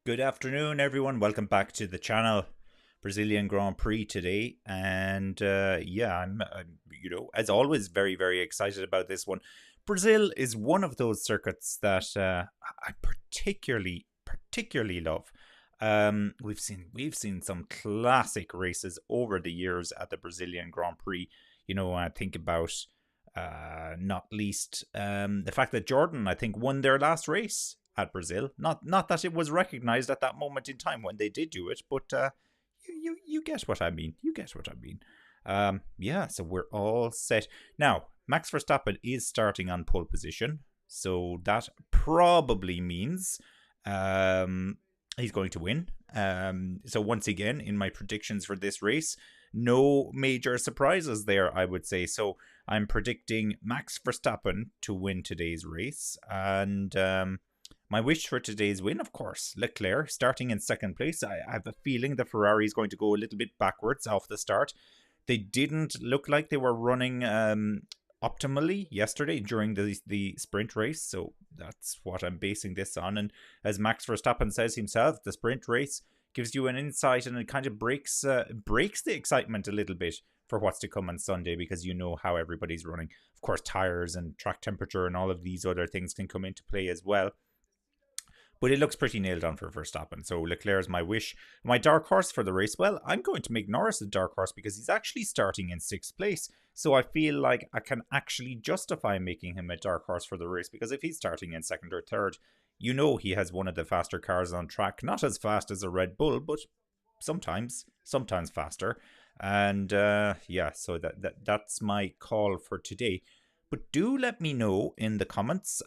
Good afternoon, everyone. Welcome back to the channel. Brazilian Grand Prix today, and I'm as always, very, very excited about this one. Brazil is one of those circuits that I particularly love. We've seen some classic races over the years at the Brazilian Grand Prix. I think about not least the fact that Jordan, I think, won their last race at Brazil. Not that it was recognized at that moment in time when they did do it, but you get what I mean. You get what I mean. So we're all set now. Max Verstappen is starting on pole position, so that probably means he's going to win. So once again, in my predictions for this race, no major surprises there, I would say. So I'm predicting Max Verstappen to win today's race, and my wish for today's win, of course, Leclerc starting in second place. I have a feeling the Ferrari is going to go a little bit backwards off the start. They didn't look like they were running optimally yesterday during the sprint race, so that's what I'm basing this on. And as Max Verstappen says himself, the sprint race gives you an insight, and it kind of breaks the excitement a little bit for what's to come on Sunday, because you know how everybody's running. Of course, tires and track temperature and all of these other things can come into play as well. But it looks pretty nailed on for Verstappen. So Leclerc is my wish. My dark horse for the race, well, I'm going to make Norris a dark horse because he's actually starting in 6th place. So I feel like I can actually justify making him a dark horse for the race, because if he's starting in 2nd or 3rd, you know he has one of the faster cars on track. Not as fast as a Red Bull, but sometimes faster. And so that's my call for today. But do let me know in the comments,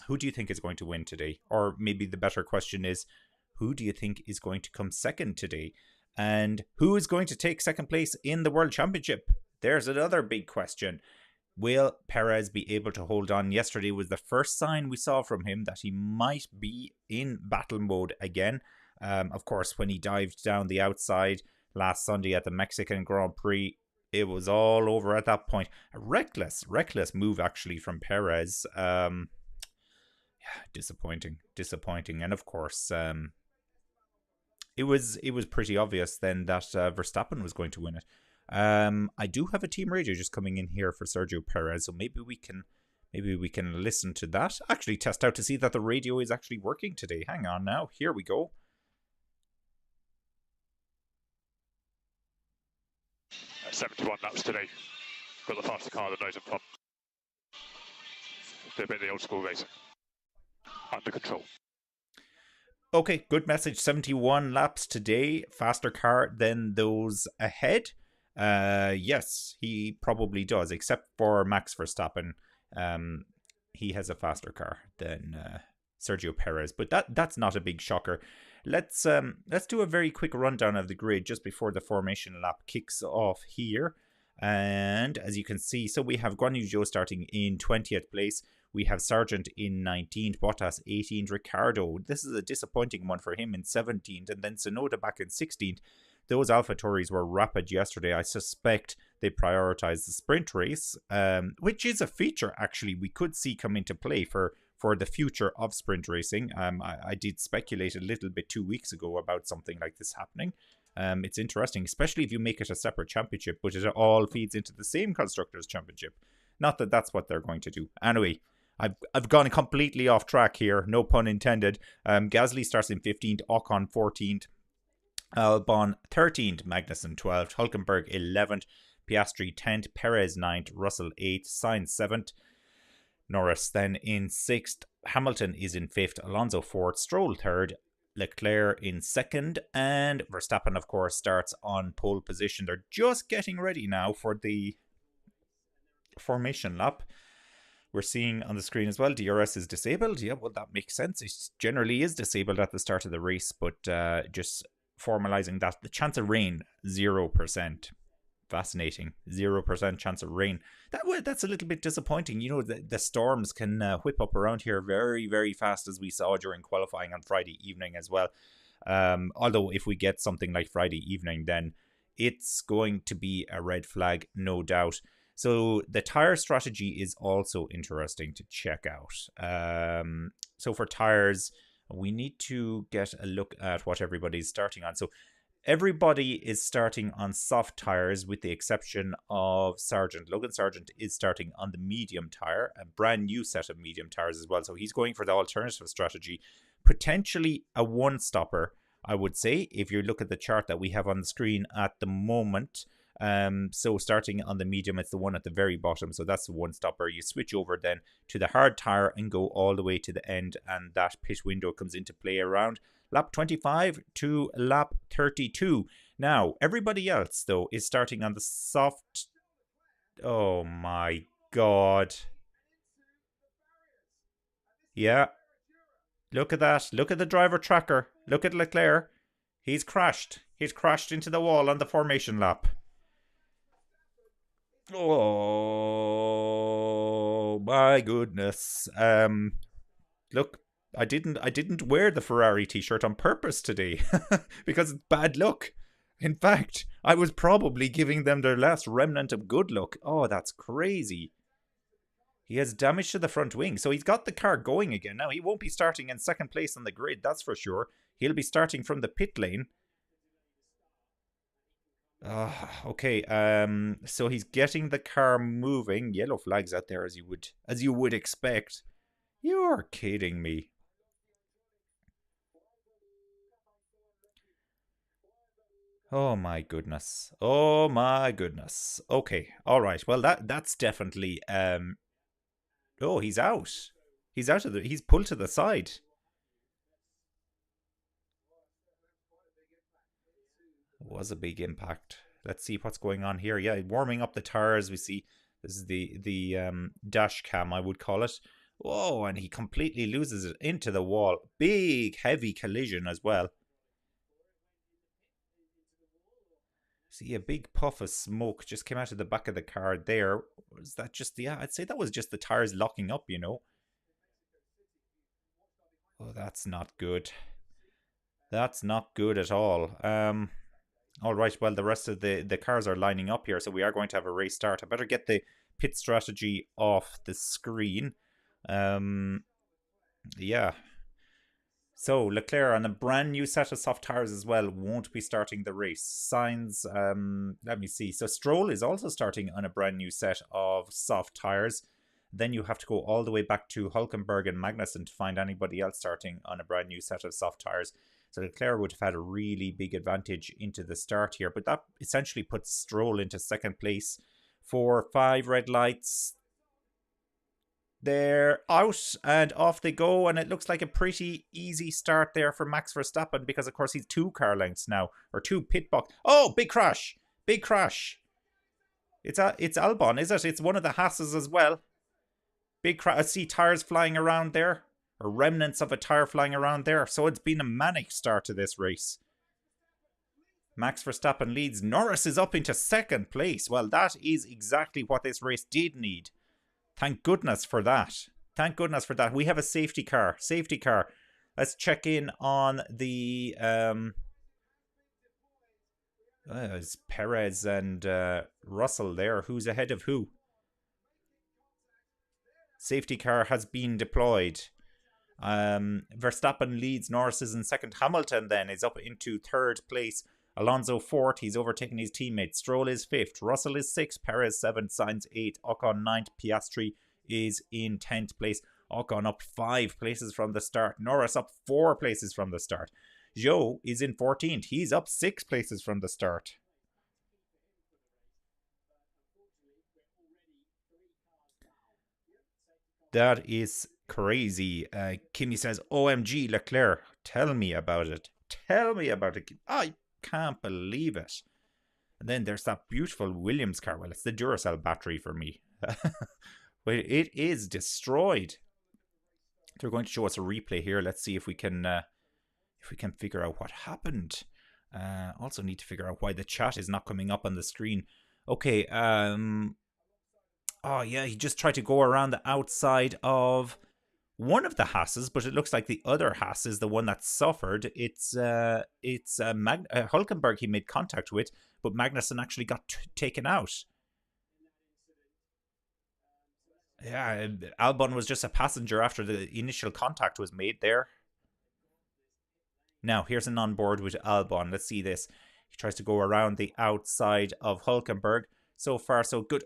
who do you think is going to win today? Or maybe the better question is, who do you think is going to come second today? And who is going to take second place in the World Championship? There's another big question. Will Perez be able to hold on? Yesterday was the first sign we saw from him that he might be in battle mode again. Of course, when he dived down the outside last Sunday at the Mexican Grand Prix, it was all over at that point. A reckless move actually from Perez. Disappointing. And of course, it was pretty obvious then that Verstappen was going to win it. I do have a team radio just coming in here for Sergio Perez, so maybe we can listen to that. Actually, test out to see that the radio is actually working today. Hang on now. Here we go. 71 laps today. Got the faster car, the nose and front. Do a bit of the old school racing. Under control. Okay, good message. 71 laps today. Faster car than those ahead. Yes, he probably does, except for Max Verstappen. He has a faster car than Sergio Perez, but that's not a big shocker. Let's do a very quick rundown of the grid just before the formation lap kicks off here. And as you can see, so we have Guan Yu Zhou starting in 20th place. We have Sargent in 19th, Bottas 18th, Ricciardo. This is a disappointing one for him in 17th, and then Tsunoda back in 16th. Those AlphaTauris were rapid yesterday. I suspect they prioritized the sprint race, which is a feature actually we could see come into play for the future of sprint racing. I did speculate a little bit 2 weeks ago about something like this happening. It's interesting, especially if you make it a separate championship, but it all feeds into the same Constructors' Championship. Not that that's what they're going to do. Anyway, I've gone completely off track here, no pun intended. Gasly starts in 15th, Ocon 14th, Albon 13th, Magnussen 12th, Hulkenberg 11th, Piastri 10th, Perez 9th, Russell 8th, Sainz 7th, Norris then in 6th, Hamilton is in 5th, Alonso 4th, Stroll 3rd, Leclerc in 2nd, and Verstappen, of course, starts on pole position. They're just getting ready now for the formation lap. We're seeing on the screen as well, DRS is disabled. Yeah, well, that makes sense. It generally is disabled at the start of the race, but just formalizing that. The chance of rain, 0%. Fascinating. 0% chance of rain. That's a little bit disappointing. You know, the storms can whip up around here very, very fast, as we saw during qualifying on Friday evening as well. Although if we get something like Friday evening, then it's going to be a red flag, no doubt. So the tire strategy is also interesting to check out. So for tires, We need to get a look at what everybody's starting on. So everybody is starting on soft tires with the exception of Sargent. Logan Sargent is starting on the medium tire, a brand new set of medium tires as well. So he's going for the alternative strategy, potentially a one stopper, I would say, if you look at the chart that we have on the screen at the moment. So starting on the medium, it's the one at the very bottom. So that's the one stopper. You switch over then to the hard tire and go all the way to the end, and that pit window comes into play around lap 25 to lap 32. Now, everybody else, though, is starting on the soft... Oh, my God. Yeah. Look at that. Look at the driver tracker. Look at Leclerc. He's crashed. He's crashed into the wall on the formation lap. Oh, my goodness. Look, I didn't wear the Ferrari t-shirt on purpose today because it's bad luck. In fact, I was probably giving them their last remnant of good luck. Oh, that's crazy. He has damage to the front wing, so he's got the car going again. Now, he won't be starting in second place on the grid, that's for sure. He'll be starting from the pit lane. Okay, so he's getting the car moving. Yellow flags out there as you would expect. You're kidding me. Oh my goodness. Oh my goodness. Okay. All right. Well, that's definitely oh, he's out. He's pulled to the side. Was a big impact. Let's see what's going on here. Yeah, warming up the tires. We see this is the dash cam, I would call it. Oh, and he completely loses it into the wall. Big heavy collision as well. See, a big puff of smoke just came out of the back of the car there. Was that just the... Yeah, I'd say that was just the tires locking up, you know. Oh, that's not good. That's not good at all. All right, well, the rest of the cars are lining up here, so we are going to have a race start. I better get the pit strategy off the screen. Yeah. So Leclerc on a brand new set of soft tires as well won't be starting the race. Sainz, let me see. So Stroll is also starting on a brand new set of soft tires. Then you have to go all the way back to Hulkenberg and Magnussen to find anybody else starting on a brand new set of soft tires. So Leclerc would have had a really big advantage into the start here. But that essentially puts Stroll into second place for 5 red lights. They're out and off they go, and it looks like a pretty easy start there for Max Verstappen because, of course, he's 2 car lengths now, or 2 pit box. Oh, big crash! Big crash! It's Albon, is it? It's one of the Hasses as well. Big crash. I see tires flying around there, or remnants of a tire flying around there. So it's been a manic start to this race. Max Verstappen leads. Norris is up into second place. Well, that is exactly what this race did need. Thank goodness for that. Thank goodness for that. We have a safety car. Safety car. Let's check in on the... it's Perez and Russell there. Who's ahead of who? Safety car has been deployed. Verstappen leads. Norris is in second. Hamilton then is up into third place. Alonso fourth. He's overtaken his teammate. Stroll is fifth. Russell is sixth. Perez seventh. Sainz eighth. Ocon ninth. Piastri is in 10th place. Ocon up 5 places from the start. Norris up 4 places from the start. Zhou is in 14th. He's up 6 places from the start. That is crazy. Kimmy says, OMG, Leclerc. Tell me about it. Tell me about it. I can't believe it. And then there's that beautiful Williams car. Well, it's the Duracell battery for me. Well, it is destroyed. They're going to show us a replay here. Let's see if we can figure out what happened. Also need to figure out why the chat is not coming up on the screen. Okay, oh yeah, he just tried to go around the outside of one of the Hasses, but it looks like the other Hass is the one that suffered. It's Hulkenberg he made contact with, but Magnussen actually got taken out. Yeah, Albon was just a passenger after the initial contact was made there. Now, here's an on board with Albon. Let's see this. He tries to go around the outside of Hulkenberg. So far, so good.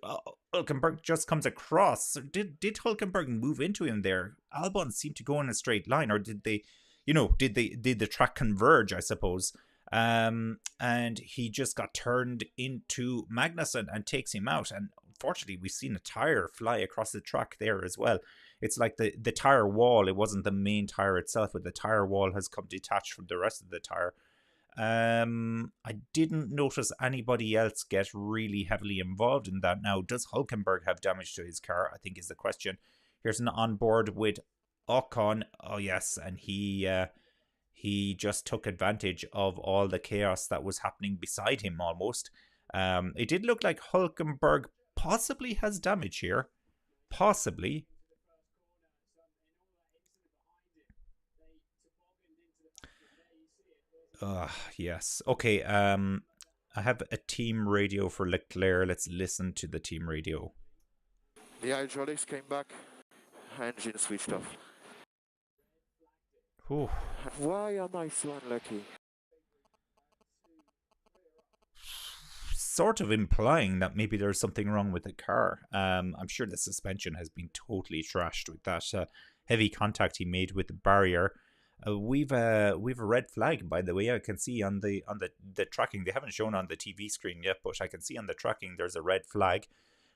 Hulkenberg just comes across. Did Hulkenberg move into him there? Albon seemed to go in a straight line, or did they, did the track converge, I suppose? And he just got turned into Magnussen and takes him out. And unfortunately, we've seen a tire fly across the track there as well. It's like the tire wall. It wasn't the main tire itself, but the tire wall has come detached from the rest of the tire. I didn't notice anybody else get really heavily involved in that. Now, does Hulkenberg have damage to his car? I think is the question. Here's an onboard with Ocon. Oh yes, and he just took advantage of all the chaos that was happening beside him almost. It did look like Hulkenberg possibly has damage here. Possibly. Yes. Okay. I have a team radio for Leclerc. Let's listen to the team radio. The hydraulics came back. Engine switched off. Whew. Why am I so unlucky? Sort of implying that maybe there's something wrong with the car. I'm sure the suspension has been totally trashed with that heavy contact he made with the barrier. We've a red flag, by the way. I can see on the tracking. They haven't shown on the TV screen yet, but I can see on the tracking there's a red flag,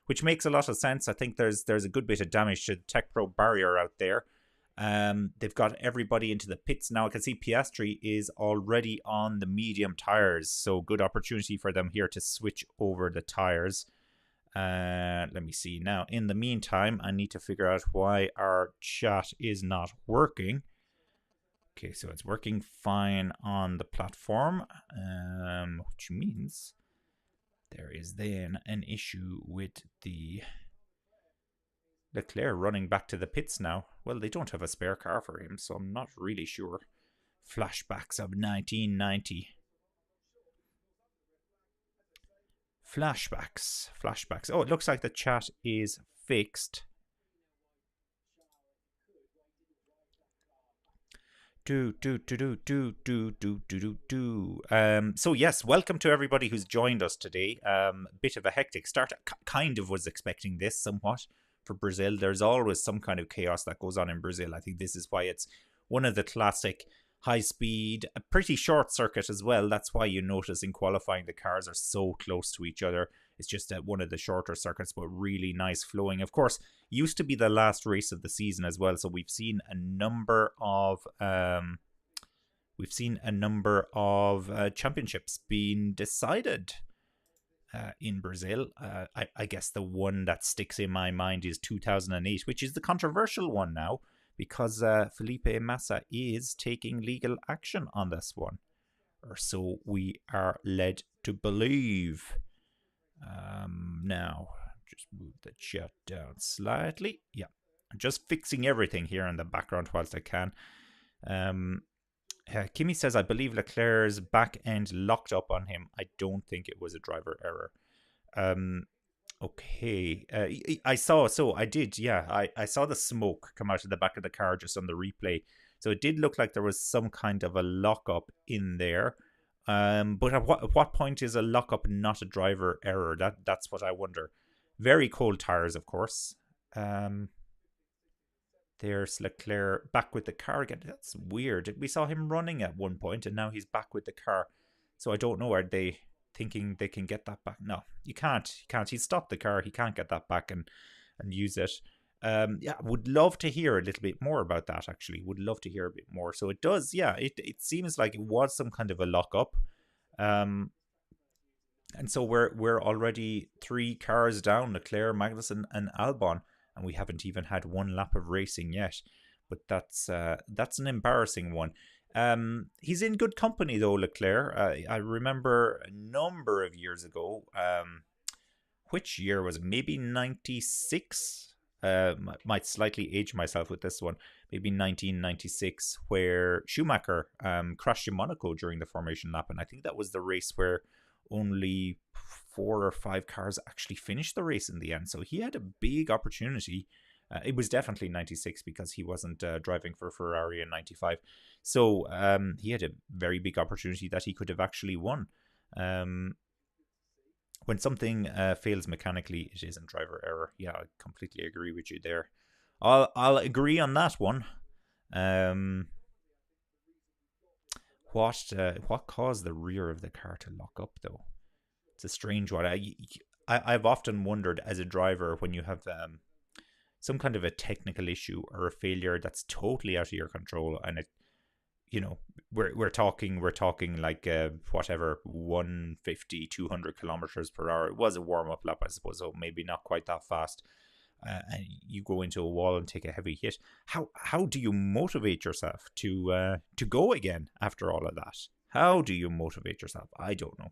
which makes a lot of sense. I think there's a good bit of damage to the Tech Pro barrier out there. They've got everybody into the pits now. I can see Piastri is already on the medium tires, so good opportunity for them here to switch over the tires. Let me see now. In the meantime, I need to figure out why our chat is not working. Okay, so it's working fine on the platform, which means there is then an issue with the Leclerc running back to the pits now. Well, they don't have a spare car for him, so I'm not really sure. Flashbacks of 1990. Flashbacks. Oh, it looks like the chat is fixed. So yes, welcome to everybody who's joined us today. Bit of a hectic start. Kind of was expecting this somewhat for Brazil. There's always some kind of chaos that goes on in Brazil. I think this is why it's one of the classic high speed, a pretty short circuit as well. That's why you notice in qualifying the cars are so close to each other. It's just one of the shorter circuits, but really nice flowing. Of course, used to be the last race of the season as well, so we've seen a number of championships being decided in Brazil. I guess the one that sticks in my mind is 2008, which is the controversial one now, because Felipe Massa is taking legal action on this one, or so we are led to believe. Now, just move the chat down slightly. Yeah, I'm just fixing everything here in the background whilst I can. Kimmy says, I believe Leclerc's back end locked up on him. I don't think it was a driver error. Okay. I saw the smoke come out of the back of the car just on the replay. So it did look like there was some kind of a lockup in there. But at what point is a lockup not a driver error? That's what I wonder. Very cold tires, of course. There's Leclerc back with the car again. That's weird. We saw him running at one point, and now he's back with the car. So I don't know. Are they thinking they can get that back? No, you can't. He stopped the car. He can't get that back and use it. Would love to hear a little bit more about that, actually. Would love to hear a bit more. So it does, it seems like it was some kind of a lockup. And so we're already 3 cars down, Leclerc, Magnussen and Albon, and we haven't even had one lap of racing yet. But that's an embarrassing one. He's in good company though, Leclerc. I remember a number of years ago, which year was it? Maybe 96? Might slightly age myself with this one. Maybe 1996, where Schumacher crashed in Monaco during the formation lap, and I think that was the race where only 4 or 5 cars actually finished the race in the end. So he had a big opportunity It was definitely 96 because he wasn't driving for Ferrari in 95. So he had a very big opportunity that he could have actually won. When something fails mechanically, it isn't driver error. Yeah, I completely agree with you there. I'll agree on that one. What caused the rear of the car to lock up though? It's a strange one. I've often wondered as a driver when you have some kind of a technical issue or a failure that's totally out of your control, and it, we're talking like whatever 150 200 kilometers per hour. It was a warm-up lap, I suppose, so maybe not quite that fast, and you go into a wall and take a heavy hit. How do you motivate yourself to go again after all of that? How do you motivate yourself? I don't know.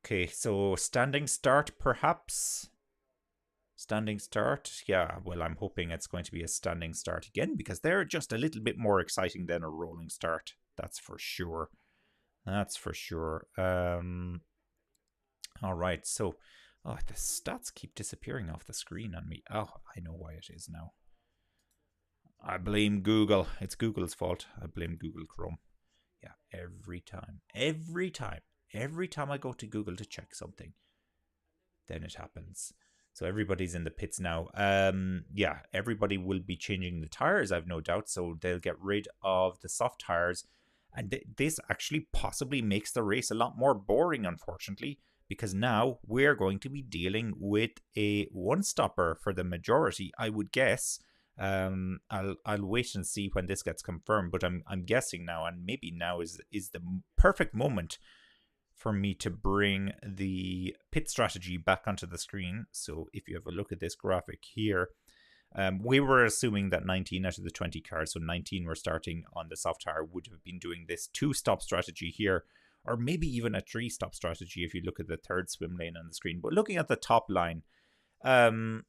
Okay, so standing start perhaps. Standing start, yeah, well, I'm hoping it's going to be a standing start again because they're just a little bit more exciting than a rolling start. That's for sure. All right, so, the stats keep disappearing off the screen on me. Oh, I know why it is now. I blame Google. It's Google's fault. I blame Google Chrome. Yeah, every time I go to Google to check something, then it happens. So everybody's in the pits now. Yeah, everybody will be changing the tires, I've no doubt. So they'll get rid of the soft tires. And this actually possibly makes the race a lot more boring, unfortunately, because now we're going to be dealing with a one-stopper for the majority, I would guess. I'll wait and see when this gets confirmed, but I'm guessing now, and maybe now is the perfect moment for me to bring the pit strategy back onto the screen. So if you have a look at this graphic here, we were assuming that 19 out of the 20 cars, so 19 were starting on the soft tire, would have been doing this 2-stop strategy here, or maybe even a 3-stop strategy if you look at the third swim lane on the screen. But looking at the top line, in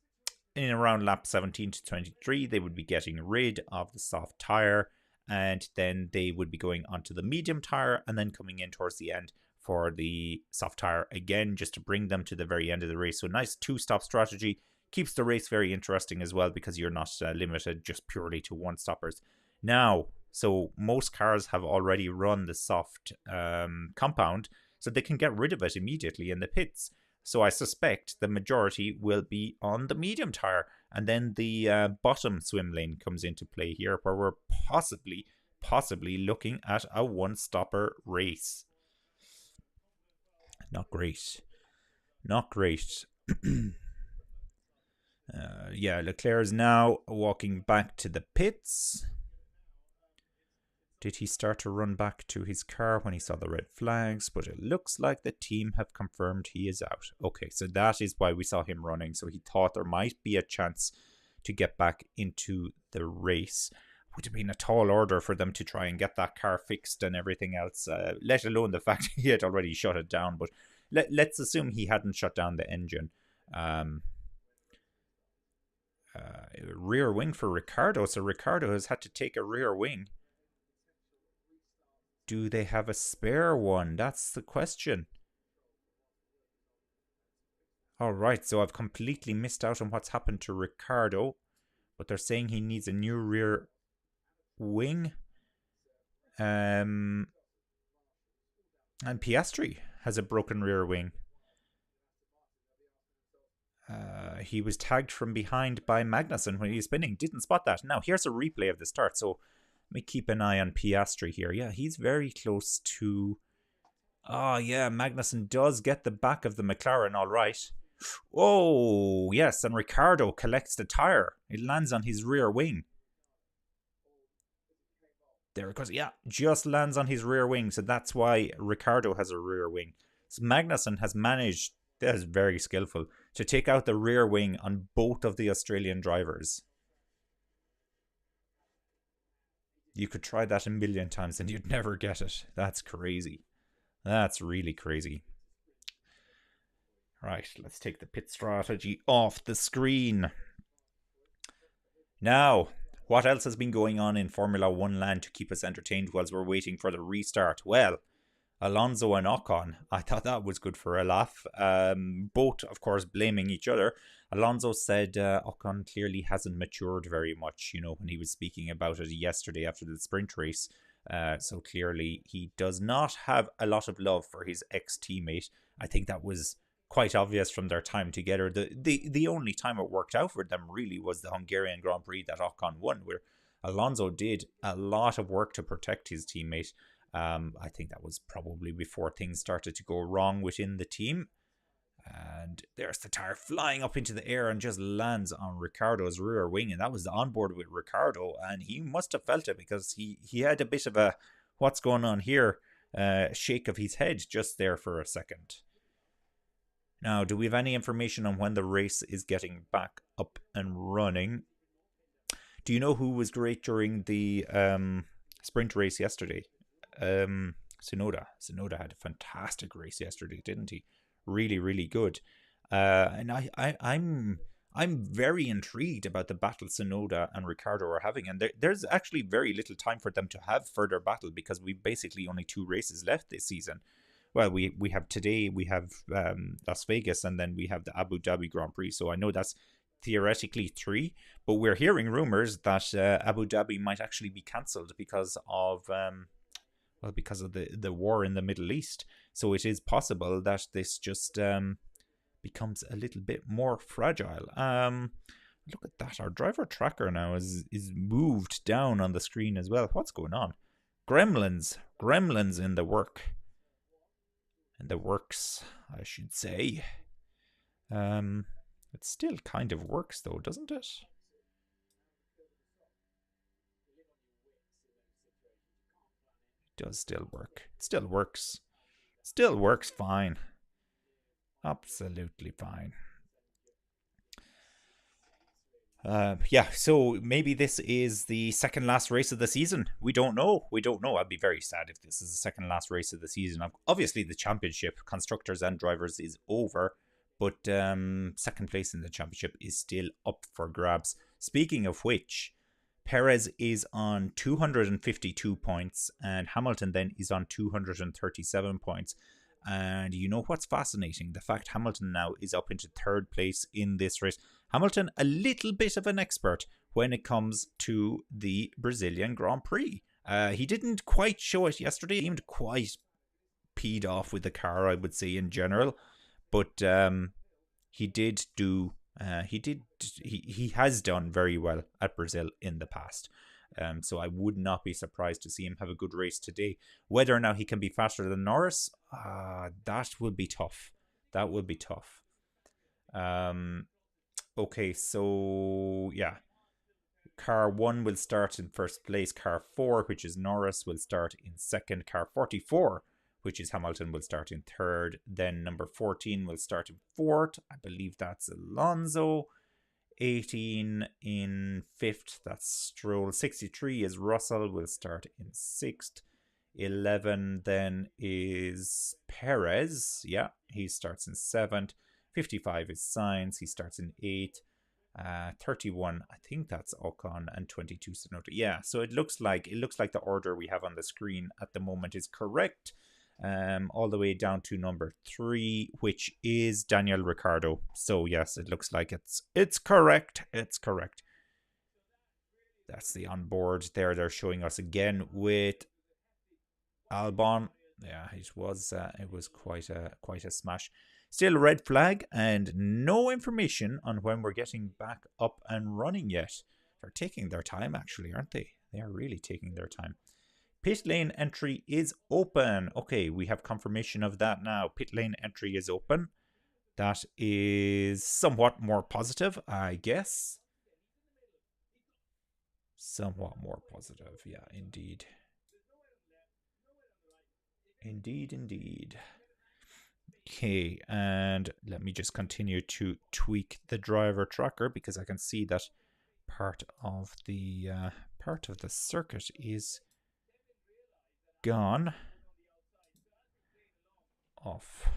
around lap 17 to 23, they would be getting rid of the soft tire, and then they would be going onto the medium tire, and then coming in towards the end for the soft tire again, just to bring them to the very end of the race. So nice 2-stop strategy. Keeps the race very interesting as well because you're not limited just purely to one-stoppers. Now, so most cars have already run the soft compound, so they can get rid of it immediately in the pits. So I suspect the majority will be on the medium tire, and then the bottom swim lane comes into play here, where we're possibly looking at a one-stopper race. Not great. Yeah, Leclerc is now walking back to the pits. Did he start to run back to his car when he saw the red flags? But it looks like the team have confirmed he is out. Okay, so that is why we saw him running. So he thought there might be a chance to get back into the race. Would have been a tall order for them to try and get that car fixed and everything else, let alone the fact he had already shut it down. But let's assume he hadn't shut down the engine. Rear wing for Ricciardo. So Ricciardo has had to take a rear wing. Do they have a spare one? That's the question. Alright, so I've completely missed out on what's happened to Ricciardo. But they're saying he needs a new rear wing. And Piastri has a broken rear wing. He was tagged from behind by Magnussen when he was spinning. Didn't spot that. Now, here's a replay of the start. So, let me keep an eye on Piastri here. Yeah, he's very close to... Oh, yeah, Magnussen does get the back of the McLaren, all right. Oh, yes, and Ricciardo collects the tyre. It lands on his rear wing. There it goes. Yeah, just lands on his rear wing. So that's why Ricciardo has a rear wing. So Magnussen has managed, that is very skillful, to take out the rear wing on both of the Australian drivers. You could try that a million times and you'd never get it. That's crazy. That's really crazy. Right, let's take the pit strategy off the screen. Now, what else has been going on in Formula 1 land to keep us entertained whilst we're waiting for the restart? Well, Alonso and Ocon. I thought that was good for a laugh. Both, of course, blaming each other. Alonso said Ocon clearly hasn't matured very much, when he was speaking about it yesterday after the sprint race. So clearly he does not have a lot of love for his ex-teammate. I think that was quite obvious from their time together. The only time it worked out for them really was the Hungarian Grand Prix that Ocon won, where Alonso did a lot of work to protect his teammate. I think that was probably before things started to go wrong within the team. And there's the tire flying up into the air and just lands on Ricciardo's rear wing. And that was the onboard with Ricciardo. And he must have felt it because he had a bit of a what's going on here shake of his head just there for a second. Now, do we have any information on when the race is getting back up and running? Do you know who was great during the sprint race yesterday? Tsunoda. Tsunoda had a fantastic race yesterday, didn't he? Really, really good. And I'm very intrigued about the battle Tsunoda and Ricciardo are having. And there's actually very little time for them to have further battle because we've basically only 2 races left this season. Well, we have today, we have Las Vegas, and then we have the Abu Dhabi Grand Prix. So I know that's theoretically 3, but we're hearing rumors that Abu Dhabi might actually be cancelled because of the war in the Middle East. So it is possible that this just becomes a little bit more fragile. Look at that. Our driver tracker now is moved down on the screen as well. What's going on? Gremlins in the work. In the works, I should say. It still kind of works though, doesn't it? It does still work. It still works. Still works fine. Absolutely fine. Yeah, so maybe this is the second last race of the season. We don't know. I'd be very sad if this is the second last race of the season. Obviously, the championship, constructors and drivers, is over. But second place in the championship is still up for grabs. Speaking of which, Perez is on 252 points and Hamilton then is on 237 points. And you know what's fascinating? The fact Hamilton now is up into third place in this race. Hamilton, a little bit of an expert when it comes to the Brazilian Grand Prix. He didn't quite show it yesterday. He seemed quite peed off with the car, I would say, in general. But he did do... He has done very well at Brazil in the past. So I would not be surprised to see him have a good race today. Whether or not he can be faster than Norris, that would be tough. That would be tough. Okay, so yeah. Car 1 will start in first place. Car 4, which is Norris, will start in second. Car 44, which is Hamilton, will start in third. Then number 14 will start in fourth. I believe that's Alonso. 18 in fifth, that's Stroll. 63 is Russell, will start in sixth. 11 then is Perez. Yeah, he starts in seventh. 55 is Sainz, he starts in eighth. 31, I think that's Ocon, and 22 Tsunoda. Yeah, so it looks like the order we have on the screen at the moment is correct. All the way down to number 3, which is Daniel Ricciardo. So yes, it looks like it's correct. It's correct. That's the onboard there. They're showing us again with Albon. Yeah, it was quite a smash. Still a red flag and no information on when we're getting back up and running yet. They're taking their time, actually, aren't they? They are really taking their time. Pit lane entry is open. Okay, we have confirmation of that now. Pit lane entry is open. That is somewhat more positive, I guess. Somewhat more positive, yeah, indeed. Indeed. Okay, and let me just continue to tweak the driver tracker because I can see that part of the circuit is gone off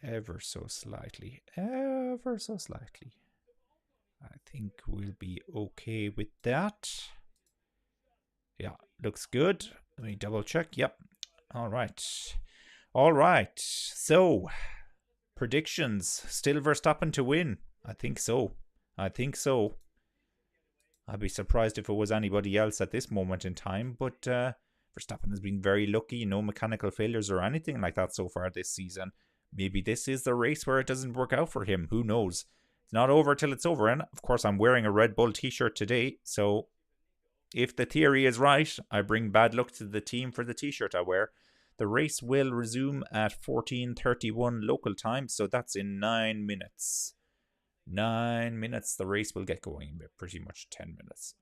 ever so slightly. I think we'll be okay with that. Yeah, looks good. Let me double check. Yep. All right. All right. So, predictions. Still Verstappen to win. I think so. I think so. I'd be surprised if it was anybody else at this moment in time, but Verstappen has been very lucky. No mechanical failures or anything like that so far this season. Maybe this is the race where it doesn't work out for him. Who knows? It's not over till it's over. And of course, I'm wearing a Red Bull t-shirt today. So if the theory is right, I bring bad luck to the team for the t-shirt I wear. The race will resume at 14:31 local time. So that's in 9 minutes. 9 minutes, the race will get going, pretty much 10 minutes.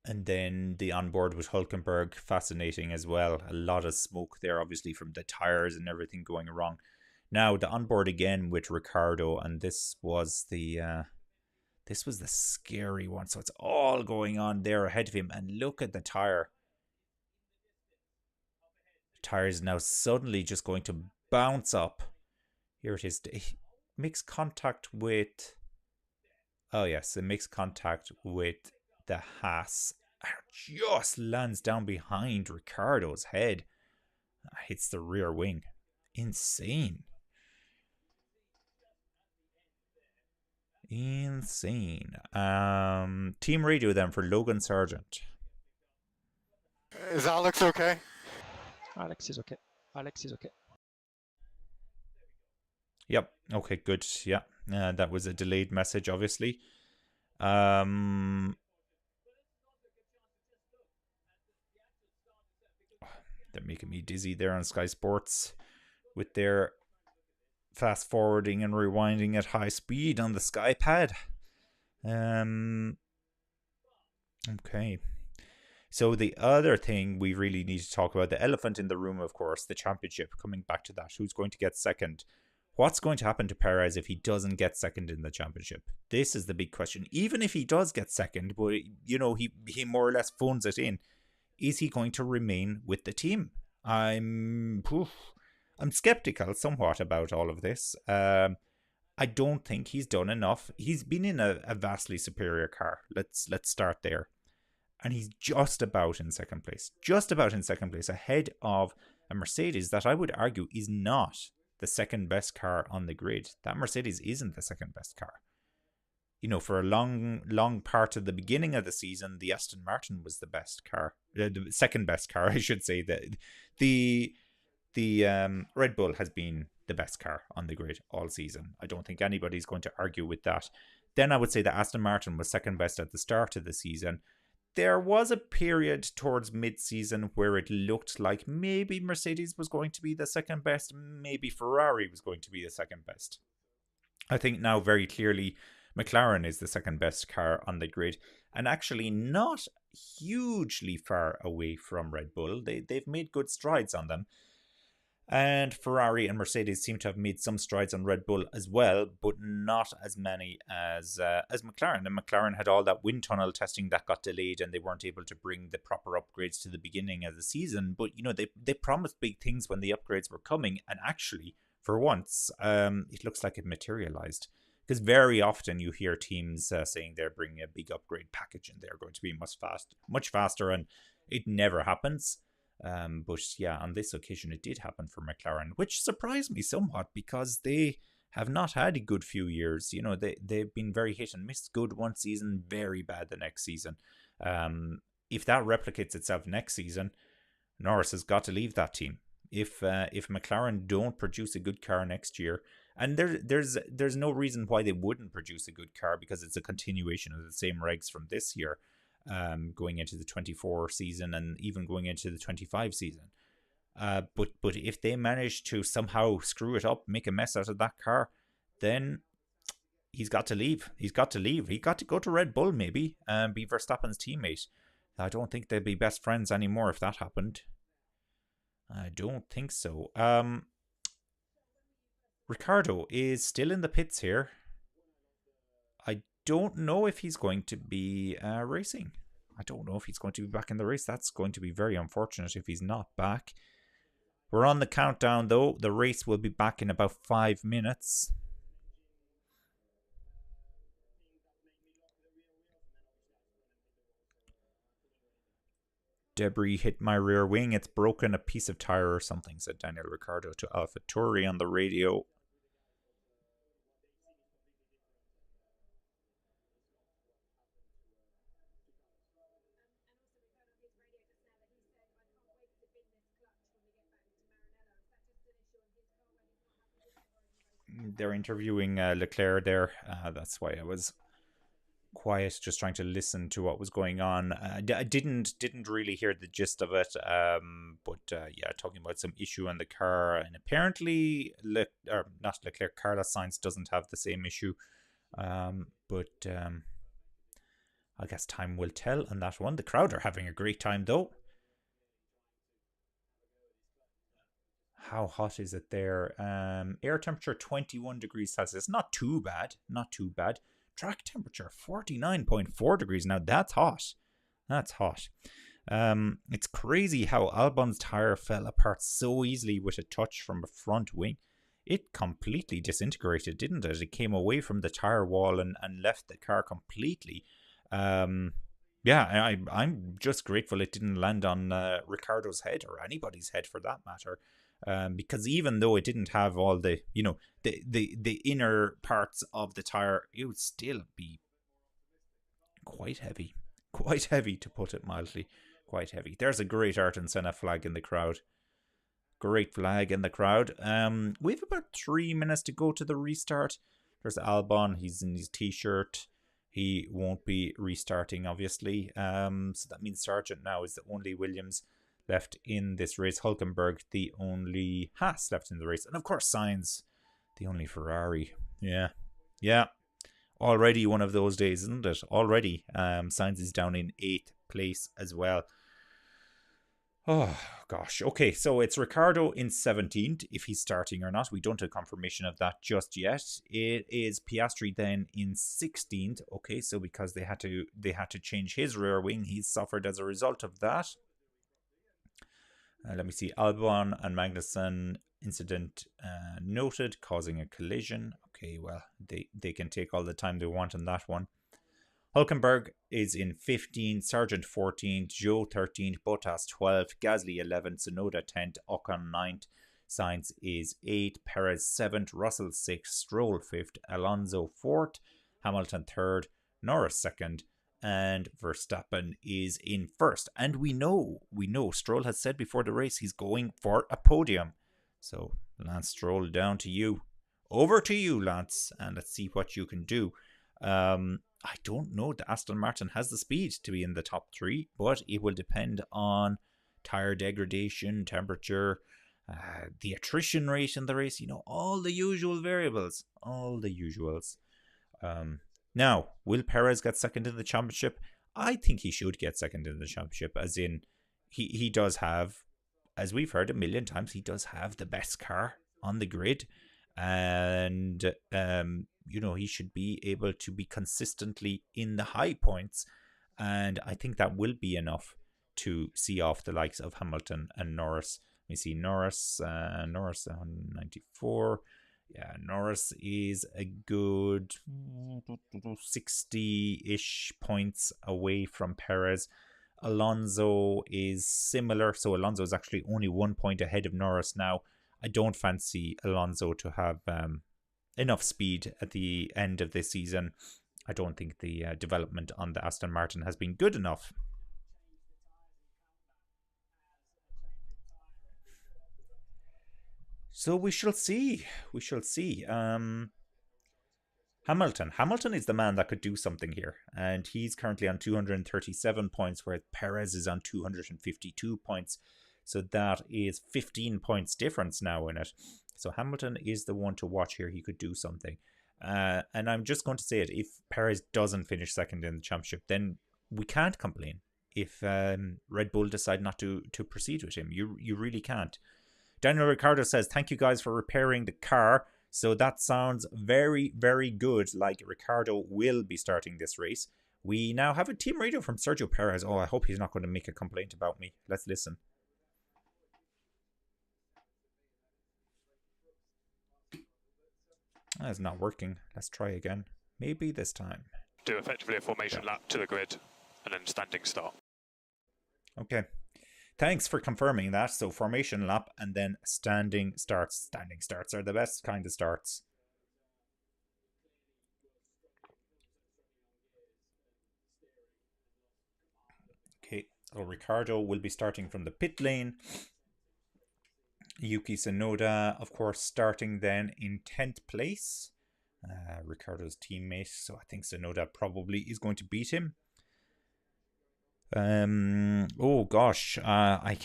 And then the onboard with Hulkenberg, fascinating as well. A lot of smoke there, obviously, from the tires and everything going wrong. Now, the onboard again with Ricciardo, and this was the scary one. So it's all going on there ahead of him, and look at the tire. The tire is now suddenly just going to bounce up. Here it is. It makes contact with... Oh, yes. It makes contact with the Haas. Just lands down behind Ricciardo's head. Hits the rear wing. Insane. Insane. Team radio then for Logan Sargent. Is Alex okay? Alex is okay. Alex is okay. Yep. Okay, good. Yeah. That was a delayed message, obviously. They're making me dizzy there on Sky Sports with their fast forwarding and rewinding at high speed on the Sky Pad. Okay. So the other thing we really need to talk about, the elephant in the room, of course, the championship, coming back to that. Who's going to get second? What's going to happen to Perez if he doesn't get second in the championship? This is the big question. Even if he does get second, but you know, he more or less phones it in, is he going to remain with the team? I'm skeptical somewhat about all of this. I don't think he's done enough. He's been in a vastly superior car. Let's start there. And he's just about in second place. Just about in second place, ahead of a Mercedes that I would argue is not the second best car on the grid. That Mercedes isn't the second best car. You know, for a long part of the beginning of the season, the Aston Martin was the best car, the second best car, I should say. The Red Bull has been the best car on the grid all season. I don't think anybody's going to argue with that. Then I would say that Aston Martin was second best at the start of the season. There was a period towards mid-season where it looked like maybe Mercedes was going to be the second best, maybe Ferrari was going to be the second best. I think now very clearly McLaren is the second best car on the grid, and actually not hugely far away from Red Bull. They've made good strides on them. And Ferrari and Mercedes seem to have made some strides on Red Bull as well, but not as many as McLaren. And McLaren had all that wind tunnel testing that got delayed, and they weren't able to bring the proper upgrades to the beginning of the season. But you know, they promised big things when the upgrades were coming, and actually, for once, it looks like it materialized. Because very often you hear teams saying they're bringing a big upgrade package and they're going to be much faster, and it never happens. But yeah, on this occasion it did happen for McLaren, which surprised me somewhat because they have not had a good few years. You know, they've been very hit and miss. Good one season, very bad the next season. If that replicates itself next season, Norris has got to leave that team. If McLaren don't produce a good car next year, and there's no reason why they wouldn't produce a good car because it's a continuation of the same regs from this year. Going into the 24 season and even going into the 25 season. But if they manage to somehow screw it up, make a mess out of that car, then he's got to leave. He's got to leave. He got to go to Red Bull maybe and be Verstappen's teammate. I don't think they'd be best friends anymore if that happened. I don't think so. Ricciardo is still in the pits here. I don't know if he's going to be racing. I don't know if he's going to be back in the race. That's going to be very unfortunate if he's not back. We're on the countdown though. The race will be back in about 5 minutes. Debris hit my rear wing. It's broken a piece of tire or something, said Daniel Ricciardo to AlphaTauri on the radio. They're interviewing Leclerc there. That's why I was quiet, just trying to listen to what was going on. I didn't really hear the gist of it, but yeah, talking about some issue on the car, and apparently not Leclerc, Carlos Sainz doesn't have the same issue, but I guess time will tell on that one. The crowd are having a great time though. How hot is it there? Air temperature 21 degrees Celsius. Not too bad. Track temperature 49.4 degrees. Now that's hot. It's crazy how Albon's tire fell apart so easily with a touch from a front wing. It completely disintegrated, didn't it? It came away from the tire wall and left the car completely. Yeah, I'm just grateful it didn't land on Ricciardo's head, or anybody's head for that matter. Because even though it didn't have all the, the inner parts of the tire, it would still be quite heavy to put it mildly, quite heavy. There's a great Ayrton Senna flag in the crowd. Great flag in the crowd. We have about 3 minutes to go to the restart. There's Albon. He's in his t-shirt. He won't be restarting, obviously. So that means Sargent now is the only Williams left in this race. Hülkenberg, the only Haas left in the race. And of course, Sainz, the only Ferrari. Yeah. Already one of those days, isn't it? Already. Sainz is down in 8th place as well. Oh, gosh. Okay, so it's Ricciardo in 17th, if he's starting or not. We don't have confirmation of that just yet. It is Piastri then in 16th. Okay, so because they had to change his rear wing, he's suffered as a result of that. Let me see. Albon and Magnussen incident noted, causing a collision. Okay, well, they can take all the time they want on that one. Hülkenberg is in 15th, Sargent 14th, Zhou 13th, Bottas 12th, Gasly 11th, Tsunoda 10th, Ocon 9th, Sainz is 8th, Perez 7th, Russell 6th, Stroll 5th, Alonso 4th, Hamilton 3rd, Norris 2nd, and Verstappen is in 1st. And we know Stroll has said before the race he's going for a podium. So Lance Stroll, down to you. Over to you, Lance, and let's see what you can do. I don't know that Aston Martin has the speed to be in the top 3, but it will depend on tire degradation, temperature, the attrition rate in the race, all the usual variables, all the usuals. Now, will Perez get second in the championship? I think he should get second in the championship, as in he does have, as we've heard a million times, he does have the best car on the grid. And he should be able to be consistently in the high points, and I think that will be enough to see off the likes of Hamilton and Norris. We see Norris 94. Yeah, Norris is a good 60-ish points away from Perez. Alonso is similar, so Alonso is actually only 1 point ahead of Norris now. I don't fancy Alonso to have enough speed at the end of this season. I don't think the development on the Aston Martin has been good enough. So we shall see. Hamilton is the man that could do something here, and he's currently on 237 points, whereas Perez is on 252 points. So that is 15 points difference now in it. So Hamilton is the one to watch here. He could do something. And I'm just going to say it. If Perez doesn't finish second in the championship, then we can't complain. If Red Bull decide not to proceed with him, you really can't. Daniel Ricciardo says, thank you guys for repairing the car. So that sounds very, very good. Like Ricciardo will be starting this race. We now have a team radio from Sergio Perez. Oh, I hope he's not going to make a complaint about me. Let's listen. That's not working. Let's try again. Maybe this time. Do effectively a formation lap to the grid and then standing start. Okay. Thanks for confirming that. So formation lap and then standing starts. Standing starts are the best kind of starts. Okay, so Ricardo will be starting from the pit lane. Yuki Tsunoda, of course, starting then in 10th place. Ricardo's teammate, so I think Tsunoda probably is going to beat him. Oh gosh, I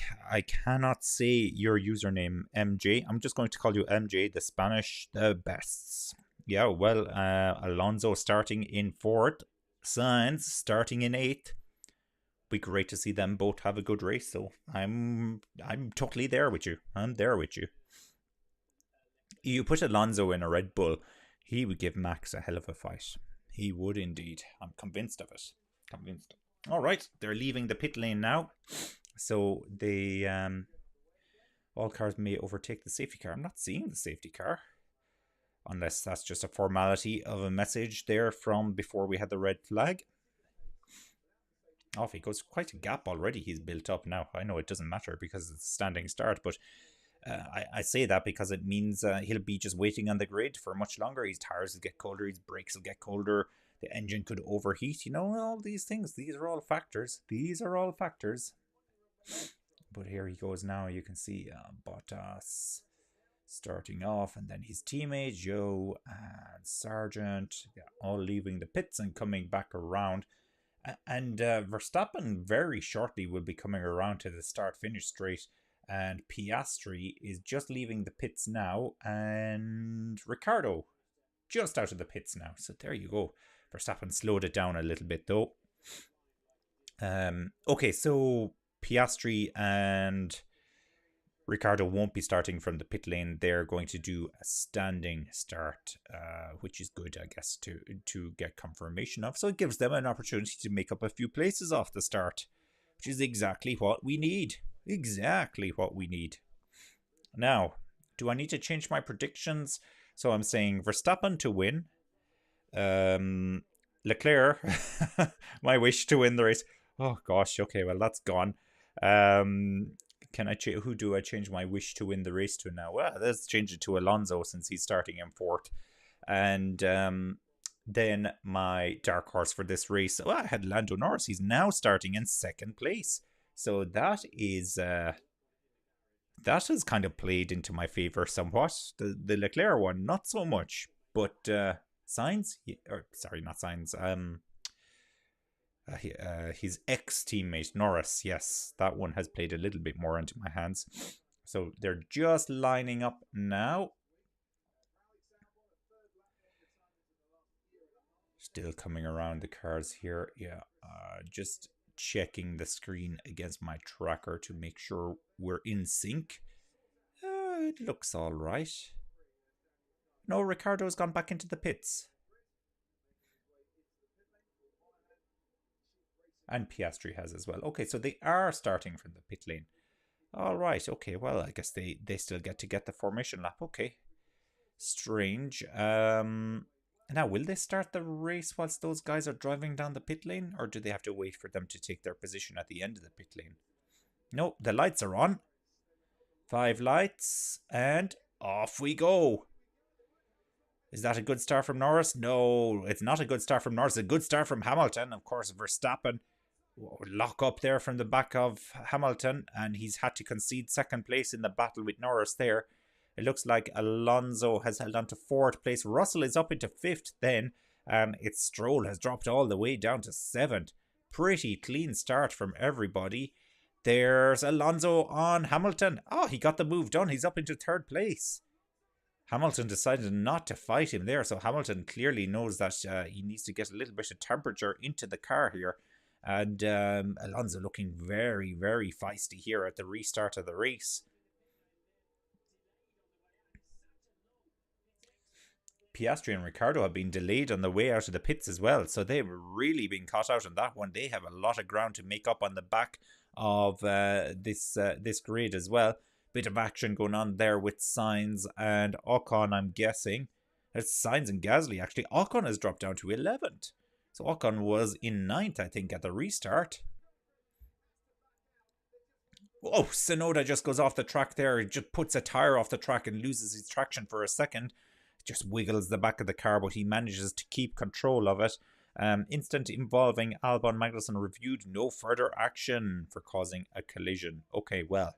cannot say your username, MJ. I'm just going to call you MJ, the Spanish, the bests. Yeah, well, Alonso starting in 4th, Sainz starting in 8th. Be great to see them both have a good race. So I'm totally there with you. I'm there with you. You put Alonso in a Red Bull, he would give Max a hell of a fight. He would indeed. I'm convinced of it. Convinced. All right, they're leaving the pit lane now. So they all cars may overtake the safety car. I'm not seeing the safety car. Unless that's just a formality of a message there from before we had the red flag. Off he goes. Quite a gap already he's built up now. I know it doesn't matter because it's a standing start, but I say that because it means he'll be just waiting on the grid for much longer. His tires will get colder, his brakes will get colder, the engine could overheat. You know, all these things. These are all factors. These are all factors. But here he goes now. You can see Bottas starting off, and then his teammate Joe and Sargent, all leaving the pits and coming back around. And Verstappen very shortly will be coming around to the start-finish straight, and Piastri is just leaving the pits now, and Ricciardo just out of the pits now. So there you go. Verstappen slowed it down a little bit though. Okay, so Piastri and Ricciardo won't be starting from the pit lane. They're going to do a standing start, which is good, I guess, to get confirmation of. So it gives them an opportunity to make up a few places off the start, which is exactly what we need. Exactly what we need. Now, do I need to change my predictions? So I'm saying Verstappen to win. Leclerc, my wish to win the race. Oh gosh, okay, well that's gone. Can I who do I change my wish to win the race to now? Well, let's change it to Alonso since he's starting in 4th. And then my dark horse for this race, well, I had Lando Norris. He's now starting in 2nd place. So that is that has kind of played into my favor somewhat. The Leclerc one, not so much. But Sainz, or sorry, not Sainz. His ex-teammate Norris, yes, that one has played a little bit more into my hands. So they're just lining up now. Still coming around the cars here. Yeah, just checking the screen against my tracker to make sure we're in sync. It looks all right. No, Ricciardo's gone back into the pits. And Piastri has as well. Okay, so they are starting from the pit lane. All right, okay, well, I guess they still get to get the formation lap. Okay, strange. Now, will they start the race whilst those guys are driving down the pit lane? Or do they have to wait for them to take their position at the end of the pit lane? No, the lights are on. 5 lights, and off we go. Is that a good start from Norris? No, it's not a good start from Norris. A good start from Hamilton. Of course, Verstappen lock up there from the back of Hamilton, and he's had to concede 2nd place in the battle with Norris there. It looks like Alonso has held on to 4th place. Russell is up into 5th then, and it's Stroll has dropped all the way down to 7th. Pretty clean start from everybody. There's Alonso on Hamilton. Oh, he got the move done. He's up into 3rd place. Hamilton decided not to fight him there, so Hamilton clearly knows that he needs to get a little bit of temperature into the car here. And Alonso looking very, very feisty here at the restart of the race. Piastri and Ricciardo have been delayed on the way out of the pits as well, so they've really been caught out on that one. They have a lot of ground to make up on the back of this grid as well. Bit of action going on there with Sainz and Ocon, I'm guessing. It's Sainz and Gasly, actually. Ocon has dropped down to 11th. So Ocon was in 9th, I think, at the restart. Oh, Sonoda just goes off the track there. He just puts a tire off the track and loses his traction for a second. Just wiggles the back of the car, but he manages to keep control of it. Instant involving Albon Magnussen reviewed. No further action for causing a collision. Okay, well,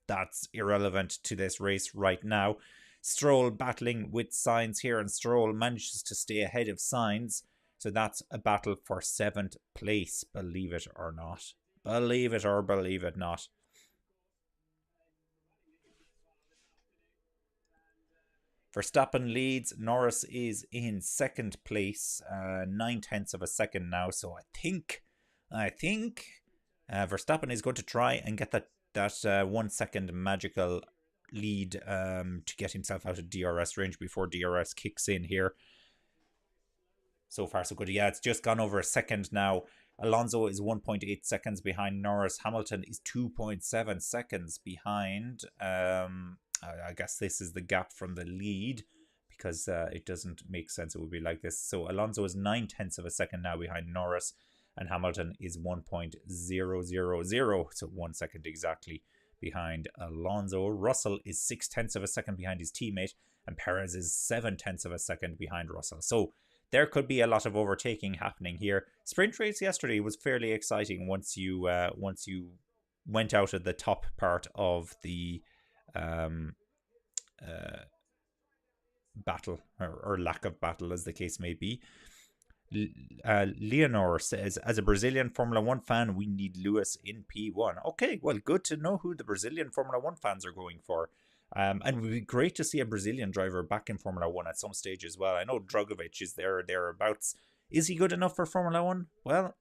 that's irrelevant to this race right now. Stroll battling with Sainz here, and Stroll manages to stay ahead of Sainz. So that's a battle for 7th place, believe it or not. Believe it or believe it not. Verstappen leads. Norris is in 2nd place, 9/10 of a second now. So I think Verstappen is going to try and get that 1 second magical lead to get himself out of DRS range before DRS kicks in here. So far so good. Yeah, it's just gone over a second now. Alonso is 1.8 seconds behind Norris. Hamilton is 2.7 seconds behind. I guess this is the gap from the lead, because it doesn't make sense it would be like this. So Alonso is 9/10 of a second now behind Norris, and Hamilton is 1.000, so 1 second exactly behind Alonso. Russell is 6/10 of a second behind his teammate, and Perez is 7/10 of a second behind Russell. So there could be a lot of overtaking happening here. Sprint race yesterday was fairly exciting once you went out of the top part of the battle, or lack of battle as the case may be. Leonor says, as a Brazilian Formula 1 fan, we need Lewis in P1. Okay, well, good to know who the Brazilian Formula 1 fans are going for. And it would be great to see a Brazilian driver back in Formula 1 at some stage as well. I know Drogovic is there or thereabouts. Is he good enough for Formula 1? Well,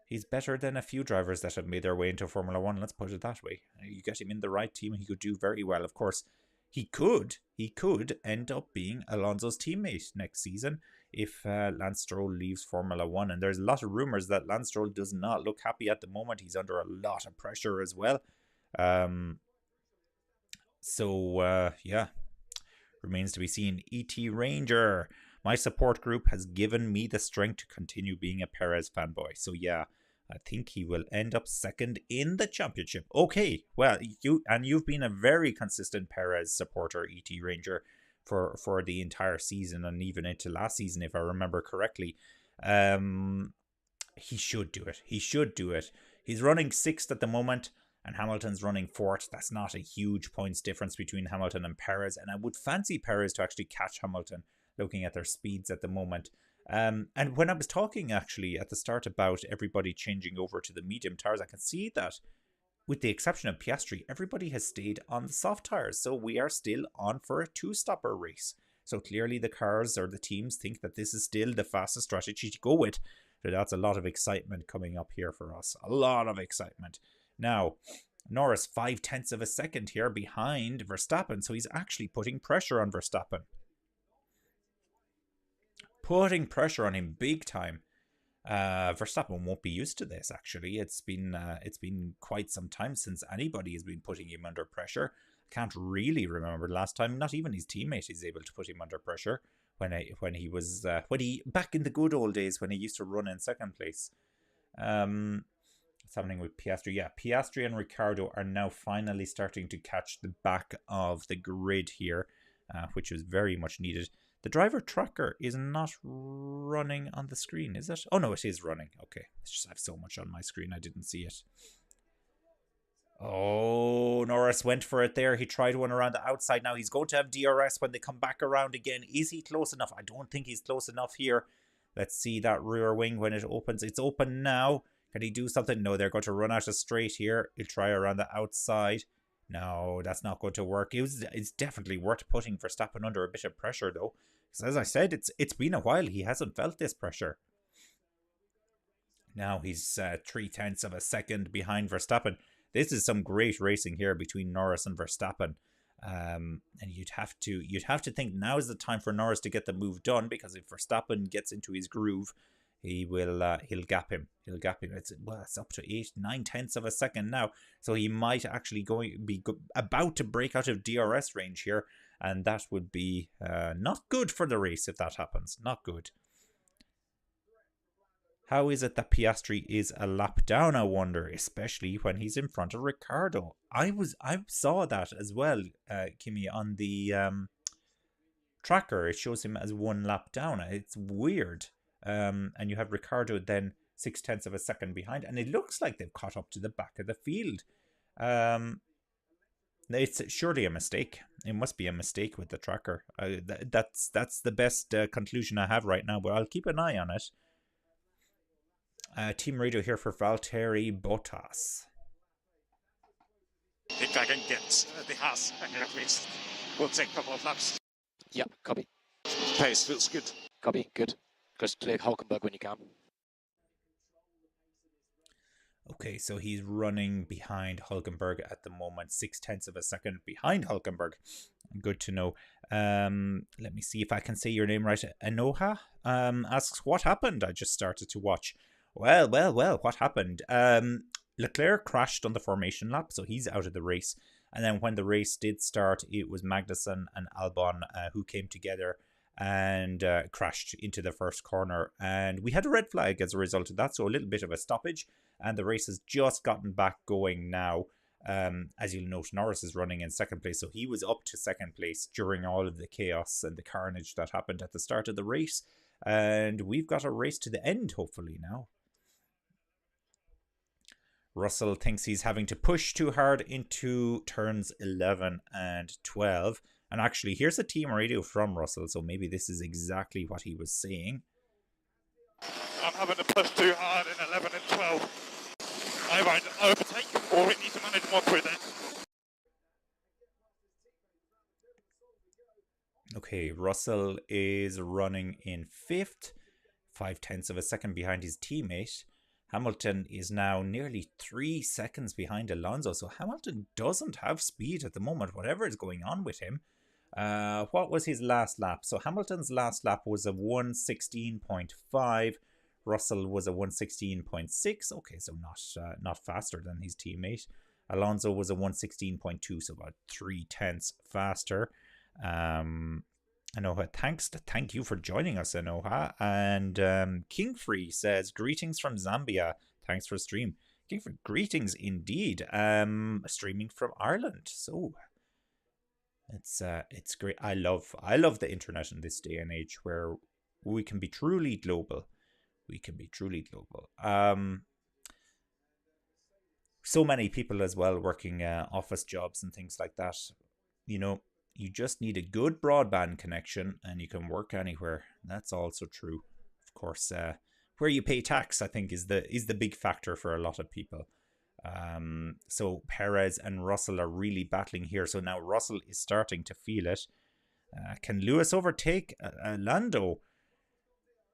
he's better than a few drivers that have made their way into Formula 1, let's put it that way. You get him in the right team, he could do very well. Of course, he could end up being Alonso's teammate next season if Lance Stroll leaves Formula 1. And there's a lot of rumours that Lance Stroll does not look happy at the moment. He's under a lot of pressure as well. Yeah, remains to be seen. ET Ranger, my support group has given me the strength to continue being a Perez fanboy. So yeah, I think he will end up 2nd in the championship. Okay, well, you've been a very consistent Perez supporter, ET Ranger, for the entire season and even into last season, if I remember correctly. He should do it. He's running 6th at the moment, and Hamilton's running 4th. That's not a huge points difference between Hamilton and Perez, and I would fancy Perez to actually catch Hamilton, looking at their speeds at the moment. And when I was talking actually at the start about everybody changing over to the medium tires, I can see that with the exception of Piastri, everybody has stayed on the soft tires. So we are still on for a 2-stopper race. So clearly the cars or the teams think that this is still the fastest strategy to go with. So that's a lot of excitement coming up here for us. A lot of excitement. Now, Norris 5/10 of a second here behind Verstappen. So he's actually putting pressure on Verstappen. Putting pressure on him big time. Verstappen won't be used to this, actually. It's been quite some time since anybody has been putting him under pressure. I can't really remember the last time. Not even his teammate is able to put him under pressure when he was back in the good old days when he used to run in 2nd place. What's happening with Piastri? Yeah, Piastri and Ricciardo are now finally starting to catch the back of the grid here, which was very much needed. The driver tracker is not running on the screen, is it? Oh no, it is running. Okay, it's just I have so much on my screen I didn't see it. Oh, Norris went for it there. He tried one around the outside. Now he's going to have DRS when they come back around again. Is he close enough? I don't think he's close enough here. Let's see that rear wing when it opens. It's open now. Can he do something? No, they're going to run out of straight here. He'll try around the outside. No, that's not going to work. It's definitely worth putting Verstappen under a bit of pressure, though. Because as I said, it's been a while. He hasn't felt this pressure. Now he's 3/10 of a second behind Verstappen. This is some great racing here between Norris and Verstappen. And you'd have to think now is the time for Norris to get the move done, because if Verstappen gets into his groove, he'll gap him. It's up to 8-9 of a second now, so he might actually be about to break out of DRS range here, and that would be not good for the race if that happens. Not good. How is it that Piastri is a lap down, I wonder, especially when he's in front of Ricardo? I saw that as well, Kimmy, on the tracker. It shows him as 1 lap down. It's weird. And you have Ricardo then 0.6 of a second behind, and it looks like they've caught up to the back of the field. It's surely a mistake. It must be a mistake with the tracker. That's the best conclusion I have right now, but I'll keep an eye on it. Team radio here for Valtteri Bottas. I think I can get the Haas, and at least we'll take a couple of laps. Yeah, copy. Pace feels good. Copy, good. Just clear Hulkenberg when you can. Okay, so he's running behind Hulkenberg at the moment, 0.6 of a second behind Hulkenberg. Good to know. Let me see if I can say your name right. Anoha asks, what happened? I just started to watch. Well, what happened? Leclerc crashed on the formation lap, so he's out of the race. And then when the race did start, it was Magnussen and Albon who came together and crashed into the first corner. And we had a red flag as a result of that, so a little bit of a stoppage. And the race has just gotten back going now. As you'll note, Norris is running in second place, so he was up to second place during all of the chaos and the carnage that happened at the start of the race. And we've got a race to the end, hopefully, now. Russell thinks he's having to push too hard into turns 11 and 12. And actually, here's a team radio from Russell, so maybe this is exactly what he was saying. I'm having to push too hard in 11 and 12. I might overtake or we need to manage more through there. Okay, Russell is running in 5th, 0.5 of a second behind his teammate. Hamilton is now nearly 3 seconds behind Alonso, so Hamilton doesn't have speed at the moment, whatever is going on with him. What was his last lap? So Hamilton's last lap was a 1:16.5. Russell was a 1:16.6. Okay, so not faster than his teammate. Alonso was a 1:16.2, so about 0.3 faster. Anoha, thank you for joining us, Anoha. And Kingfree says, greetings from Zambia. Thanks for stream. Kingfree, greetings indeed. Streaming from Ireland. So it's great. I love the internet in this day and age where we can be truly global. So many people as well working office jobs and things like that. You know, you just need a good broadband connection and you can work anywhere. That's also true. Of course, where you pay tax, I think, is the big factor for a lot of people. So Perez and Russell are really battling here. So now Russell is starting to feel it. Can Lewis overtake Lando?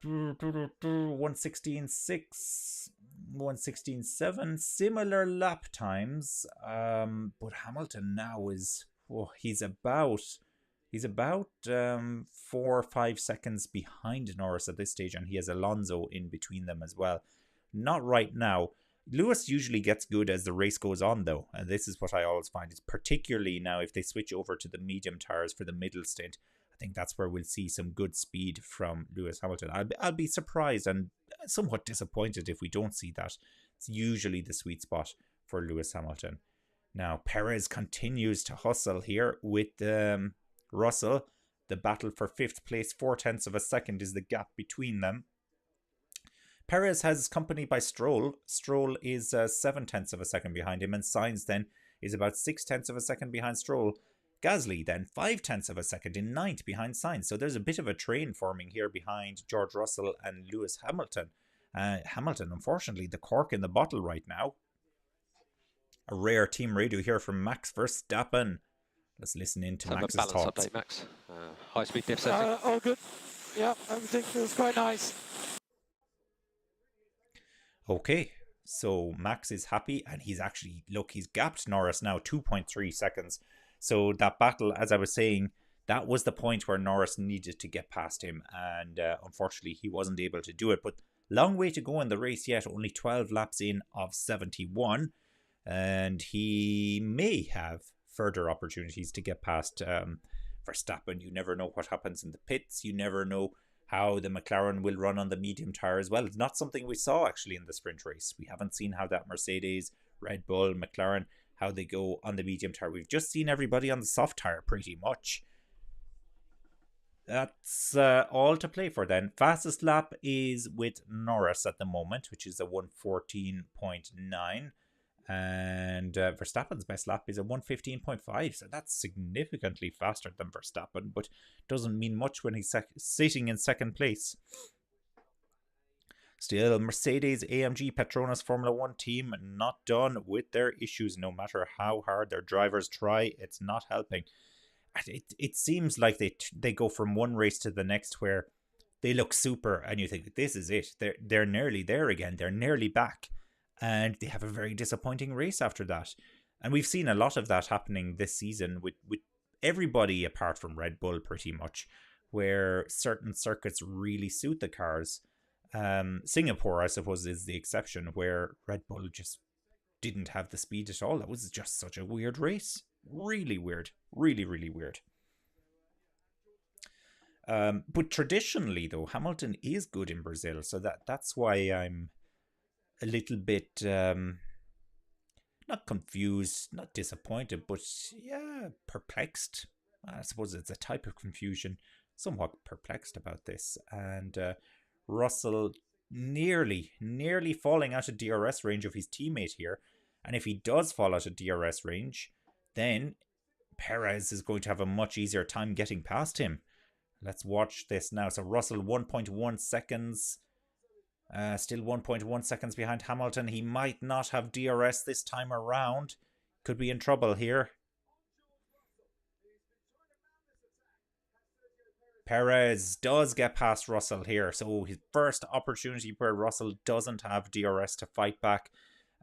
1:16.6, 1:16.7, similar lap times. But Hamilton now is he's about 4 or 5 seconds behind Norris at this stage, and he has Alonso in between them as well. Not right now. Lewis usually gets good as the race goes on, though, and this is what I always find is particularly now if they switch over to the medium tires for the middle stint. I think that's where we'll see some good speed from Lewis Hamilton. I'll be surprised and somewhat disappointed if we don't see that. It's usually the sweet spot for Lewis Hamilton. Now, Perez continues to hustle here with Russell. The battle for 5th place, 0.4 of a second is the gap between them. Perez has company by Stroll. Stroll is 0.7 of a second behind him, and Sainz then is about 0.6 of a second behind Stroll. Gasly then 0.5 of a second in 9th behind Sainz. So there's a bit of a train forming here behind George Russell and Lewis Hamilton. Hamilton, unfortunately, the cork in the bottle right now. A rare team radio here from Max Verstappen. Let's listen in to Max's thoughts. Update, Max. High speed diff all good. Yeah, everything feels quite nice. Okay, so Max is happy, and he's gapped Norris now 2.3 seconds. So that battle, as I was saying, that was the point where Norris needed to get past him, and unfortunately he wasn't able to do it. But long way to go in the race yet, only 12 laps in of 71, and he may have further opportunities to get past Verstappen. You never know what happens in the pits. You never know how the McLaren will run on the medium tyre as well. It's not something we saw actually in the sprint race. We haven't seen how that Mercedes, Red Bull, McLaren, how they go on the medium tyre. We've just seen everybody on the soft tyre pretty much. That's all to play for then. Fastest lap is with Norris at the moment, which is a 1:14.9. And Verstappen's best lap is a 1:15.5. So that's significantly faster than Verstappen, but doesn't mean much when he's sitting in second place. Still, Mercedes, AMG, Petronas Formula 1 team not done with their issues. No matter how hard their drivers try, it's not helping. It seems like they go from one race to the next where they look super and you think, this is it. They're nearly there again. They're nearly back. And they have a very disappointing race after that. And we've seen a lot of that happening this season with everybody apart from Red Bull pretty much, where certain circuits really suit the cars. Singapore, I suppose, is the exception, where Red Bull just didn't have the speed at all. That was just such a weird race. Really weird. Really, really weird. But traditionally, though, Hamilton is good in Brazil. So that's why I'm a little bit, not confused, not disappointed, but yeah, perplexed. I suppose it's a type of confusion. Somewhat perplexed about this. And Russell nearly falling out of DRS range of his teammate here. And if he does fall out of DRS range, then Perez is going to have a much easier time getting past him. Let's watch this now. So Russell 1.1 seconds. Still 1.1 seconds behind Hamilton. He might not have DRS this time around. Could be in trouble here. Perez does get past Russell here. So his first opportunity where Russell doesn't have DRS to fight back.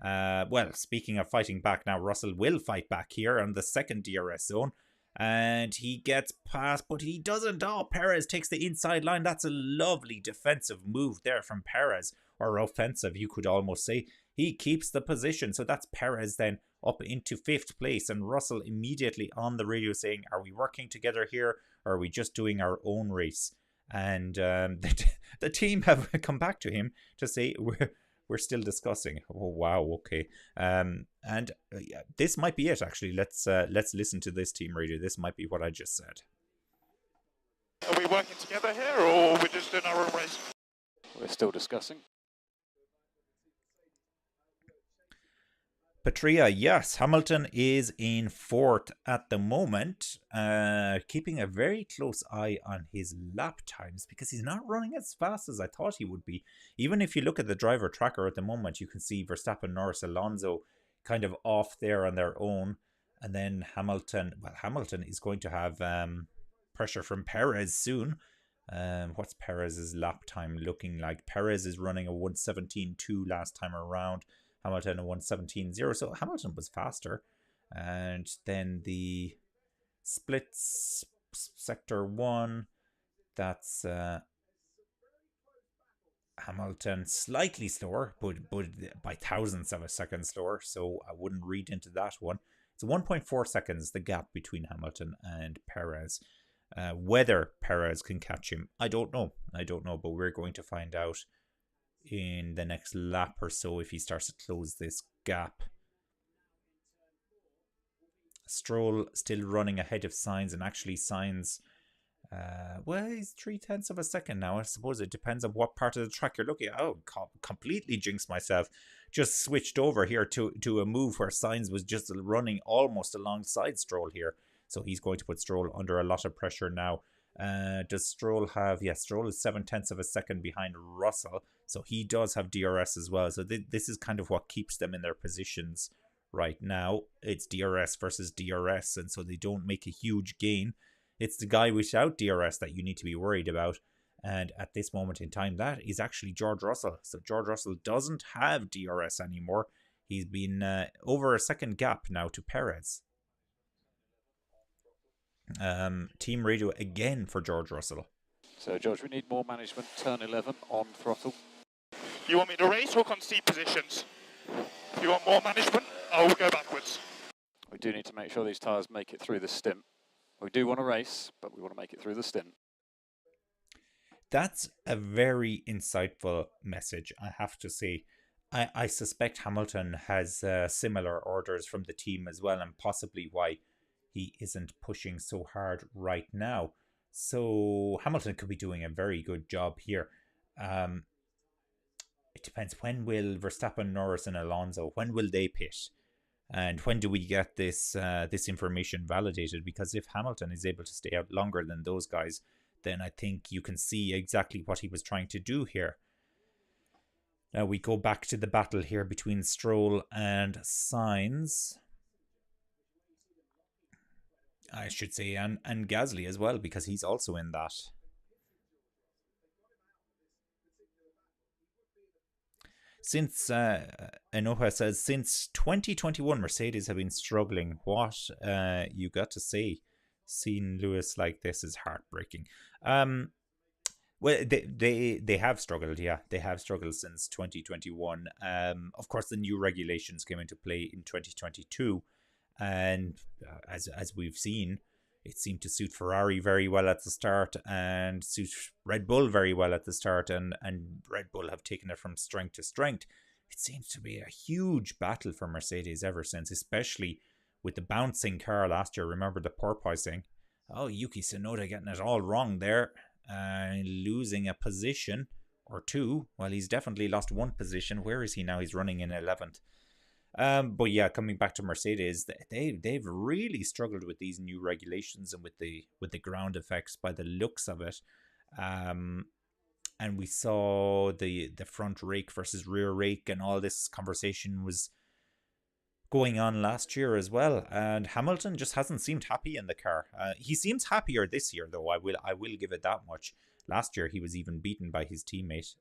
Well, speaking of fighting back now, Russell will fight back here on the second DRS zone. And he gets past, but he doesn't. Oh, Perez takes the inside line. That's a lovely defensive move there from Perez. Or offensive, you could almost say. He keeps the position. So that's Perez then up into 5th place. And Russell immediately on the radio saying, are we working together here? Or are we just doing our own race? And the team have come back to him to say, we're still discussing. Oh wow, okay. This might be it actually. Let's listen to this team radio. This might be what I just said. Are we working together here, or we're just doing our own race? We're still discussing. Patria, yes, Hamilton is in 4th at the moment, keeping a very close eye on his lap times because he's not running as fast as I thought he would be. Even if you look at the driver tracker at the moment, you can see Verstappen, Norris, Alonso kind of off there on their own. And then Hamilton is going to have pressure from Perez soon. What's Perez's lap time looking like? Perez is running a 1:17.2 last time around. Hamilton a 1:17.0, so Hamilton was faster. And then the splits, sector 1, that's Hamilton slightly slower, but by thousandths of a second slower, so I wouldn't read into that one. It's 1.4 seconds, the gap between Hamilton and Perez. Whether Perez can catch him, I don't know, but we're going to find out in the next lap or so if he starts to close this gap. Stroll still running ahead of Sainz, and actually Sainz, he's 0.3 of a second now. I suppose it depends on what part of the track you're looking at. Oh, completely jinxed myself. Just switched over here to a move where Sainz was just running almost alongside Stroll here. So he's going to put Stroll under a lot of pressure now. Does Stroll have... Yeah, Stroll is 0.7 of a second behind Russell. So he does have DRS as well. So this is kind of what keeps them in their positions right now. It's DRS versus DRS. And so they don't make a huge gain. It's the guy without DRS that you need to be worried about. And at this moment in time, that is actually George Russell. So George Russell doesn't have DRS anymore. He's been over a second gap now to Perez. Team radio again for George Russell. So George, we need more management, turn 11 on throttle. You want me to race or concede positions? If you want more management, I will go backwards. We do need to make sure these tyres make it through the stint. We do want to race, but we want to make it through the stint. That's a very insightful message, I have to say. I suspect Hamilton has similar orders from the team as well, and possibly why he isn't pushing so hard right now. So Hamilton could be doing a very good job here. Um, it depends, when will Verstappen, Norris, and Alonso, when will they pit? And when do we get this information validated? Because if Hamilton is able to stay out longer than those guys, then I think you can see exactly what he was trying to do here. Now we go back to the battle here between Stroll and Sainz. I should say, and Gasly as well, because he's also in that. Since Enoha says, since 2021, Mercedes have been struggling. What you got to say? Seeing Lewis like this is heartbreaking. Well, they have struggled. Yeah, they have struggled since 2021. Of course, the new regulations came into play in 2022, and as we've seen, it seemed to suit Ferrari very well at the start and suit Red Bull very well at the start, and Red Bull have taken it from strength to strength. It seems to be a huge battle for Mercedes ever since, especially with the bouncing car last year. Remember the porpoising? Oh, Yuki Tsunoda getting it all wrong there, losing a position or two. Well, he's definitely lost one position. Where is he now? He's running in 11th. But yeah, coming back to Mercedes, they've really struggled with these new regulations and with the ground effects by the looks of it. And we saw the front rake versus rear rake, and all this conversation was going on last year as well. And Hamilton just hasn't seemed happy in the car. He seems happier this year, though. I will give it that much. Last year he was even beaten by his teammate.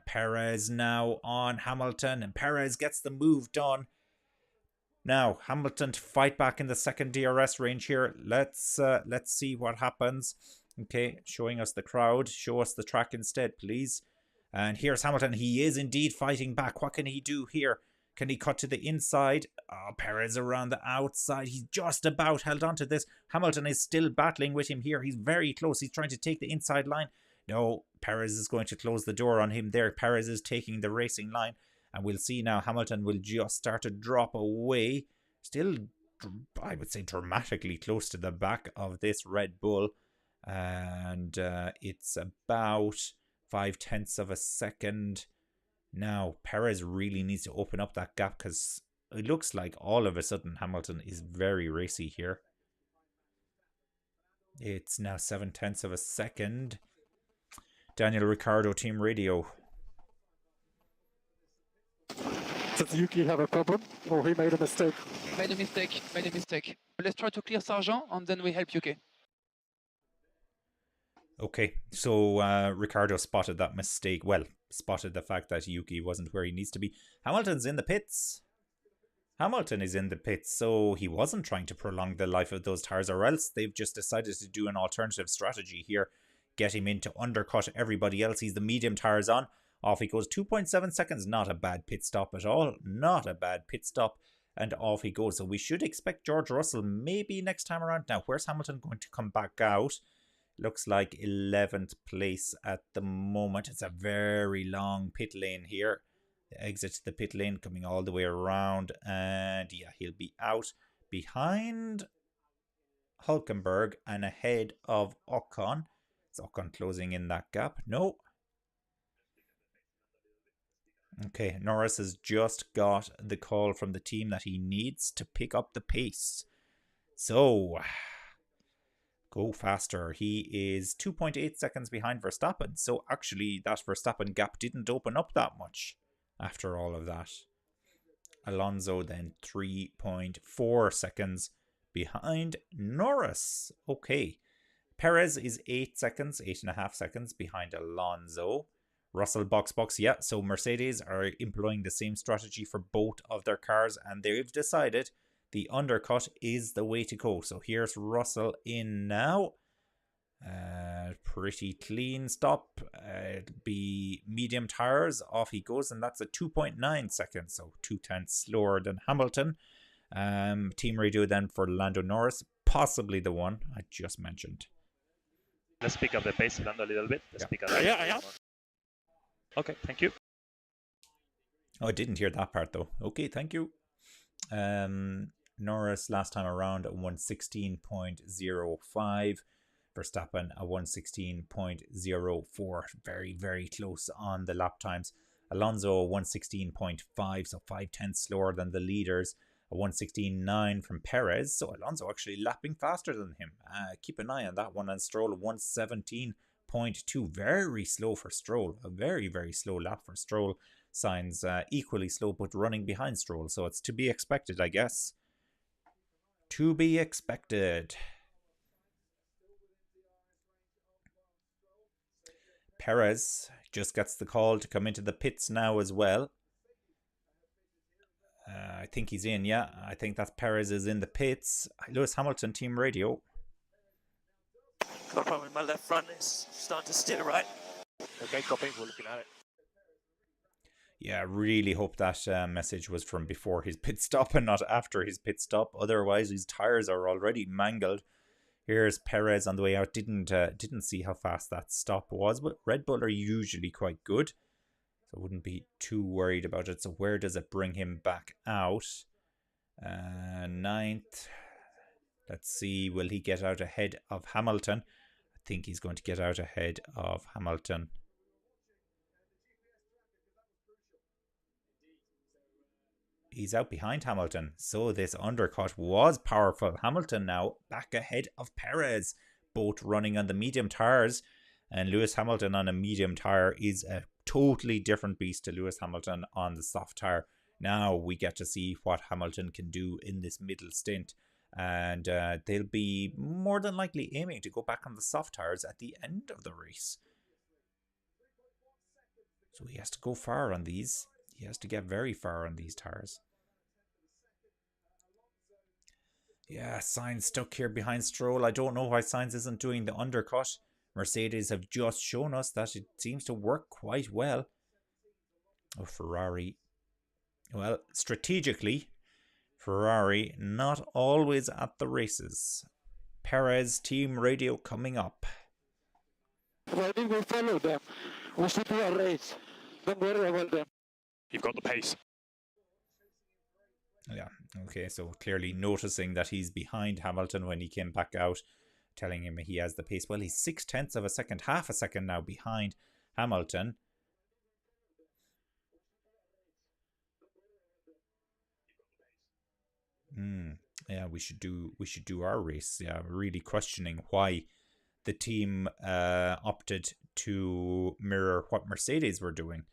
Perez now on Hamilton, and Perez gets the move done. Now Hamilton to fight back in the second DRS range here. Let's see what happens. Okay, showing us the crowd. Show us the track instead, please. And here's Hamilton. He is indeed fighting back. What can he do here? Can he cut to the inside? Oh, Perez around the outside. He's just about held on to this. Hamilton is still battling with him here. He's very close. He's trying to take the inside line. No, Perez is going to close the door on him there. Perez is taking the racing line. And we'll see now Hamilton will just start to drop away. Still, I would say, dramatically close to the back of this Red Bull. And it's about 0.5 of a second. Now, Perez really needs to open up that gap, because it looks like all of a sudden Hamilton is very racy here. It's now 0.7 of a second. Daniel Ricciardo, Team Radio. Does Yuki have a problem, or he made a mistake? Made a mistake. Let's try to clear Sargent, and then we help UK. Okay, so Ricciardo spotted that mistake. Well, spotted the fact that Yuki wasn't where he needs to be. Hamilton's in the pits. Hamilton is in the pits, so he wasn't trying to prolong the life of those tyres, or else they've just decided to do an alternative strategy here. Get him in to undercut everybody else. He's the medium tyres on. Off he goes. 2.7 seconds. Not a bad pit stop at all. Not a bad pit stop. And off he goes. So we should expect George Russell maybe next time around. Now, where's Hamilton going to come back out? Looks like 11th place at the moment. It's a very long pit lane here. The exit to the pit lane coming all the way around. And yeah, he'll be out behind Hulkenberg and ahead of Ocon. Is Ocon closing in that gap? No. Okay, Norris has just got the call from the team that he needs to pick up the pace. So, go faster. He is 2.8 seconds behind Verstappen. So actually, that Verstappen gap didn't open up that much after all of that. Alonso then 3.4 seconds behind Norris. Okay. Perez is 8.5 seconds behind Alonso. Russell box. Yeah, so Mercedes are employing the same strategy for both of their cars, and they've decided the undercut is the way to go. So here's Russell in now. Pretty clean stop. It'll be medium tires. Off he goes, and that's a 2.9 seconds, so 0.2 slower than Hamilton. Team radio then for Lando Norris, possibly the one I just mentioned. Let's pick up the pace, Lando, a little bit. Let's Yeah. pick up. Yeah, I am. Okay, thank you. Oh, I didn't hear that part though. Okay, thank you. Norris last time around at 116.05. Verstappen at 116.04. Very, very close on the lap times. Alonso 116.5, so 5/10 slower than the leaders. A 116.9 from Perez. So Alonso actually lapping faster than him. Keep an eye on that one. And Stroll 117.2. Very slow for Stroll. A very, very slow lap for Stroll. Signs equally slow but running behind Stroll. So it's to be expected, I guess. To be expected. Perez just gets the call to come into the pits now as well. I think he's in, yeah. I think that's Perez is in the pits. Lewis Hamilton, team radio. Got a problem with my left front. It's starting to steer right. Okay, copy. We're looking at it. Yeah, really hope that message was from before his pit stop and not after his pit stop. Otherwise, his tires are already mangled. Here's Perez on the way out. Didn't see how fast that stop was, but Red Bull are usually quite good. So I wouldn't be too worried about it. So where does it bring him back out? Ninth. Let's see, will he get out ahead of Hamilton? I think he's going to get out ahead of Hamilton. He's out behind Hamilton. So this undercut was powerful. Hamilton now back ahead of Perez. Both running on the medium tires. And Lewis Hamilton on a medium tire is a totally different beast to Lewis Hamilton on the soft tire. Now we get to see what Hamilton can do in this middle stint. And they'll be more than likely aiming to go back on the soft tires at the end of the race. So he has to go far on these. He has to get very far on these tires. Yeah, Sainz stuck here behind Stroll. I don't know why Sainz isn't doing the undercut. Mercedes have just shown us that it seems to work quite well. Oh, Ferrari. Well, strategically, Ferrari not always at the races. Perez team radio coming up. Ready, we follow them. We should do a race. Don't worry about them. You've got the pace. Yeah, okay, so clearly noticing that he's behind Hamilton when he came back out, telling him he has the pace. Well, he's 0.6 of a second, half a second now behind Hamilton. Yeah, we should do our race. Yeah, really questioning why the team opted to mirror what Mercedes were doing.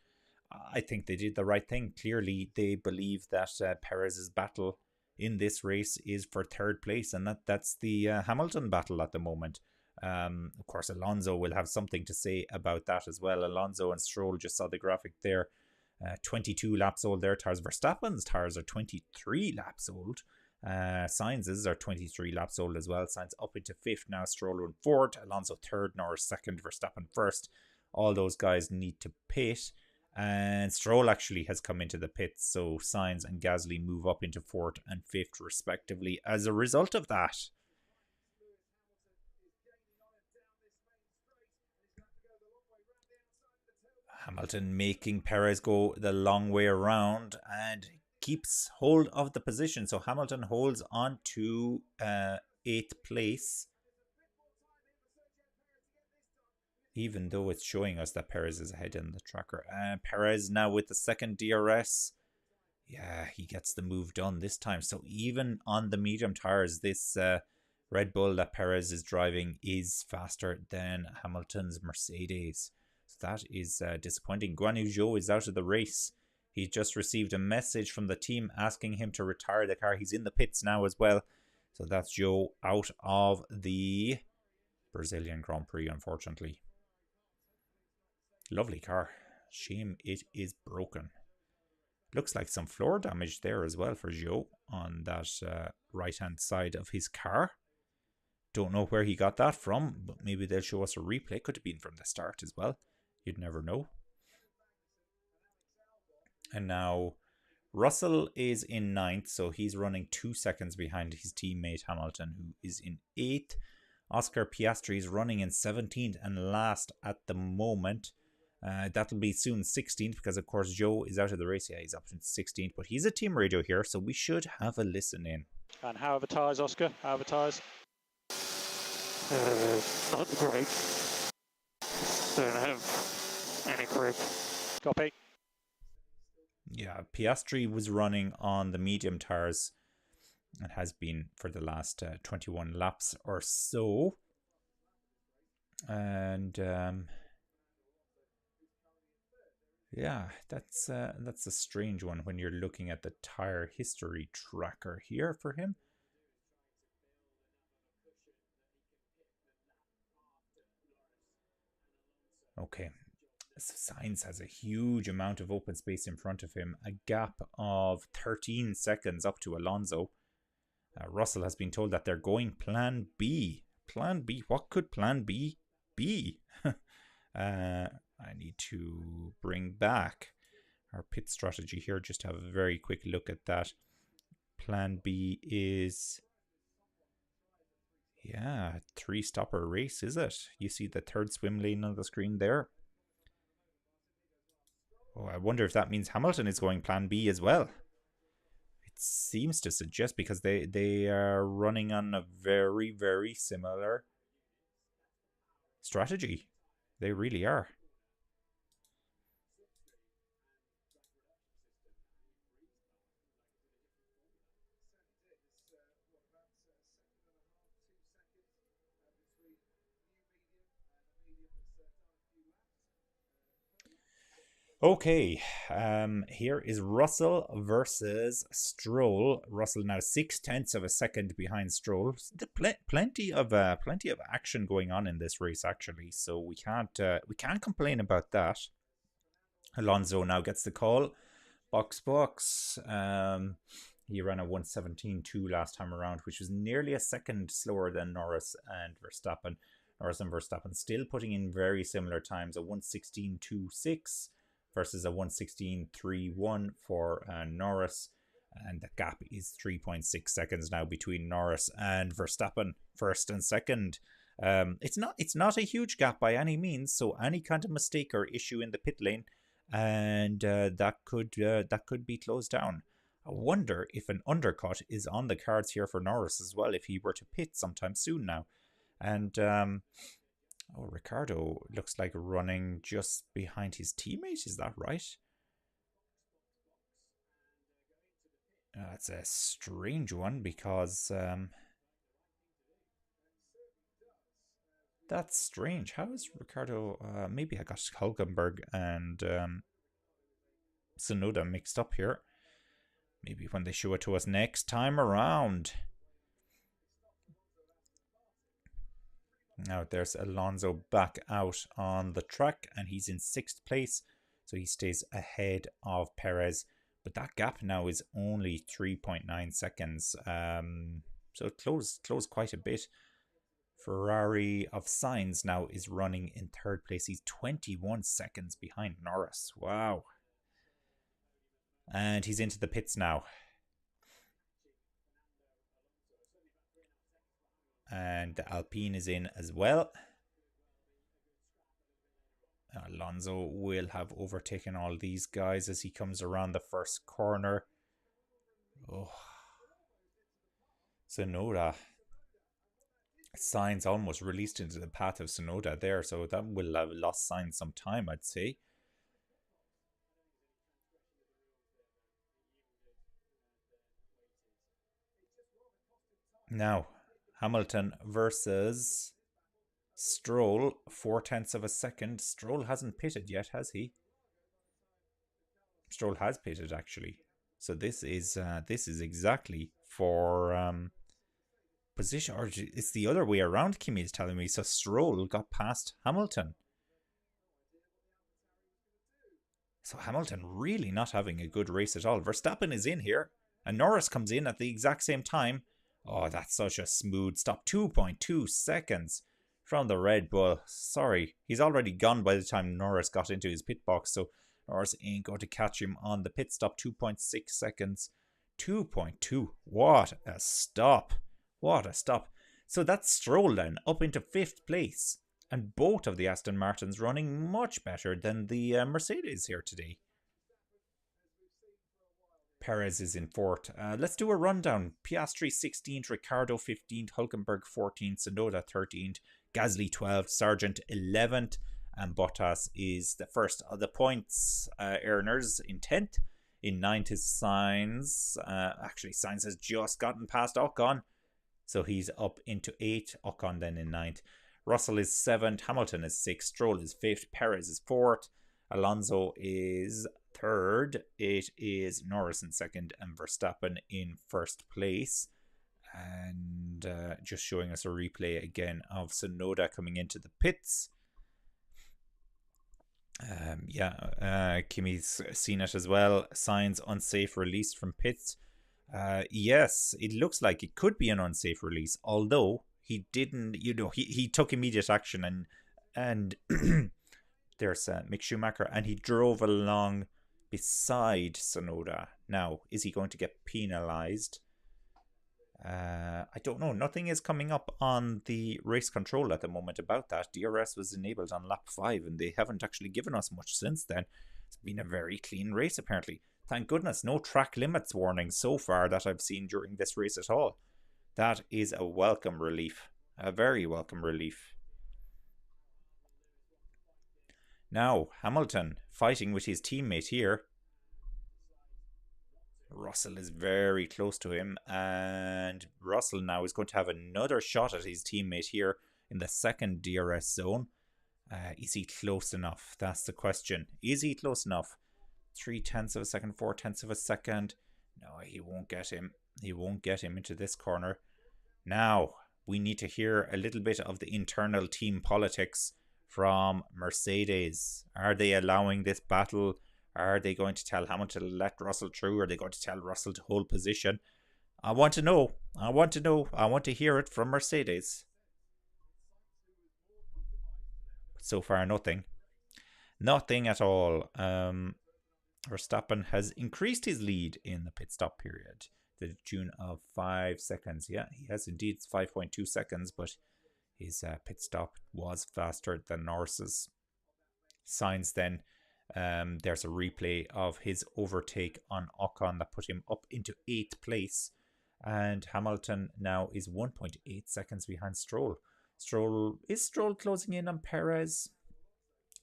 I think they did the right thing. Clearly, they believe that Perez's battle in this race is for third place, and that's the Hamilton battle at the moment. Of course, Alonso will have something to say about that as well. Alonso and Stroll, just saw the graphic there. 22 laps old their tires. Verstappen's tires are 23 laps old. Sainz's are 23 laps old as well. Sainz up into fifth now. Stroll in fourth. Alonso third. Norris second. Verstappen first. All those guys need to pit. And Stroll actually has come into the pits, so Sainz and Gasly move up into fourth and fifth respectively as a result of that. Hamilton making Perez go the long way around and keeps hold of the position. So Hamilton holds on to 8th place. Even though it's showing us that Perez is ahead in the tracker. Perez now with the second DRS. Yeah, he gets the move done this time. So even on the medium tires, this Red Bull that Perez is driving is faster than Hamilton's Mercedes. So that is disappointing. Guan Yu Zhou is out of the race. He just received a message from the team asking him to retire the car. He's in the pits now as well. So that's Zhou out of the Brazilian Grand Prix, unfortunately. Lovely car. Shame it is broken. Looks like some floor damage there as well for Zhou on that right hand side of his car. Don't know where he got that from, but maybe they'll show us a replay. Could have been from the start as well. You'd never know. And now Russell is in 9th, so he's running 2 seconds behind his teammate Hamilton, who is in 8th. Oscar Piastri is running in 17th and last at the moment. That'll be soon 16th because, of course, Joe is out of the race. Yeah, he's up to 16th, but he's a team radio here, so we should have a listen in. And how are the tyres, Oscar? How are the tyres? Not great. Don't have any grip. Copy. Yeah, Piastri was running on the medium tyres. It has been for the last 21 laps or so. And yeah, that's a strange one when you're looking at the tyre history tracker here for him. Okay, Sainz has a huge amount of open space in front of him, a gap of 13 seconds up to Alonso. Russell has been told that they're going plan B. Plan B? What could plan B be? I need to bring back our pit strategy here, just to have a very quick look at that. Plan B is... yeah, 3-stopper race, is it? You see the third swim lane on the screen there. Oh, I wonder if that means Hamilton is going plan B as well. It seems to suggest, because they are running on a very, very similar strategy. They really are. Okay, here is Russell versus Stroll. Russell now 0.6 of a second behind Stroll. Plenty of action going on in this race, actually. So we can't complain about that. Alonso now gets the call. Box. He ran a 1:17.2 last time around, which was nearly a second slower than Norris and Verstappen. Norris and Verstappen still putting in very similar times, a 1:16.26 versus a 1:16.31 for Norris, and the gap is 3.6 seconds now between Norris and Verstappen, first and second. It's not a huge gap by any means, so any kind of mistake or issue in the pit lane, and that could be closed down. I wonder if an undercut is on the cards here for Norris as well, if he were to pit sometime soon now. And Ricciardo looks like running just behind his teammate. Is that right? That's a strange one, because that's strange. How is Ricciardo? Maybe I got Hulkenberg and Tsunoda mixed up here. Maybe when they show it to us next time around. Now there's Alonso back out on the track, and he's in 6th place, so he stays ahead of Perez. But that gap now is only 3.9 seconds, so it closed quite a bit. Ferrari of Sainz now is running in 3rd place. He's 21 seconds behind Norris. Wow. And he's into the pits now. And the Alpine is in as well. Alonso will have overtaken all these guys as he comes around the first corner. Oh. Tsunoda. Sainz almost released into the path of Tsunoda there, so that will have lost Sainz some time, I'd say. Now, Hamilton versus Stroll, 0.4 of a second. Stroll hasn't pitted yet, has he? Stroll has pitted, actually. So this is exactly for position, or it's the other way around. Kimi is telling me. So Stroll got past Hamilton. So Hamilton really not having a good race at all. Verstappen is in here, and Norris comes in at the exact same time. Oh, that's such a smooth stop. 2.2 seconds from the Red Bull. Sorry, he's already gone by the time Norris got into his pit box, so Norris ain't going to catch him on the pit stop. 2.6 seconds. 2.2. What a stop. What a stop. So that's Stroll then, up into 5th place. And both of the Aston Martins running much better than the Mercedes here today. Perez is in 4th. Let's do a rundown. Piastri 16th, Ricciardo 15th, Hülkenberg 14th, Tsunoda 13th, Gasly 12th, Sargent 11th, and Bottas is the first of the points earners in 10th. In 9th is Sainz. Actually, Sainz has just gotten past Ocon, so he's up into 8th. Ocon then in 9th. Russell is 7th, Hamilton is 6th, Stroll is 5th, Perez is 4th, Alonso is 3rd, it is Norris in 2nd, and Verstappen in 1st place. And just showing us a replay again of Tsunoda coming into the pits. Kimi's seen it as well. Sainz unsafe release from pits. Yes, it looks like it could be an unsafe release, although he didn't, he took immediate action and there's Mick Schumacher, and he drove along beside Tsunoda. Now, is he going to get penalised? I don't know. Nothing is coming up on the race control at the moment about that. DRS was enabled on lap 5 and they haven't actually given us much since then. It's been a very clean race apparently. Thank goodness, no track limits warning so far that I've seen during this race at all. That is a welcome relief. A very welcome relief. Now, Hamilton fighting with his teammate here. Russell is very close to him, and Russell now is going to have another shot at his teammate here in the second DRS zone. Is he close enough? That's the question. Is he close enough? 0.3 of a second, 0.4 of a second. No, he won't get him. He won't get him into this corner. Now, we need to hear a little bit of the internal team politics from Mercedes. Are they allowing this battle? Are they going to tell Hamilton to let Russell through? Are they going to tell Russell to hold position? I want to know. I want to hear it from Mercedes. But so far, nothing. Nothing at all. Verstappen has increased his lead in the pit stop period to the tune of 5 seconds. Yeah, he has indeed. It's 5.2 seconds, but his pit stop was faster than Norris's. Sainz then, there's a replay of his overtake on Ocon that put him up into 8th place. And Hamilton now is 1.8 seconds behind Stroll. Is Stroll closing in on Perez?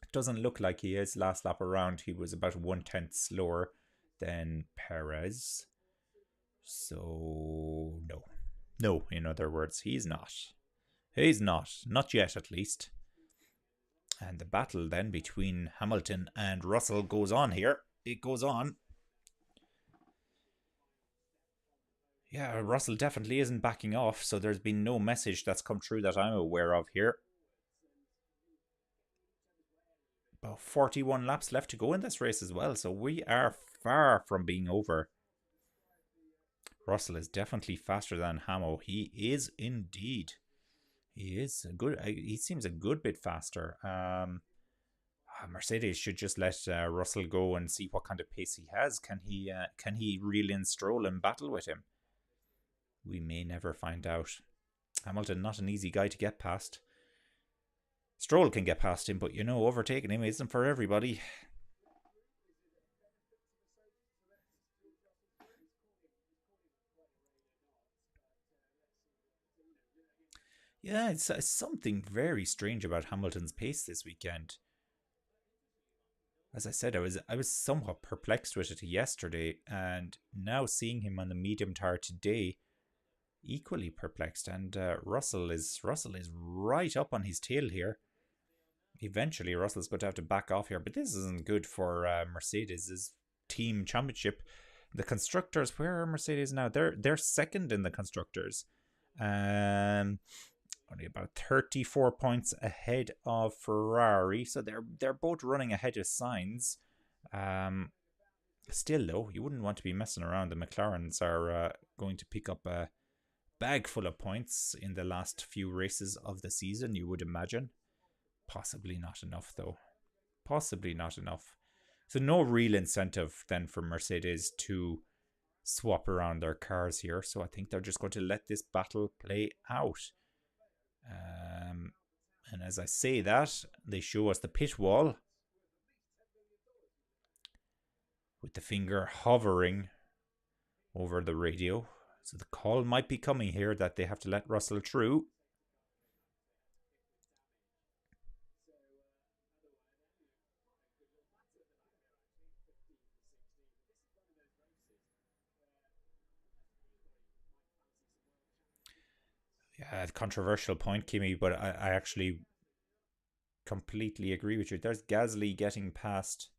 It doesn't look like he is. Last lap around, he was about 1/10 slower than Perez. So, no. No, in other words, he's not. He's not. Not yet, at least. And the battle then between Hamilton and Russell goes on here. It goes on. Yeah, Russell definitely isn't backing off, so there's been no message that's come through that I'm aware of here. About 41 laps left to go in this race as well, so we are far from being over. Russell is definitely faster than Hamo. He is indeed. He is a good. He seems a good bit faster. Mercedes should just let Russell go and see what kind of pace he has. Can he reel in Stroll and battle with him? We may never find out. Hamilton, not an easy guy to get past. Stroll can get past him, but overtaking him isn't for everybody. Yeah, it's something very strange about Hamilton's pace this weekend. As I said, I was somewhat perplexed with it yesterday, and now seeing him on the medium tire today, equally perplexed. And Russell is right up on his tail here. Eventually, Russell's going to have to back off here, but this isn't good for Mercedes' team championship. The constructors, where are Mercedes now? They're second in the constructors. Only about 34 points ahead of Ferrari, so they're both running ahead of Sainz. Still, though, you wouldn't want to be messing around. The McLarens are going to pick up a bag full of points in the last few races of the season, you would imagine. Possibly not enough, though. Possibly not enough. So no real incentive then for Mercedes to swap around their cars here. So I think they're just going to let this battle play out. And as I say that, they show us the pit wall with the finger hovering over the radio. So the call might be coming here that they have to let Russell through. Yeah, controversial point, Kimmy, but I actually completely agree with you. There's Gasly getting past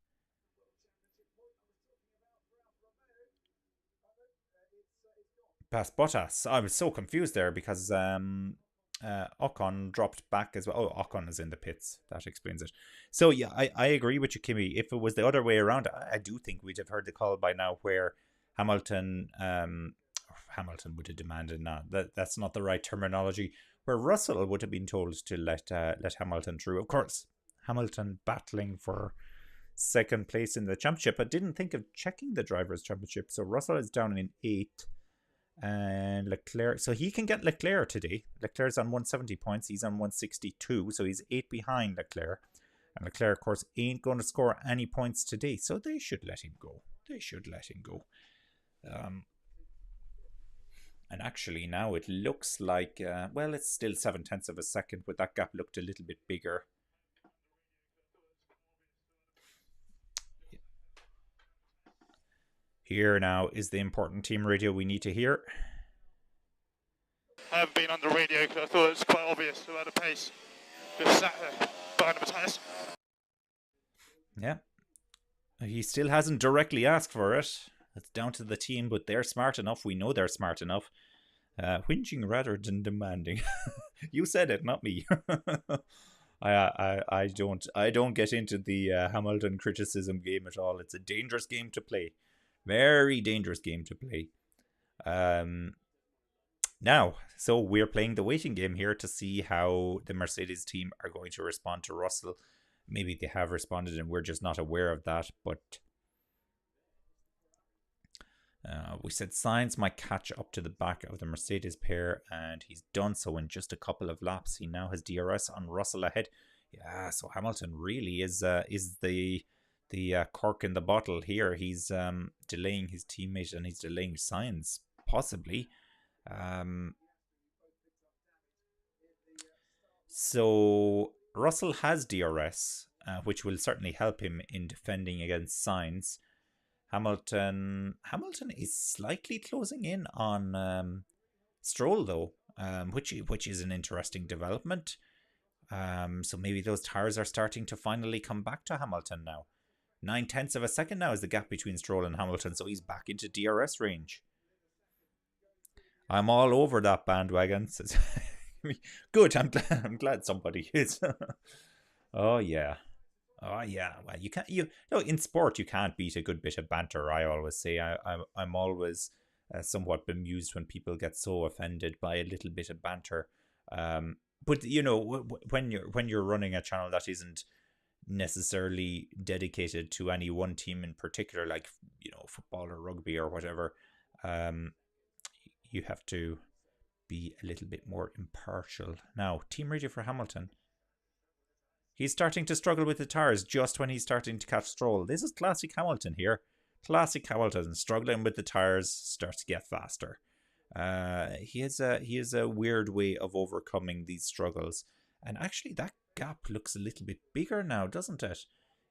Bottas. I was so confused there because Ocon dropped back as well. Oh, Ocon is in the pits. That explains it. So yeah, I agree with you, Kimmy. If it was the other way around, I do think we'd have heard the call by now where Hamilton would have demanded, that's not the right terminology, where Russell would have been told to let Hamilton through. Of course, Hamilton battling for second place in the championship. I didn't think of checking the Drivers' Championship. So Russell is down in 8th. And Leclerc, so he can get Leclerc today. Leclerc's on 170 points. He's on 162. So he's 8 behind Leclerc. And Leclerc, of course, ain't going to score any points today. So they should let him go. And actually now it looks like, well, it's still 0.7 of a second, but that gap looked a little bit bigger. Here now is the important team radio we need to hear. I haven't been on the radio because I thought it was quite obvious about the pace. Just sat there behind the tyres. Yeah. He still hasn't directly asked for it. It's down to the team, but they're smart enough. We know they're smart enough. Whinging rather than demanding. You said it, not me. I don't get into the Hamilton criticism game at all. It's a dangerous game to play. Very dangerous game to play. Now, so we're playing the waiting game here to see how the Mercedes team are going to respond to Russell. Maybe they have responded and we're just not aware of that, but we said Sainz might catch up to the back of the Mercedes pair, and he's done so in just a couple of laps. He now has DRS on Russell ahead. Yeah, so Hamilton really is the cork in the bottle here. He's delaying his teammate and he's delaying Sainz, possibly. So Russell has DRS, which will certainly help him in defending against Sainz. Hamilton is slightly closing in on Stroll though, which is an interesting development. So maybe those tires are starting to finally come back to Hamilton now. 0.9 of a second now is the gap between Stroll and Hamilton, so he's back into DRS range. I'm all over that bandwagon. Good, I'm glad somebody is. Oh yeah. Well, in sport you can't beat a good bit of banter. I always say I'm always somewhat bemused when people get so offended by a little bit of banter. But when you're running a channel that isn't necessarily dedicated to any one team in particular, like football or rugby or whatever, you have to be a little bit more impartial. Now, team radio for Hamilton. He's starting to struggle with the tires just when he's starting to catch Stroll. This is classic Hamilton here. Classic Hamilton, struggling with the tires, starts to get faster. He has a weird way of overcoming these struggles. And actually that gap looks a little bit bigger now, doesn't it?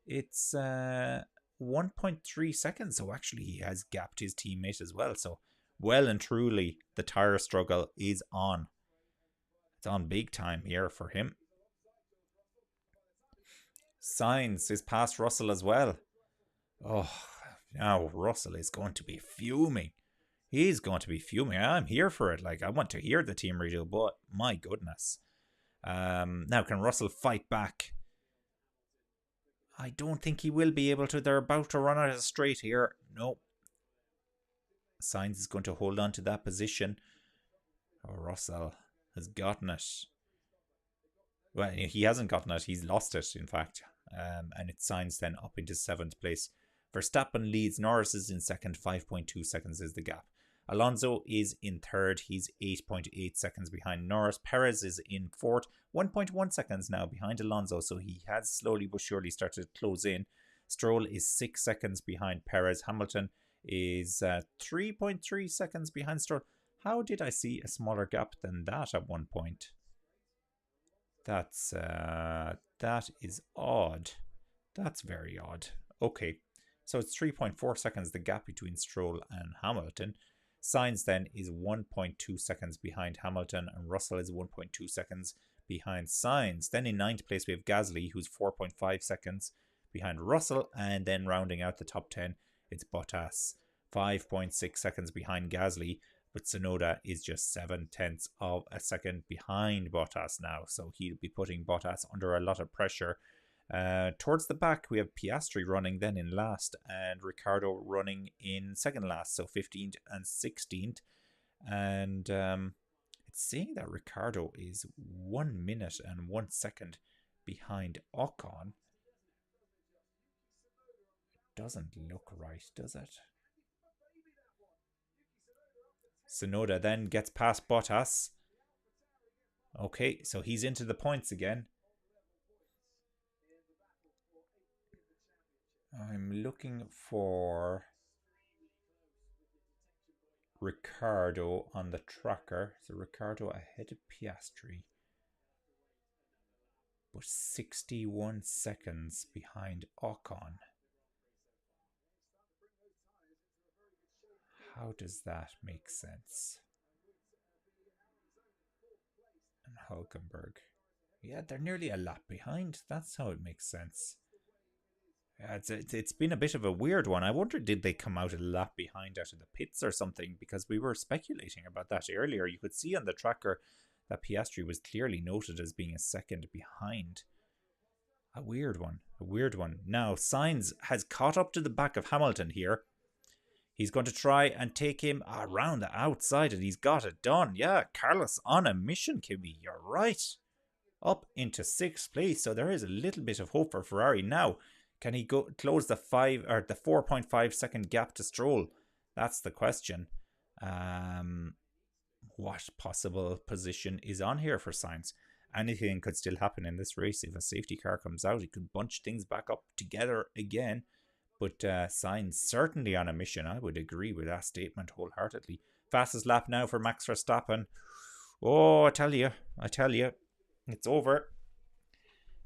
It's 1.3 seconds. So actually he has gapped his teammate as well. So well and truly the tire struggle is on. It's on big time here for him. Sainz is past Russell as well. Oh, now Russell is going to be fuming. He's going to be fuming. I'm here for it. Like, I want to hear the team radio, but my goodness. Now, can Russell fight back? I don't think he will be able to. They're about to run out of straight here. No. Sainz is going to hold on to that position. Oh, Russell has gotten it. Well, he hasn't gotten it. He's lost it, in fact. And it's Sainz then up into 7th place. Verstappen leads. Norris is in second. 5.2 seconds is the gap. Alonso is in third. He's 8.8 seconds behind Norris. Perez is in fourth, 1.1 seconds now behind Alonso. So he has slowly but surely started to close in. Stroll is 6 seconds behind Perez. Hamilton is 3.3 seconds behind Stroll. How did I see a smaller gap than that at one point? That is odd. That's very odd. Okay, so it's 3.4 seconds the gap between Stroll and Hamilton. Sainz then is 1.2 seconds behind Hamilton, and Russell is 1.2 seconds behind Sainz. Then in ninth place we have Gasly, who's 4.5 seconds behind Russell, and then rounding out the top 10, it's Bottas, 5.6 seconds behind Gasly, but Tsunoda is just 0.7 of a second behind Bottas now, so he'll be putting Bottas under a lot of pressure. Towards the back we have Piastri running then in last, and Ricciardo running in second last, so 15th and 16th, and it's saying that Ricciardo is 1 minute and 1 second behind Ocon. Doesn't look right, does it? Tsunoda then gets past Bottas. Okay, so he's into the points again. I'm looking for Ricciardo on the tracker. So Ricciardo ahead of Piastri, but 61 seconds behind Ocon. How does that make sense? And Hulkenberg. Yeah, they're nearly a lap behind. That's how it makes sense. Yeah, it's been a bit of a weird one. I wonder, did they come out a lap behind out of the pits or something? Because we were speculating about that earlier. You could see on the tracker that Piastri was clearly noted as being a second behind. A weird one. A weird one. Now, Sainz has caught up to the back of Hamilton here. He's going to try and take him around the outside, and he's got it done. Yeah, Carlos on a mission, Kimmy. You're right. Up into 6th place, so there is a little bit of hope for Ferrari now. Can he go close the 4.5 second gap to Stroll? That's the question. What possible position is on here for Sainz? Anything could still happen in this race. If a safety car comes out, it could bunch things back up together again. But Sainz certainly on a mission. I would agree with that statement wholeheartedly. Fastest lap now for Max Verstappen. Oh, I tell you, it's over.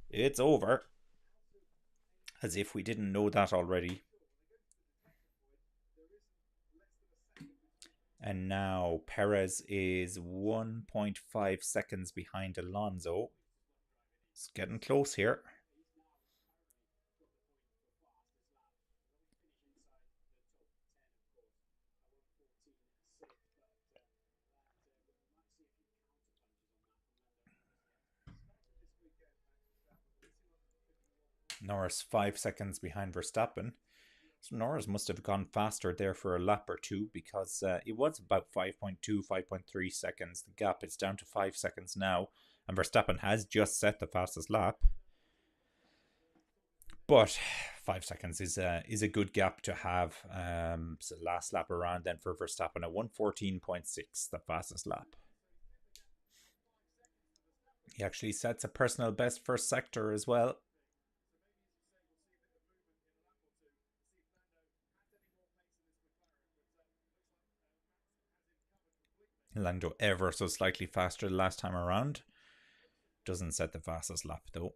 It's over. As if we didn't know that already. And now Perez is 1.5 seconds behind Alonso. It's getting close here. Norris 5 seconds behind Verstappen. So Norris must have gone faster there for a lap or two, because it was about 5.2, 5.3 seconds. The gap is down to 5 seconds now, and Verstappen has just set the fastest lap. But 5 seconds is a good gap to have. So last lap around then for Verstappen at 1:14.6, the fastest lap. He actually sets a personal best first sector as well. Lando ever so slightly faster the last time around. Doesn't set the fastest lap though.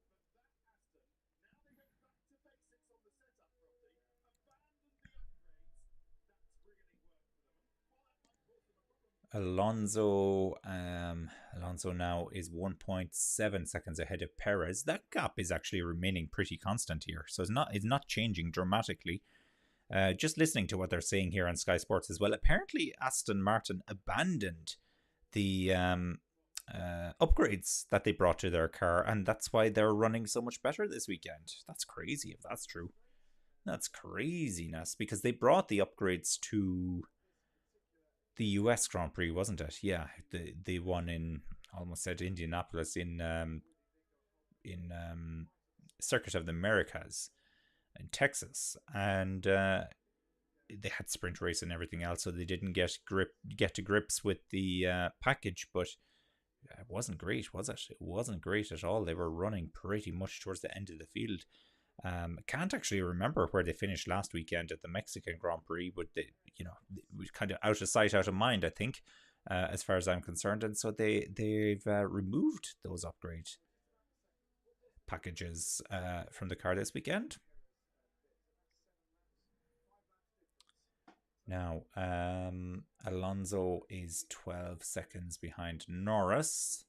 Alonso now is 1.7 seconds ahead of Perez. That gap is actually remaining pretty constant here, so it's not changing dramatically. Just listening to what they're saying here on Sky Sports as well, apparently Aston Martin abandoned the upgrades that they brought to their car, and that's why they're running so much better this weekend. That's crazy if that's true. That's craziness, because they brought the upgrades to the US Grand Prix, wasn't it? Yeah, the one in, almost said Indianapolis, in Circuit of the Americas in Texas, and they had sprint race and everything else, so they didn't get to grips with the package. But it wasn't great, was it? It wasn't great at all. They were running pretty much towards the end of the field. I can't actually remember where they finished last weekend at the Mexican Grand Prix, but they, it was kind of out of sight, out of mind, I think, as far as I'm concerned. And so they've removed those upgrade packages from the car this weekend. Now, Alonso is 12 seconds behind Norris.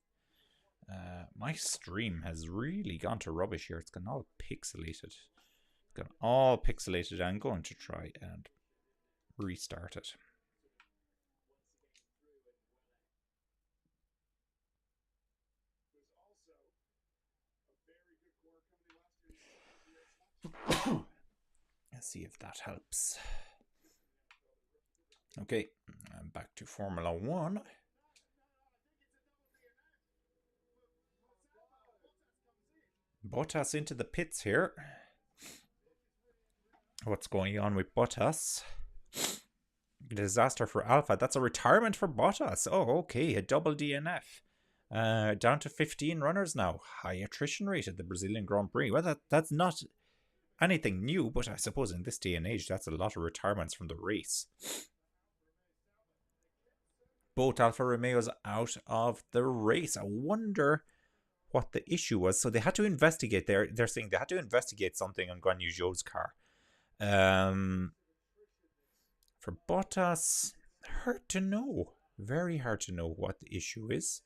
My stream has really gone to rubbish here. It's gone all pixelated. I'm going to try and restart it. Let's see if that helps. Okay, I'm back to Formula 1. Bottas into the pits here. What's going on with Bottas? Disaster for Alpha. That's a retirement for Bottas. Oh, okay, a double DNF. Down to 15 runners now. High attrition rate at the Brazilian Grand Prix. Well, that's not anything new, but I suppose in this day and age, that's a lot of retirements from the race. Both Alfa Romeos out of the race. I wonder what the issue was. So they had to investigate. They're saying they had to investigate something on Guan Yu Zhou's car. For Bottas, hard to know. Very hard to know what the issue is.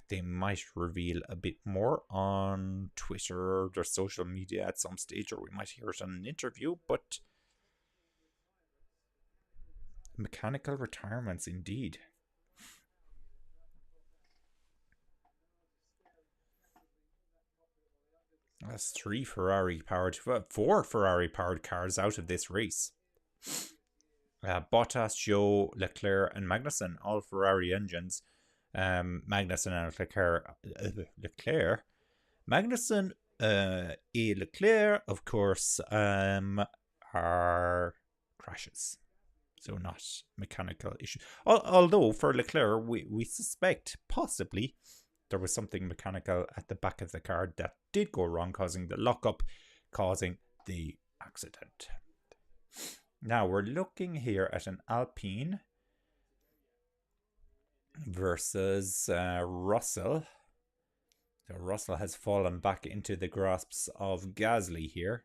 They might reveal a bit more on Twitter or their social media at some stage, or we might hear it on an interview, but mechanical retirements indeed. That's four Ferrari powered cars out of this race. Bottas, Zhou, Leclerc and Magnussen, all Ferrari engines. Magnussen and Leclerc. Magnussen and Leclerc, of course, are crashes. So not mechanical issues. Although for Leclerc, we suspect possibly there was something mechanical at the back of the car that did go wrong, causing the lockup, causing the accident. Now we're looking here at an Alpine versus Russell. So Russell has fallen back into the grasps of Gasly here.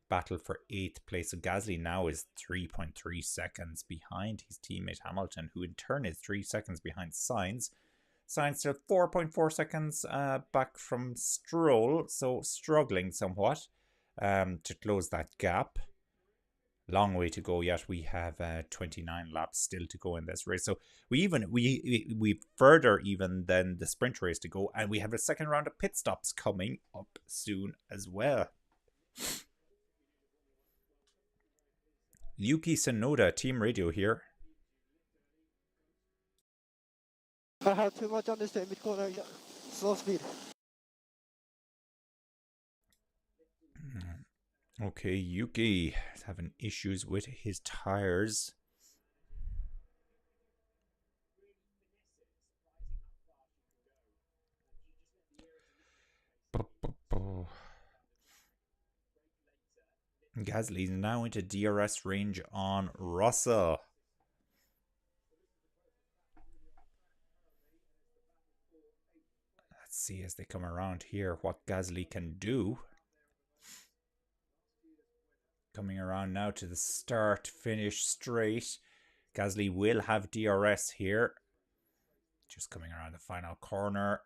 Battle for 8th place. So Gasly now is 3.3 seconds behind his teammate Hamilton, who in turn is 3 seconds behind Sainz. Sainz still 4.4 seconds back from Stroll, so struggling somewhat to close that gap. Long way to go yet. We have 29 laps still to go in this race. So we further even than the sprint race to go, and we have a second round of pit stops coming up soon as well. Yuki Tsunoda, Team Radio here. I have too much understeer mid corner, slow speed. Okay, Yuki is having issues with his tires. Gasly's now into DRS range on Russell. Let's see as they come around here what Gasly can do. Coming around now to the start finish straight. Gasly will have DRS here. Just coming around the final corner.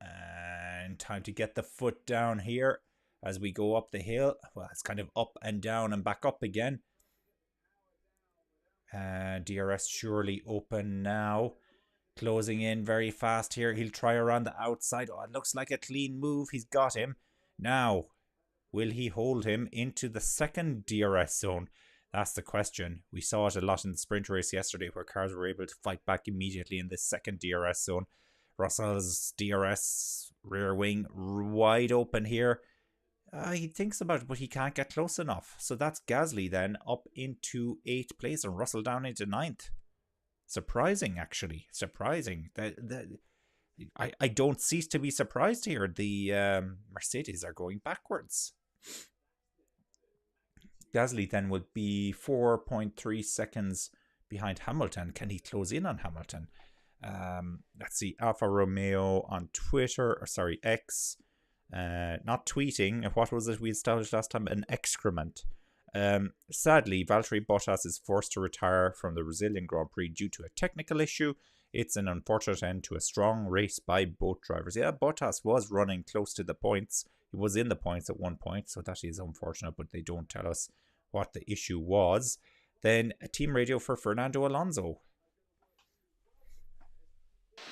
And time to get the foot down here as we go up the hill. Well, it's kind of up and down and back up again. DRS surely open now. Closing in very fast here. He'll try around the outside. Oh, it looks like a clean move. He's got him. Now, will he hold him into the second DRS zone? That's the question. We saw it a lot in the sprint race yesterday where cars were able to fight back immediately in the second DRS zone. Russell's DRS rear wing wide open here. He thinks about it, but he can't get close enough. So that's Gasly then up into 8th place and Russell down into 9th. Surprising, actually. Surprising. I don't cease to be surprised here. The Mercedes are going backwards. Gasly then would be 4.3 seconds behind Hamilton. Can he close in on Hamilton? Let's see. Alfa Romeo on Twitter, or sorry, X. Not tweeting. What was it we established last time? An excrement. Sadly, Valtteri Bottas is forced to retire from the Brazilian Grand Prix due to a technical issue. It's an unfortunate end to a strong race by both drivers. Yeah, Bottas was running close to the points. He was in the points at one point, so that is unfortunate, but they don't tell us what the issue was. Then a team radio for Fernando Alonso.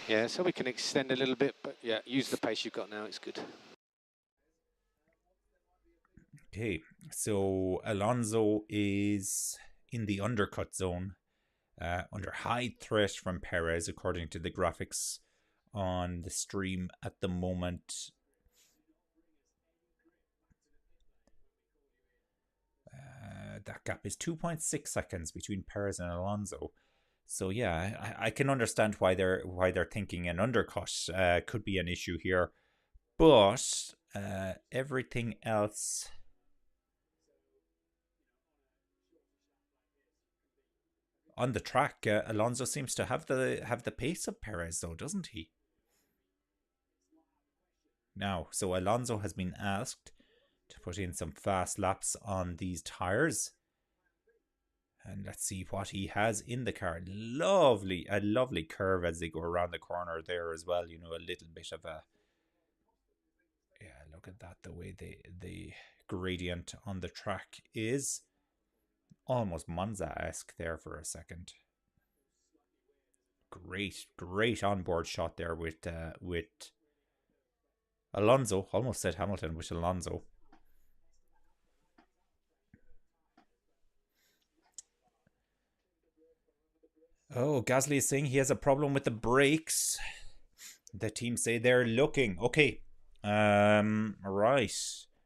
Yeah, so we can extend a little bit, but yeah, use the pace you've got now. It's good. Okay, so Alonso is in the undercut zone, under high threat from Perez, according to the graphics on the stream at the moment. That gap is 2.6 seconds between Perez and Alonso. So yeah, I can understand why they're thinking an undercut could be an issue here, but everything else. On the track, Alonso seems to have the pace of Perez, though, doesn't he? Now, so Alonso has been asked to put in some fast laps on these tires, and let's see what he has in the car. A lovely curve as they go around the corner there as well. You know, a little bit of a, yeah. Look at that, the way the gradient on the track is. Almost Monza-esque there for a second. Great onboard shot there with Alonso. Almost said Hamilton, with Alonso. Oh, Gasly is saying he has a problem with the brakes. The team say they're looking. Okay. Right.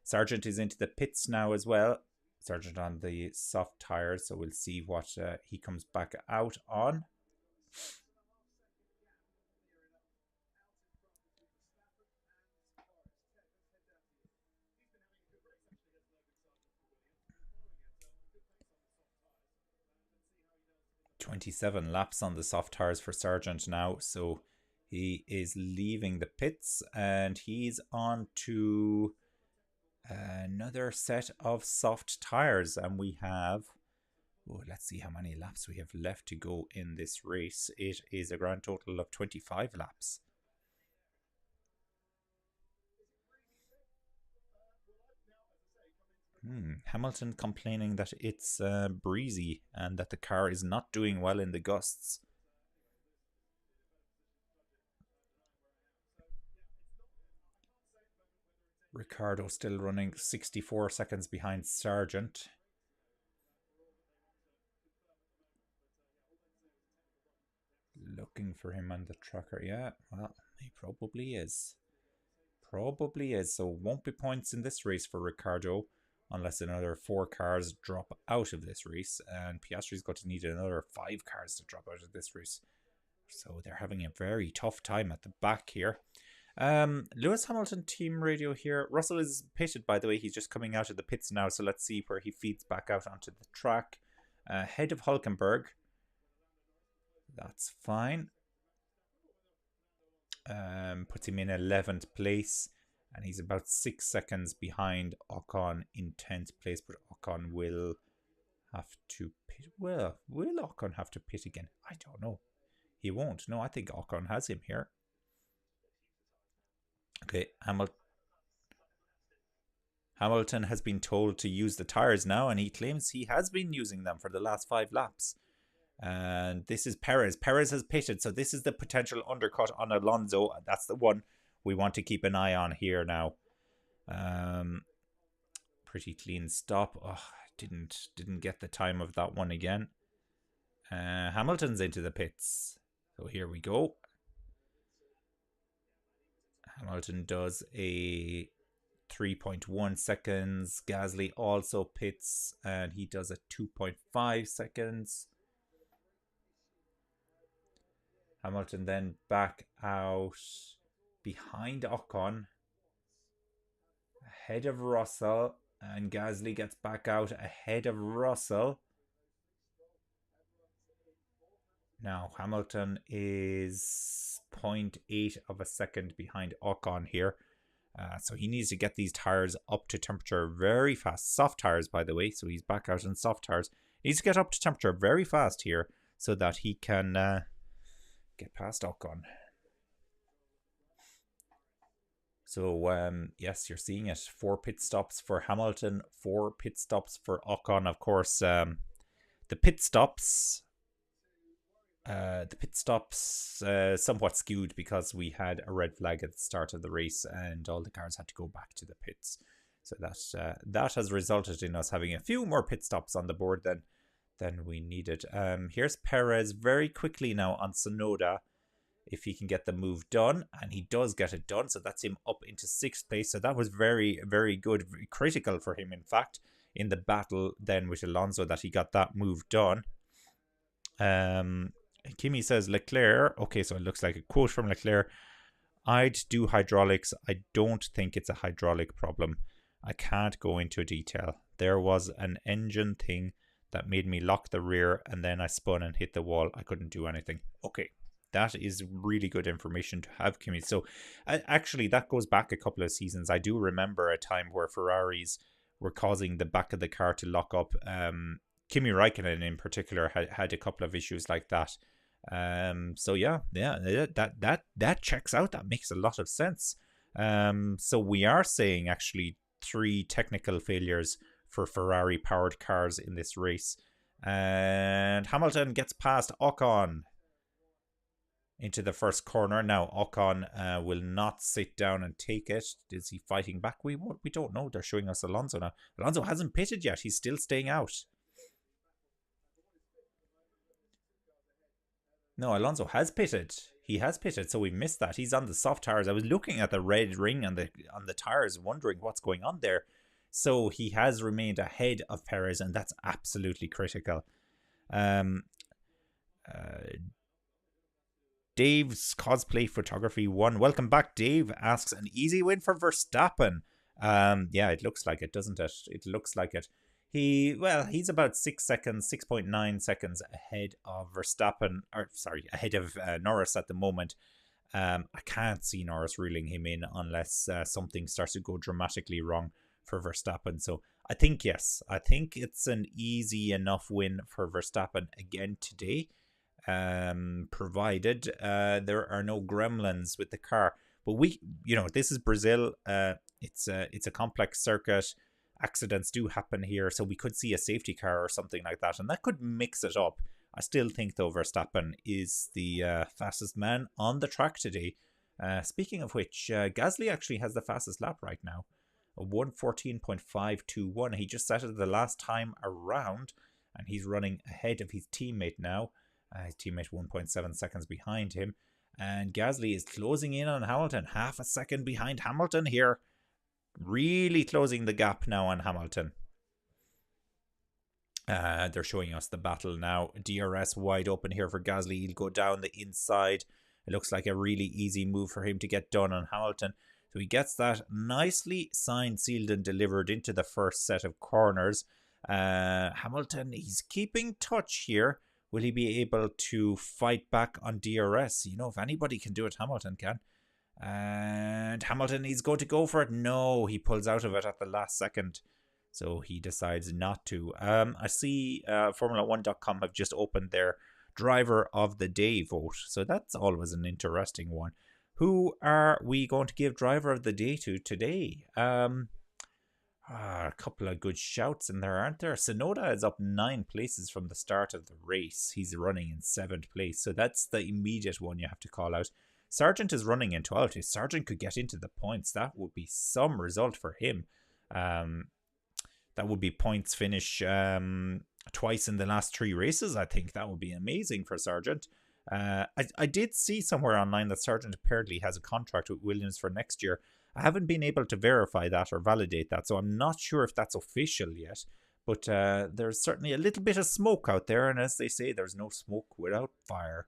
Sargent is into the pits now as well. Sargent on the soft tires, so we'll see what he comes back out on. .27 laps on the soft tires for Sargent now, so he is leaving the pits and he's on to another set of soft tires, and we have, let's see how many laps we have left to go in this race. It is a grand total of 25 laps. Hamilton complaining that it's breezy and that the car is not doing well in the gusts. Ricciardo still running 64 seconds behind Sargent. Looking for him on the tracker. Yeah, well, he probably is. So won't be points in this race for Ricciardo unless another 4 cars drop out of this race. And Piastri's going to need another 5 cars to drop out of this race. So they're having a very tough time at the back here. Lewis Hamilton team radio here. Russell is pitted, by the way. He's just coming out of the pits now, so let's see where he feeds back out onto the track. Head of Hulkenberg. That's fine. Puts him in 11th place, and he's about 6 seconds behind Ocon in 10th place, but Ocon will have to pit. Well, will Ocon have to pit again? I don't know. He won't. No, I think Ocon has him here. Okay, Hamilton has been told to use the tires now, and he claims he has been using them for the last 5 laps. And this is Perez. Perez has pitted, so this is the potential undercut on Alonso. That's the one we want to keep an eye on here now. Pretty clean stop. Oh, didn't get the time of that one again. Hamilton's into the pits. So here we go. Hamilton does a 3.1 seconds. Gasly also pits and he does at 2.5 seconds. Hamilton then back out behind Ocon, ahead of Russell, and Gasly gets back out ahead of Russell. Now Hamilton is 0.8 of a second behind Ocon here. So he needs to get these tires up to temperature very fast. Soft tires, by the way. So he's back out in soft tires. He needs to get up to temperature very fast here so that he can get past Ocon. So, yes, you're seeing it. 4 pit stops for Hamilton, 4 pit stops for Ocon. Of course, the pit stops... somewhat skewed because we had a red flag at the start of the race and all the cars had to go back to the pits. So that has resulted in us having a few more pit stops on the board than we needed. Here's Perez very quickly now on Tsunoda, if he can get the move done, and he does get it done. So that's him up into 6th place. So that was very, very good, very critical for him, in fact, in the battle then with Alonso, that he got that move done. Kimi says Leclerc. Okay, so it looks like a quote from Leclerc. I'd do hydraulics. I don't think it's a hydraulic problem. I can't go into detail. There was an engine thing that made me lock the rear and then I spun and hit the wall. I couldn't do anything. Okay, that is really good information to have, Kimi. So actually that goes back a couple of seasons. I do remember a time where Ferraris were causing the back of the car to lock up. Kimi Räikkönen in particular had a couple of issues like that. So yeah, that checks out. That makes a lot of sense. So we are saying actually 3 technical failures for Ferrari powered cars in this race. And Hamilton gets past Ocon into the first corner. Now Ocon will not sit down and take it. Is he fighting back? We don't know. They're showing us Alonso now. Alonso hasn't pitted yet. He's still staying out. No, Alonso has pitted. He has pitted, so we missed that. He's on the soft tires. I was looking at the red ring on the tires, wondering what's going on there. So he has remained ahead of Perez, and that's absolutely critical. Dave's Cosplay Photography 1. Welcome back, Dave. Asks, an easy win for Verstappen. Yeah, it looks like it, doesn't it? It looks like it. He's about 6.9 seconds ahead of Verstappen, ahead of Norris at the moment. I can't see Norris reeling him in unless something starts to go dramatically wrong for Verstappen. So I think, yes, I think it's an easy enough win for Verstappen again today, provided there are no gremlins with the car. But this is Brazil. It's a complex circuit. Accidents do happen here, so we could see a safety car or something like that, and that could mix it up. I still think, though, Verstappen is the fastest man on the track today. Speaking of which, Gasly actually has the fastest lap right now, a 1:14.521. He just set it the last time around, and he's running ahead of his teammate now. His teammate 1.7 seconds behind him, and Gasly is closing in on Hamilton, half a second behind Hamilton here. Really closing the gap now on Hamilton. They're showing us the battle now. DRS wide open here for Gasly. He'll go down the inside. It looks like a really easy move for him to get done on Hamilton. So he gets that nicely signed, sealed and delivered into the first set of corners. Hamilton, he's keeping touch here. Will he be able to fight back on DRS? If anybody can do it, Hamilton can. And Hamilton, he's going to go for it. No, he pulls out of it at the last second. So he decides not to. I see Formula1.com have just opened their Driver of the Day vote. So that's always an interesting one. Who are we going to give Driver of the Day to today? A couple of good shouts in there, aren't there? Tsunoda is up 9 places from the start of the race. He's running in 7th place. So that's the immediate one you have to call out. Sargent is running in 12th. If Sargent could get into the points, that would be some result for him. That would be points finish twice in the last 3 races. I think that would be amazing for Sargent. I did see somewhere online that Sargent apparently has a contract with Williams for next year. I haven't been able to verify that or validate that, so I'm not sure if that's official yet. But there's certainly a little bit of smoke out there, and as they say, there's no smoke without fire.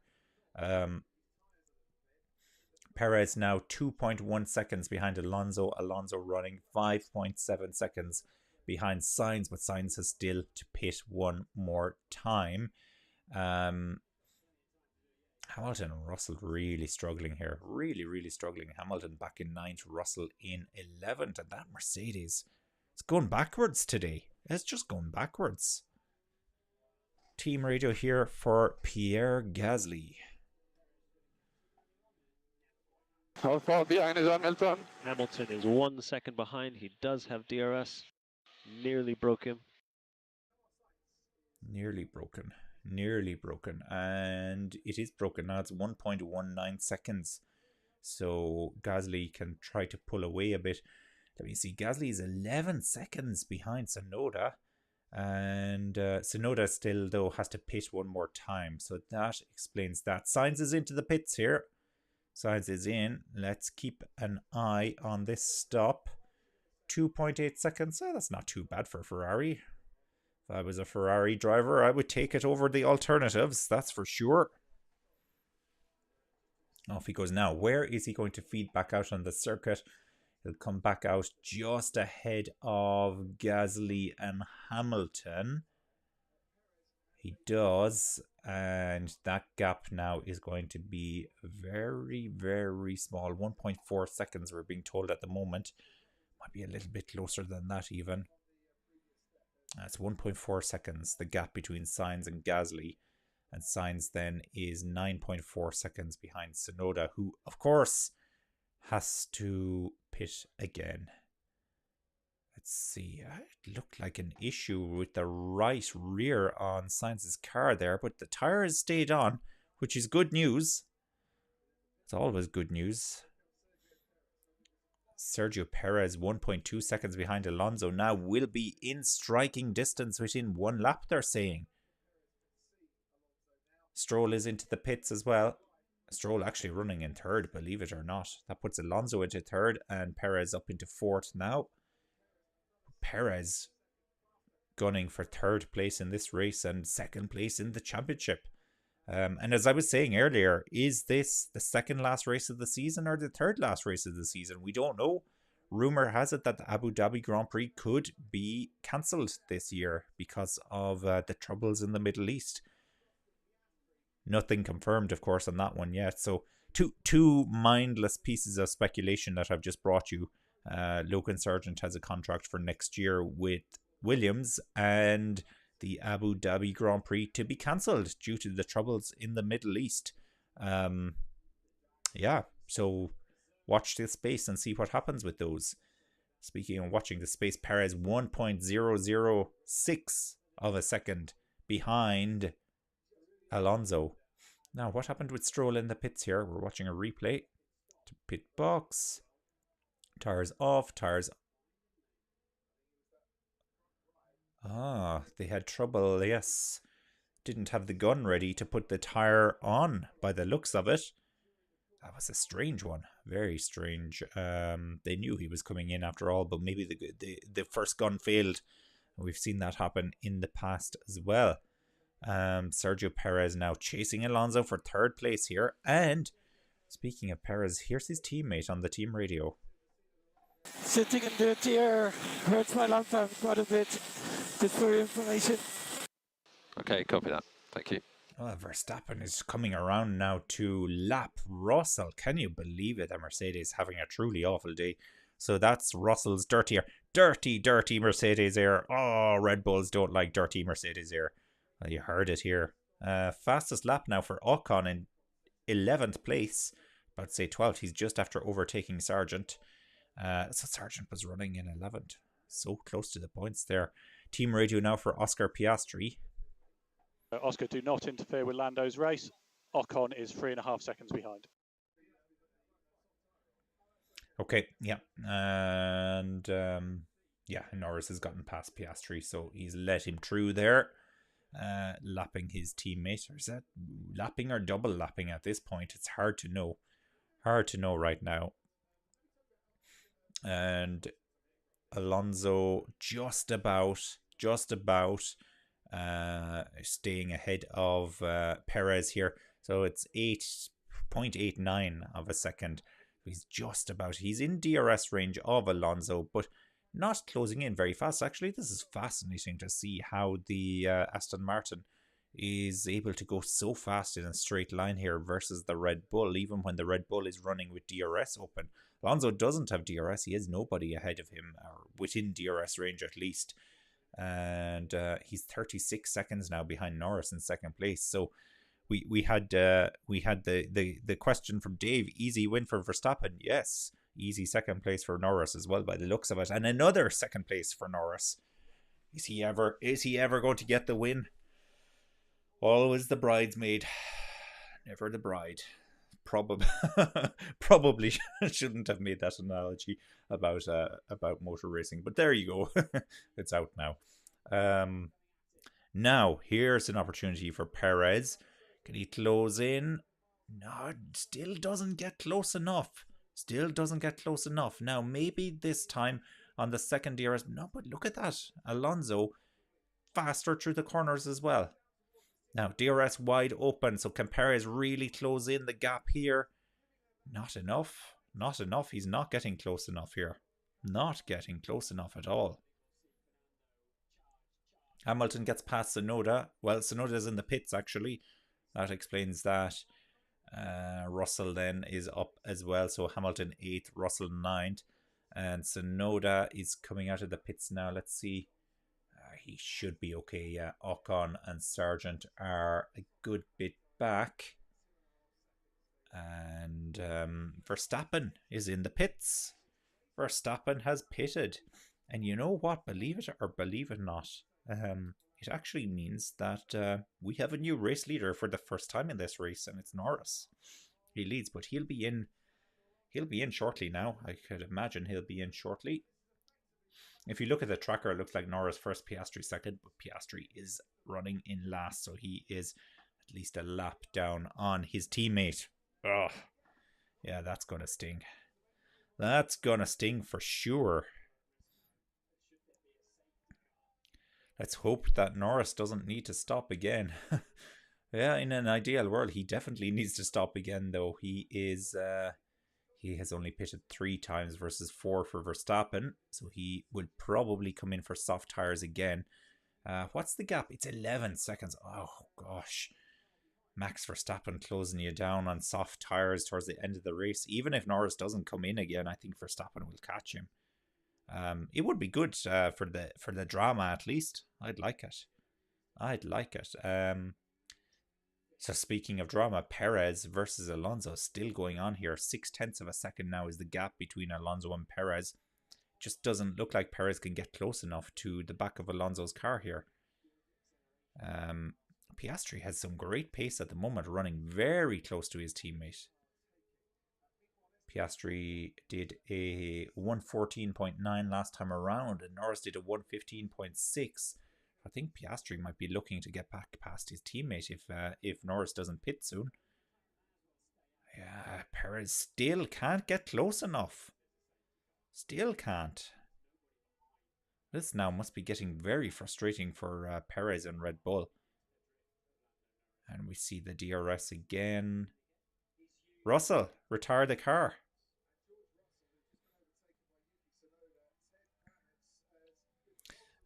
Perez now 2.1 seconds behind Alonso. Alonso running 5.7 seconds behind Sainz, but Sainz has still to pit one more time. Hamilton and Russell really struggling here. Really struggling. Hamilton back in 9th, Russell in 11th. And that Mercedes, it's going backwards today. It's just going backwards. Team radio here for Pierre Gasly. How far behind is Hamilton? Hamilton is 1 second behind. He does have DRS. Nearly broke him. Nearly broken. And it is broken now. It's 1.19 seconds. So Gasly can try to pull away a bit. Let me see. Gasly is 11 seconds behind Tsunoda. And Tsunoda still, though, has to pit one more time. So that explains that. Sainz is into the pits here. Sainz is in. Let's keep an eye on this stop. 2.8 seconds. Oh, that's not too bad for Ferrari. If I was a Ferrari driver, I would take it over the alternatives. That's for sure. Off he goes now. Where is he going to feed back out on the circuit? He'll come back out just ahead of Gasly and Hamilton. He does. And that gap now is going to be very small. 1.4 seconds we're being told at the moment. Might be a little bit closer than that even. That's 1.4 seconds, the gap between Sainz and Gasly. And Sainz then is 9.4 seconds behind Tsunoda, who, of course, has to pit again. Let's see. It looked like an issue with the right rear on Sainz's car there, but the tyres stayed on, which is good news. It's always good news. Sergio Perez, 1.2 seconds behind Alonso, now will be in striking distance within one lap, they're saying. Stroll is into the pits as well. Stroll actually running in third, believe it or not. That puts Alonso into third and Perez up into fourth now. Perez gunning for third place in this race and second place in the championship. And as I was saying earlier, is this the second last race of the season or the third last race of the season? We don't know. Rumour has it that the Abu Dhabi Grand Prix could be cancelled this year because of the troubles in the Middle East. Nothing confirmed, of course, on that one yet. So two mindless pieces of speculation that I've just brought you. Logan Sargent has a contract for next year with Williams, and the Abu Dhabi Grand Prix to be cancelled due to the troubles in the Middle East. Yeah, so watch this space and see what happens with those. Speaking of watching the space, Perez 1.006 of a second behind Alonso. Now, what happened with Stroll in the pits here? We're watching a replay. To pit box. Tires off, tires. They had trouble, yes. Didn't have the gun ready to put the tire on by the looks of it. That was a strange one. Very strange. They knew he was coming in after all, but maybe the first gun failed. We've seen that happen in the past as well. Sergio Perez now chasing Alonso for third place here. And speaking of Perez, here's his teammate on the team radio. Sitting in dirty air hurts my lung time quite a bit. Just for your information. Okay, copy that. Thank you. Well, Verstappen is coming around now to lap Russell. Can you believe it? The Mercedes having a truly awful day. So that's Russell's dirty air. Dirty Mercedes air. Oh, Red Bulls don't like dirty Mercedes air. Well, you heard it here. Fastest lap now for Ocon in 11th place. About to say 12th. He's just after overtaking Sargent. So Sargent was running in 11th. So close to the points there. Team radio now for Oscar Piastri. Oscar, do not interfere with Lando's race. Ocon is 3.5 seconds behind. Okay, yeah. And yeah, Norris has gotten past Piastri, so he's let him through there. Lapping his teammate. Or is that lapping or double lapping at this point? It's hard to know. Hard to know right now. And Alonso just about staying ahead of Perez here. So it's 8.89 of a second. He's just about, he's in DRS range of Alonso, but not closing in very fast. Actually, this is fascinating to see how the Aston Martin is able to go so fast in a straight line here versus the Red Bull, even when the Red Bull is running with DRS open. Alonso doesn't have DRS. He has nobody ahead of him, or within DRS range at least. And he's 36 seconds now behind Norris in second place. So we had the question from Dave: easy win for Verstappen? Yes, easy second place for Norris as well, by the looks of it, and another second place for Norris. Is he ever going to get the win? Always the bridesmaid, never the bride. Probably shouldn't have made that analogy about motor racing, but there you go. It's out now. Now here's an opportunity for Perez. Can he close in? No, still doesn't get close enough. Now maybe this time on the second DRS. No, but look at that. Alonso faster through the corners as well. Now DRS wide open, so can Perez really close in the gap here? Not enough. He's not getting close enough here. Not getting close enough at all. Hamilton gets past Tsunoda. Well, Tsunoda's in the pits actually. That explains that. Russell then is up as well. So Hamilton 8th, Russell 9th. And Tsunoda is coming out of the pits now. Let's see. He should be okay. Yeah, Ocon and Sargent are a good bit back. And Verstappen is in the pits. Verstappen has pitted. And you know what? Believe it or believe it not, it actually means that we have a new race leader for the first time in this race, and it's Norris. He leads, but he'll be in shortly now. I could imagine he'll be in shortly. If you look at the tracker, it looks like Norris first, Piastri second, but Piastri is running in last, so he is at least a lap down on his teammate. Ugh. Yeah, that's gonna sting. That's gonna sting for sure. Let's hope that Norris doesn't need to stop again. Yeah, in an ideal world, he definitely needs to stop again, though. He has only pitted 3 times versus 4 for Verstappen, so he will probably come in for soft tires again. What's the gap? It's 11 seconds. Oh, gosh. Max Verstappen closing you down on soft tires towards the end of the race. Even if Norris doesn't come in again, I think Verstappen will catch him. It would be good for the drama, at least. I'd like it. So speaking of drama, Perez versus Alonso still going on here. 0.6 of a second now is the gap between Alonso and Perez. Just doesn't look like Perez can get close enough to the back of Alonso's car here. Piastri has some great pace at the moment, running very close to his teammate. Piastri did a 114.9 last time around, and Norris did a 115.6. I think Piastri might be looking to get back past his teammate if Norris doesn't pit soon. Yeah, Perez still can't get close enough. Still can't. This now must be getting very frustrating for Perez and Red Bull. And we see the DRS again. Russell, retire the car.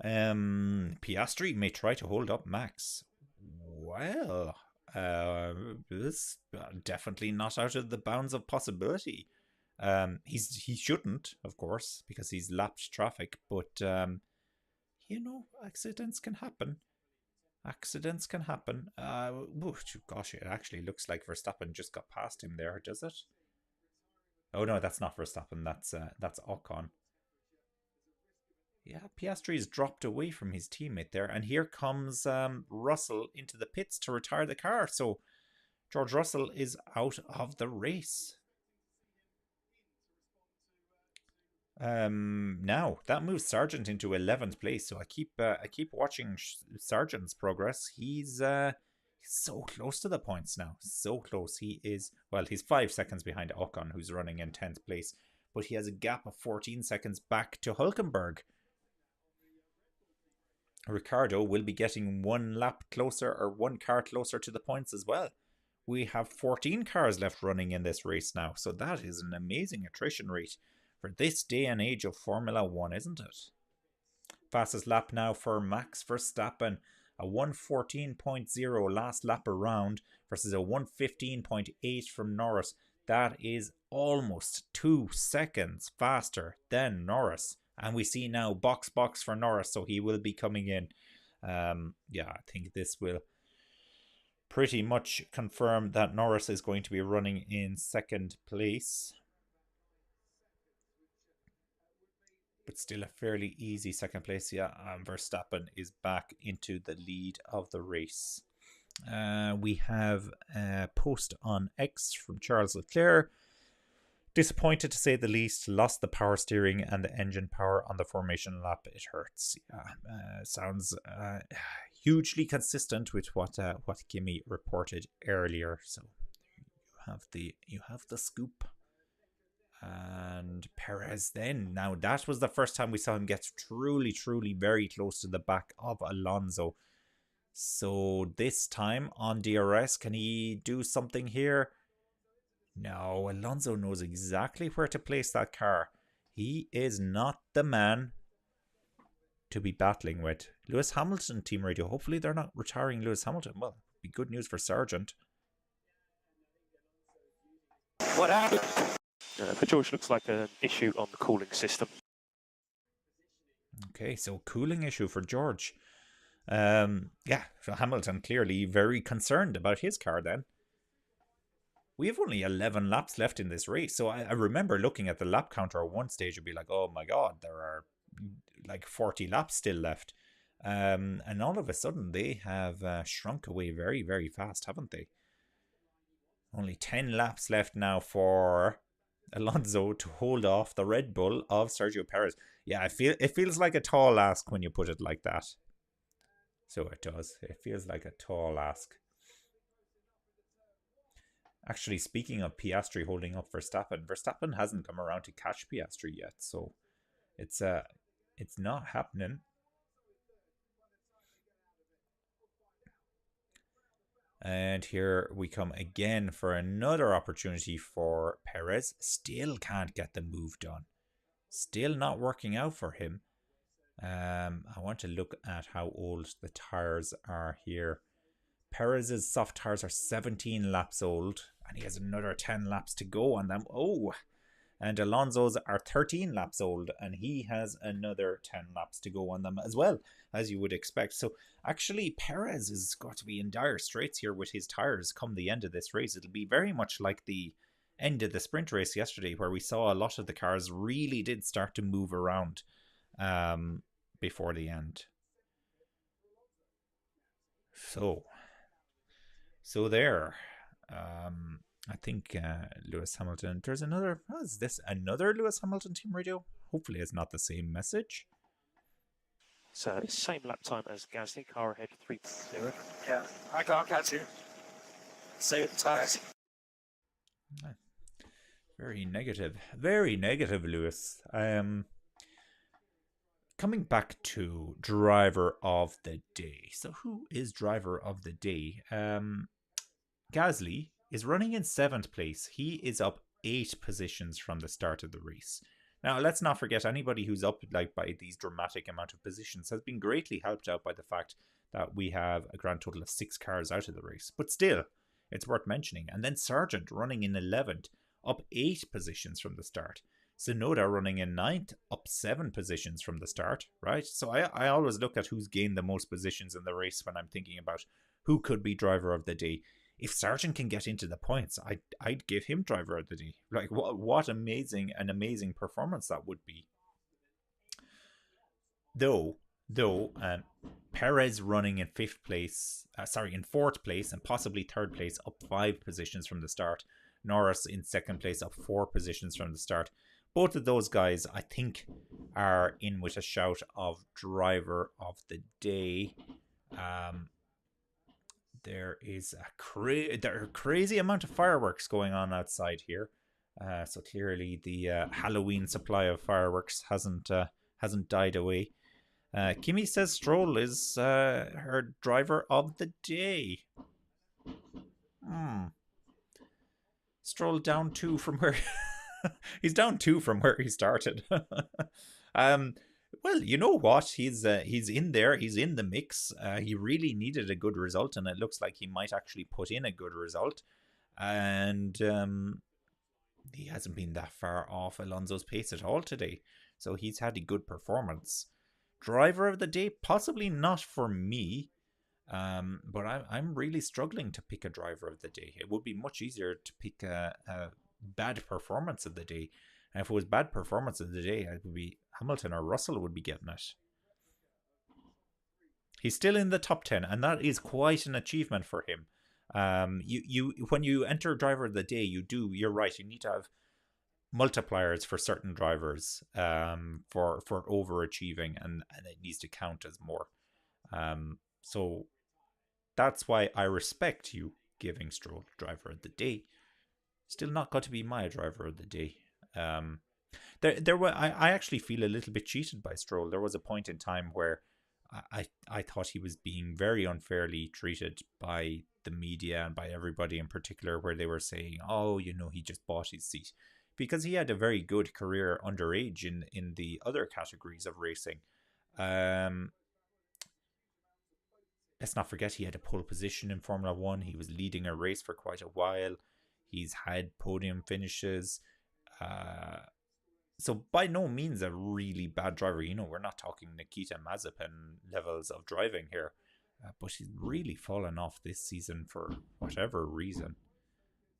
Piastri may try to hold up Max. Well, this definitely not out of the bounds of possibility. He shouldn't, of course, because he's lapped traffic. But you know, accidents can happen. Gosh, it actually looks like Verstappen just got past him there, does it? Oh no, that's not Verstappen. That's Ocon. Yeah, Piastri's dropped away from his teammate there, and here comes Russell into the pits to retire the car. So George Russell is out of the race. Now that moves Sargent into 11th place. So I keep watching Sargent's progress. He's so close to the points now. So close. He's 5 seconds behind Ocon, who's running in 10th place. but he has a gap of 14 seconds back to Hulkenberg. Ricciardo will be getting one lap closer, or one car closer to the points as well. We have 14 cars left running in this race now, so that is an amazing attrition rate for this day and age of Formula 1, isn't it? Fastest lap now for Max Verstappen, a 1:14.0 last lap around versus a 1:15.8 from Norris. That is almost 2 seconds faster than Norris. And we see now box for Norris, so he will be coming in. Yeah, I think this will pretty much confirm that Norris is going to be running in second place. But still a fairly easy second place. Yeah, Verstappen is back into the lead of the race. We have a post on X from Charles Leclerc. Disappointed to say the least, lost the power steering and the engine power on the formation lap. It hurts. Yeah, sounds hugely consistent with what Kimi reported earlier. So you have the scoop. And Perez then. Now that was the first time we saw him get truly very close to the back of Alonso. So this time on DRS, can he do something here? No, Alonso knows exactly where to place that car. He is not the man to be battling with. Lewis Hamilton team radio. Hopefully they're not retiring Lewis Hamilton. Well, it'd be good news for Sargent. What happened? For George, looks like an issue on the cooling system. Okay, so cooling issue for George. Yeah, so Hamilton clearly very concerned about his car then. We have only 11 laps left in this race. So I remember looking at the lap counter at one stage and be like, oh my God, there are like 40 laps still left. And all of a sudden they have shrunk away very fast, haven't they? Only 10 laps left now for Alonso to hold off the Red Bull of Sergio Perez. Yeah, it feels like a tall ask when you put it like that. So it does. It feels like a tall ask. Actually, speaking of Piastri holding up Verstappen hasn't come around to catch Piastri yet, so it's not happening. And here we come again for another opportunity for Perez. Still can't get the move done. Still not working out for him. I want to look at how old the tires are here. Perez's soft tires are 17 laps old, and he has another 10 laps to go on them. Oh, and Alonso's are 13 laps old, and he has another 10 laps to go on them as well, as you would expect. So actually, Perez is got to be in dire straits here with his tires come the end of this race. It'll be very much like the end of the sprint race yesterday, where we saw a lot of the cars really did start to move around before the end. So there. I think Lewis Hamilton. There's another. Oh, is this another Lewis Hamilton team radio? Hopefully, it's not the same message. So same lap time as Gasly. Car ahead 3.0. Yeah, I can't catch you. Save the tires. Very negative, Lewis. Coming back to driver of the day. So who is driver of the day? Gasly is running in 7th place. He is up 8 positions from the start of the race. Now, let's not forget, anybody who's up like by these dramatic amount of positions has been greatly helped out by the fact that we have a grand total of 6 cars out of the race. But still, it's worth mentioning. And then Sargent running in 11th, up 8 positions from the start. Tsunoda running in 9th, up 7 positions from the start, right? So I always look at who's gained the most positions in the race when I'm thinking about who could be driver of the day. If Sargent can get into the points, I'd give him driver of the day. Like, what an amazing performance that would be. Though, Perez running in 4th place and possibly 3rd place, up 5 positions from the start. Norris in 2nd place, up 4 positions from the start. Both of those guys, I think, are in with a shout of driver of the day. There is a crazy amount of fireworks going on outside here. So clearly the Halloween supply of fireworks hasn't died away. Kimi says Stroll is her driver of the day. Stroll down 2 from where he's down 2 from where he started. Well, you know what? He's in there. He's in the mix. He really needed a good result, and it looks like he might actually put in a good result. And he hasn't been that far off Alonso's pace at all today. So he's had a good performance. Driver of the day, possibly not for me. But I'm really struggling to pick a driver of the day. It would be much easier to pick a bad performance of the day. And if it was bad performance of the day, it would be Hamilton or Russell would be getting it. He's still in the top 10, and that is quite an achievement for him. You when you enter driver of the day, you're right. You need to have multipliers for certain drivers for overachieving, and it needs to count as more. So that's why I respect you giving Stroll driver of the day. Still not got to be my driver of the day. I actually feel a little bit cheated by Stroll. There was a point in time where I thought he was being very unfairly treated by the media and by everybody in particular, where they were saying, oh, he just bought his seat. Because he had a very good career underage in the other categories of racing. Let's not forget he had a pole position in Formula 1. He was leading a race for quite a while. He's had podium finishes. So by no means a really bad driver. We're not talking Nikita Mazepin levels of driving here. But he's really fallen off this season for whatever reason.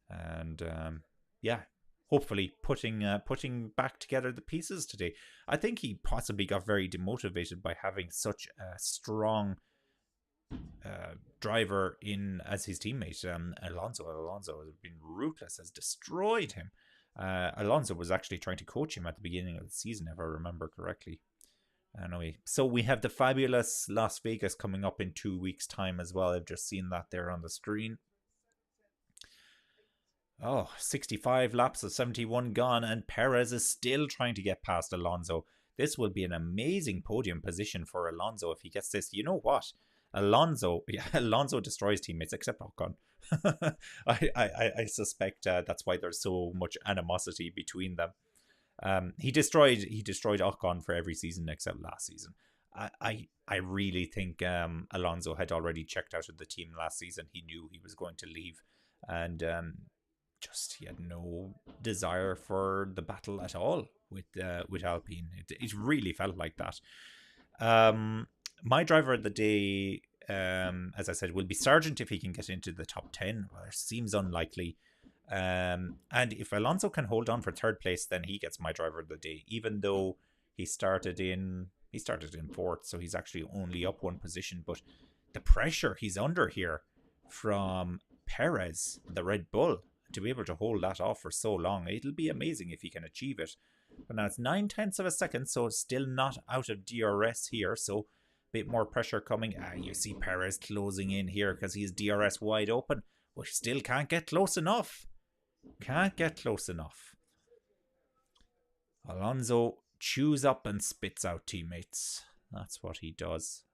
And hopefully putting back together the pieces today. I think he possibly got very demotivated by having such a strong driver in as his teammate. Alonso has been ruthless, has destroyed him. Alonso was actually trying to coach him at the beginning of the season, if I remember correctly. Anyway, so we have the fabulous Las Vegas coming up in 2 weeks' time as well. I've just seen that there on the screen. 65 laps of 71 gone, and Perez is still trying to get past Alonso. This will be an amazing podium position for Alonso if he gets this. You know what? Alonso destroys teammates except Ocon. I suspect that's why there's so much animosity between them. He destroyed Ocon for every season except last season. I really think Alonso had already checked out of the team last season. He knew he was going to leave, and he had no desire for the battle at all with Alpine. It really felt like that. My driver of the day, as I said, will be Sargent if he can get into the top 10. Well, it seems unlikely. And if Alonso can hold on for third place, then he gets my driver of the day, even though he started in fourth, so he's actually only up one position. But the pressure he's under here from Perez, the Red Bull, to be able to hold that off for so long, it'll be amazing if he can achieve it. But now it's 9/10 of a second, so it's still not out of DRS here, so bit more pressure coming. You see Perez closing in here because he's DRS wide open, but still can't get close enough. Alonso chews up and spits out teammates. That's what he does.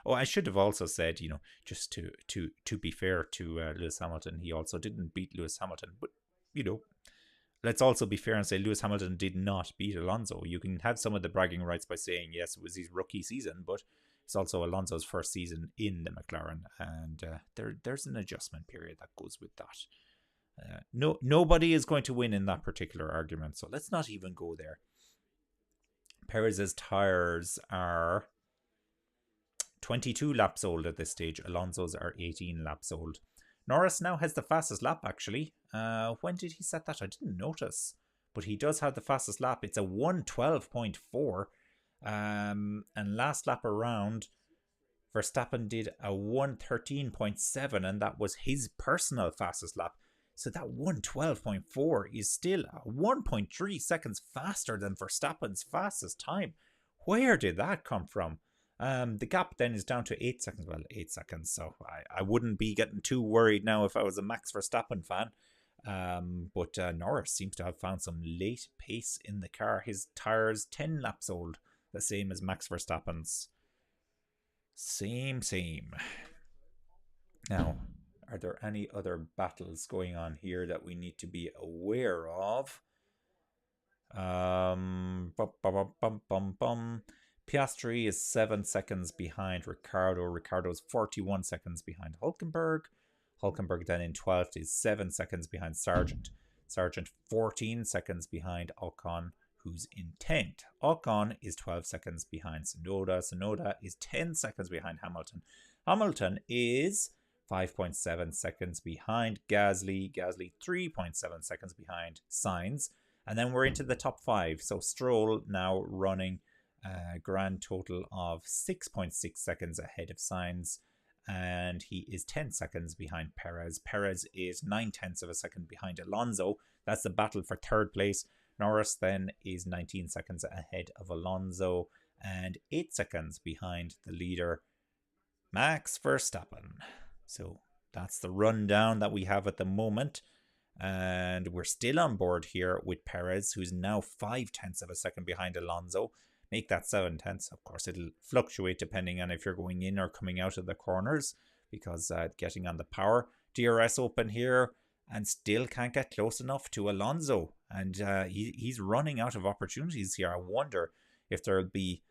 I should have also said, just to be fair to Lewis Hamilton, he also didn't beat Lewis Hamilton. But, let's also be fair and say Lewis Hamilton did not beat Alonso. You can have some of the bragging rights by saying, yes, it was his rookie season, but it's also Alonso's first season in the McLaren. And there's an adjustment period that goes with that. Nobody is going to win in that particular argument, so let's not even go there. Perez's tires are 22 laps old at this stage. Alonso's are 18 laps old. Norris now has the fastest lap, actually. When did he set that? I didn't notice. But he does have the fastest lap. It's a 1:12.4. And last lap around, Verstappen did a 1:13.7, and that was his personal fastest lap. So that 1:12.4 is still 1.3 seconds faster than Verstappen's fastest time. Where did that come from? The gap then is down to 8 seconds. Well, 8 seconds. So I wouldn't be getting too worried now if I was a Max Verstappen fan. But Norris seems to have found some late pace in the car. His tyres 10 laps old, the same as Max Verstappen's. Same. Now, are there any other battles going on here that we need to be aware of? Piastri is 7 seconds behind Ricciardo. Ricciardo's 41 seconds behind Hülkenberg. Hülkenberg then in 12th is 7 seconds behind Sargent. Sargent 14 seconds behind Ocon, who's in 10th. Ocon is 12 seconds behind Tsunoda. Tsunoda is 10 seconds behind Hamilton. Hamilton is 5.7 seconds behind Gasly. Gasly 3.7 seconds behind Sainz. And then we're into the top 5. So Stroll now running a grand total of 6.6 seconds ahead of Sainz. And he is 10 seconds behind Perez. Perez is 9/10 of a second behind Alonso. That's the battle for third place. Norris then is 19 seconds ahead of Alonso and 8 seconds behind the leader, Max Verstappen. So that's the rundown that we have at the moment. And we're still on board here with Perez, who's now 5/10 of a second behind Alonso. Make that 7/10. Of course, it'll fluctuate depending on if you're going in or coming out of the corners, because getting on the power. DRS open here and still can't get close enough to Alonso. And he's running out of opportunities here. I wonder if there'll be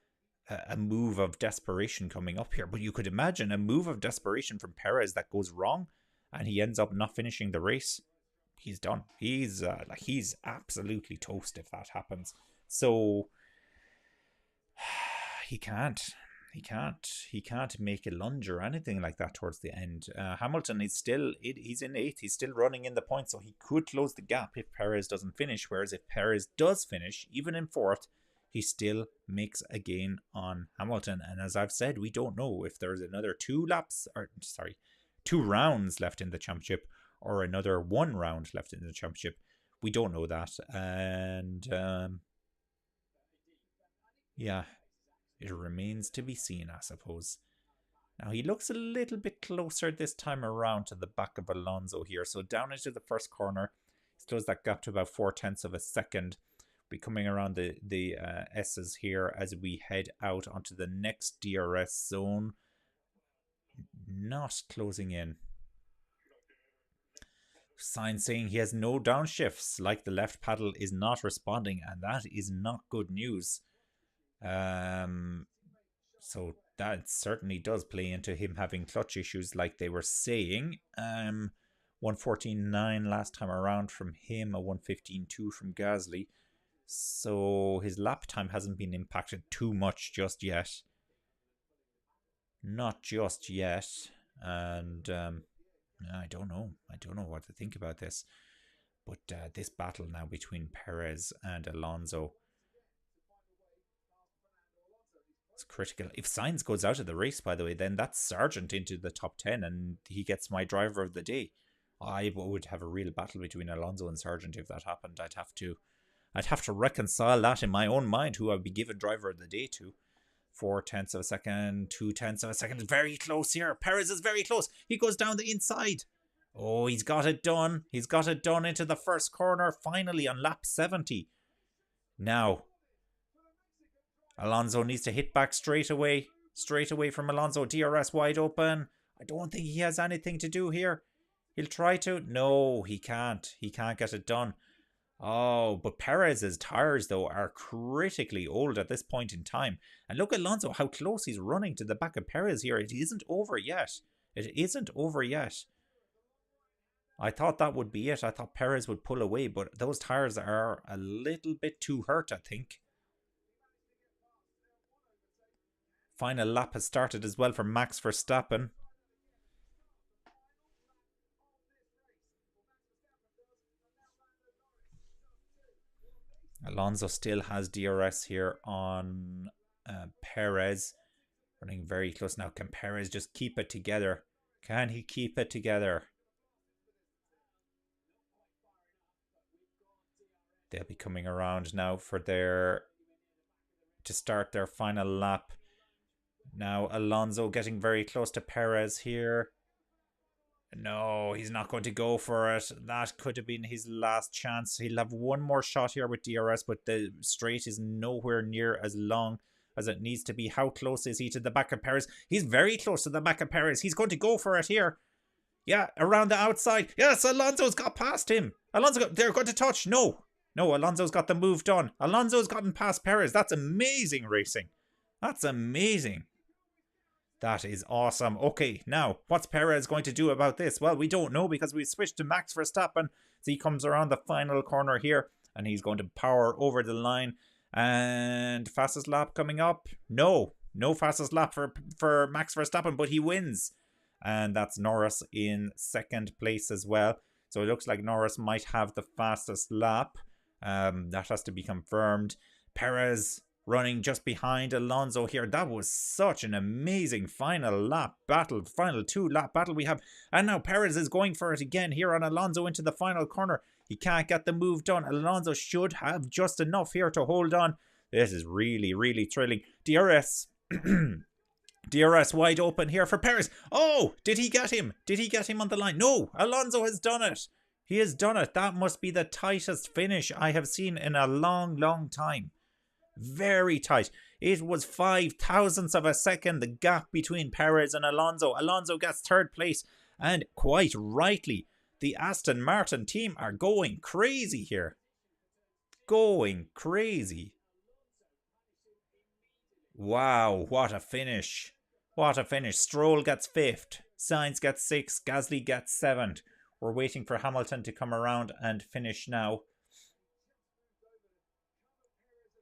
a move of desperation coming up here. But you could imagine a move of desperation from Perez that goes wrong and he ends up not finishing the race. He's done. He's absolutely toast if that happens. So he can't make a lunge or anything like that towards the end. Hamilton is he's in 8th. He's still running in the points, so he could close the gap if Perez doesn't finish. Whereas if Perez does finish, even in 4th, he still makes a gain on Hamilton. And as I've said, we don't know if there's another 2 rounds left in the championship or another 1 round left in the championship. We don't know that. And yeah, it remains to be seen, I suppose. Now, he looks a little bit closer this time around to the back of Alonso here. So down into the first corner, he's closed that gap to about 4/10 of a second. Be coming around the S's here as we head out onto the next DRS zone. Not closing in. Sign saying he has no downshifts, like the left paddle is not responding, and that is not good news. So that certainly does play into him having clutch issues, like they were saying. 1:14.9 last time around from him, a 1:15.2 from Gasly. So his lap time hasn't been impacted too much just yet. Not just yet. And I don't know what to think about this. But this battle now between Perez and Alonso, it's critical. If Sainz goes out of the race, by the way, then that's Sargent into the top 10 and he gets my driver of the day. I would have a real battle between Alonso and Sargent if that happened. I'd have to reconcile that in my own mind, who I'd be given driver of the day to. 4/10 of a second, 2/10 of a second. Very close here. Perez is very close. He goes down the inside. Oh, he's got it done. He's got it done into the first corner, finally on lap 70. Now, Alonso needs to hit back straight away. Straight away from Alonso. DRS wide open. I don't think he has anything to do here. He'll try to. No, he can't. He can't get it done. Oh, but Perez's tyres, though, are critically old at this point in time. And look at Alonso, how close he's running to the back of Perez here. It isn't over yet. It isn't over yet. I thought that would be it. I thought Perez would pull away, but those tyres are a little bit too hurt, I think. Final lap has started as well for Max Verstappen. Alonso still has DRS here on Perez. Running very close now. Can Perez just keep it together? Can he keep it together? They'll be coming around now for to start their final lap. Now Alonso getting very close to Perez here. No, he's not going to go for it. That could have been his last chance. He'll have one more shot here with DRS, but the straight is nowhere near as long as it needs to be. How close is he to the back of Perez? He's very close to the back of Perez. He's going to go for it here. Yeah, around the outside. Yes, Alonso's got past him. They're going to touch. No, Alonso's got the move done. Alonso's gotten past Perez. That's amazing racing. That's amazing. That is awesome. Okay, now, what's Perez going to do about this? Well, we don't know because we switched to Max Verstappen. So he comes around the final corner here and he's going to power over the line. And fastest lap coming up? No fastest lap for Max Verstappen, but he wins. And that's Norris in second place as well. So it looks like Norris might have the fastest lap. That has to be confirmed. Perez running just behind Alonso here. That was such an amazing final lap battle, final 2-lap battle we have. And now Perez is going for it again here on Alonso into the final corner. He can't get the move done. Alonso should have just enough here to hold on. This is really, really thrilling. DRS. DRS wide open here for Perez. Oh, did he get him? Did he get him on the line? No, Alonso has done it. He has done it. That must be the tightest finish I have seen in a long, long time. Very tight. It was 0.005 of a second, the gap between Perez and Alonso. Alonso gets third place, and quite rightly, the Aston Martin team are going crazy here. Going crazy. Wow, what a finish. What a finish. Stroll gets 5th. Sainz gets 6th. Gasly gets 7th. We're waiting for Hamilton to come around and finish now.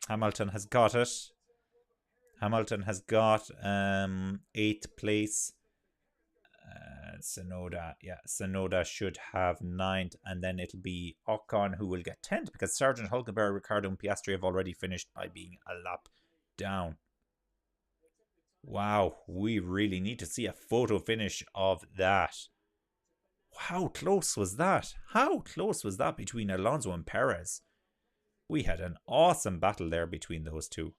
Hamilton has got it. Hamilton has got 8th place. Sonoda should have 9th, and then it'll be Ocon who will get 10th because Sargent, Hulkenberg, Ricciardo and Piastri have already finished by being a lap down. Wow, we really need to see a photo finish of that. How close was that? How close was that between Alonso and Perez? We had an awesome battle there between those two.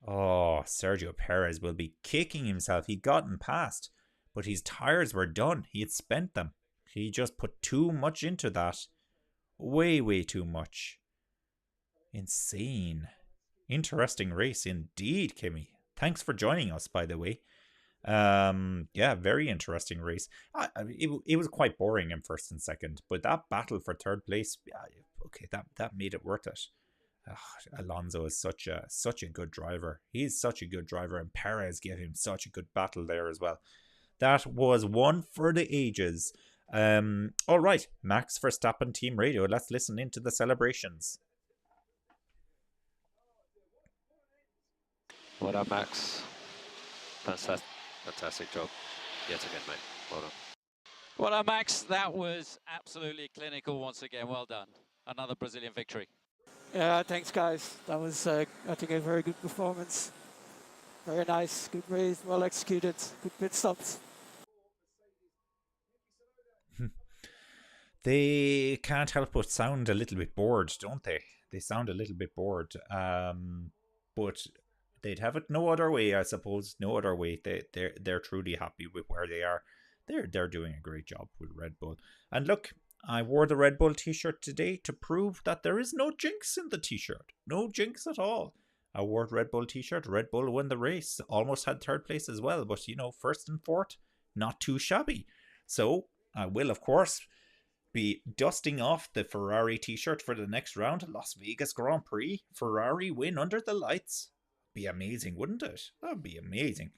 Oh, Sergio Perez will be kicking himself. He'd gotten past, but his tires were done. He had spent them. He just put too much into that. Way, way too much. Insane. Interesting race indeed, Kimmy. Thanks for joining us, by the way. Yeah, very interesting race. It was quite boring in first and second, but that battle for third place, okay, that made it worth it. Alonso is such a good driver. He's such a good driver, and Perez gave him such a good battle there as well. That was one for the ages. All right, Max Verstappen Team Radio. Let's listen into the celebrations. Well done, Max. Fantastic job yet again, mate. Well done. Well done, Max. That was absolutely clinical once again. Well done. Another Brazilian victory. Yeah, thanks, guys. That was, I think, a very good performance. Very nice, good race, well executed, good pit stops. They can't help but sound a little bit bored, don't they? They sound a little bit bored. But they'd have it no other way, I suppose. No other way. They're truly happy with where they are. They're doing a great job with Red Bull. And look, I wore the Red Bull t-shirt today to prove that there is no jinx in the t-shirt. No jinx at all. I wore the Red Bull t-shirt. Red Bull won the race. Almost had third place as well. But, first and fourth, not too shabby. So, I will, of course, be dusting off the Ferrari t-shirt for the next round. Las Vegas Grand Prix. Ferrari win under the lights. Be amazing, wouldn't it? That'd be amazing.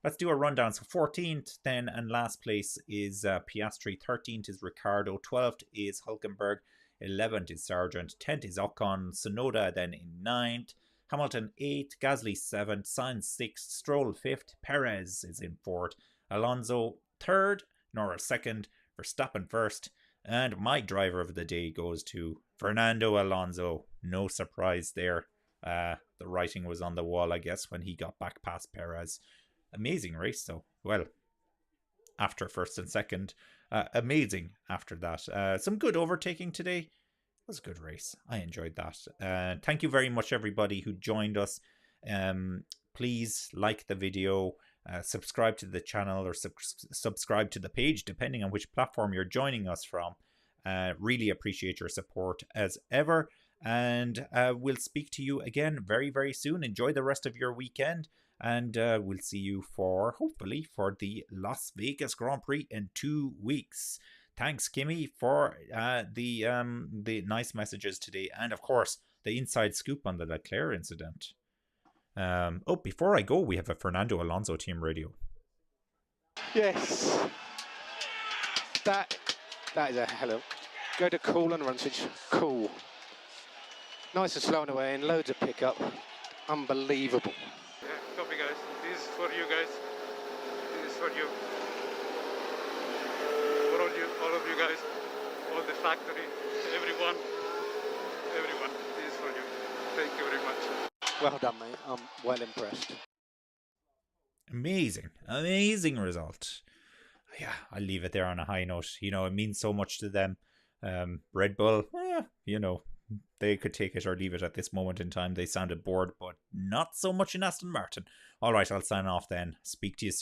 Let's do a rundown. So 14th then and last place is Piastri. 13th is Ricciardo. 12th is Hulkenberg. 11th is Sargent. 10th is Ocon. Sonoda then in 9th. Hamilton 8th. Gasly 7th. Sainz 6th. Stroll 5th. Perez is in 4th. Alonso 3rd. Norris 2nd. Verstappen 1st. And my driver of the day goes to Fernando Alonso. No surprise there. The writing was on the wall, I guess, when he got back past Perez. Amazing race, though. Well, after first and second, amazing after that. Some good overtaking today. It was a good race. I enjoyed that. Thank you very much, everybody who joined us. Please like the video. subscribe to the channel or subscribe to the page, depending on which platform you're joining us from. Really appreciate your support as ever. And we'll speak to you again very, very soon. Enjoy the rest of your weekend. And we'll see you hopefully for the Las Vegas Grand Prix in 2 weeks. Thanks, Kimmy, for the nice messages today. And, of course, the inside scoop on the Leclerc incident. Before I go, we have a Fernando Alonso team radio. Yes. That is a hell of... Go to cool and run switch. Cool. Nice and slow on the way in. Loads of pickup. Unbelievable. Yeah, copy guys. This is for you guys. This is for you. For all of you guys. All the factory. Everyone. This is for you. Thank you very much. Well done, mate. I'm well impressed. Amazing result. Yeah, I'll leave it there on a high note. You know, it means so much to them. Red Bull, you know, they could take it or leave it at this moment in time. They sounded bored, but not so much in Aston Martin. All right, I'll sign off then. Speak to you soon.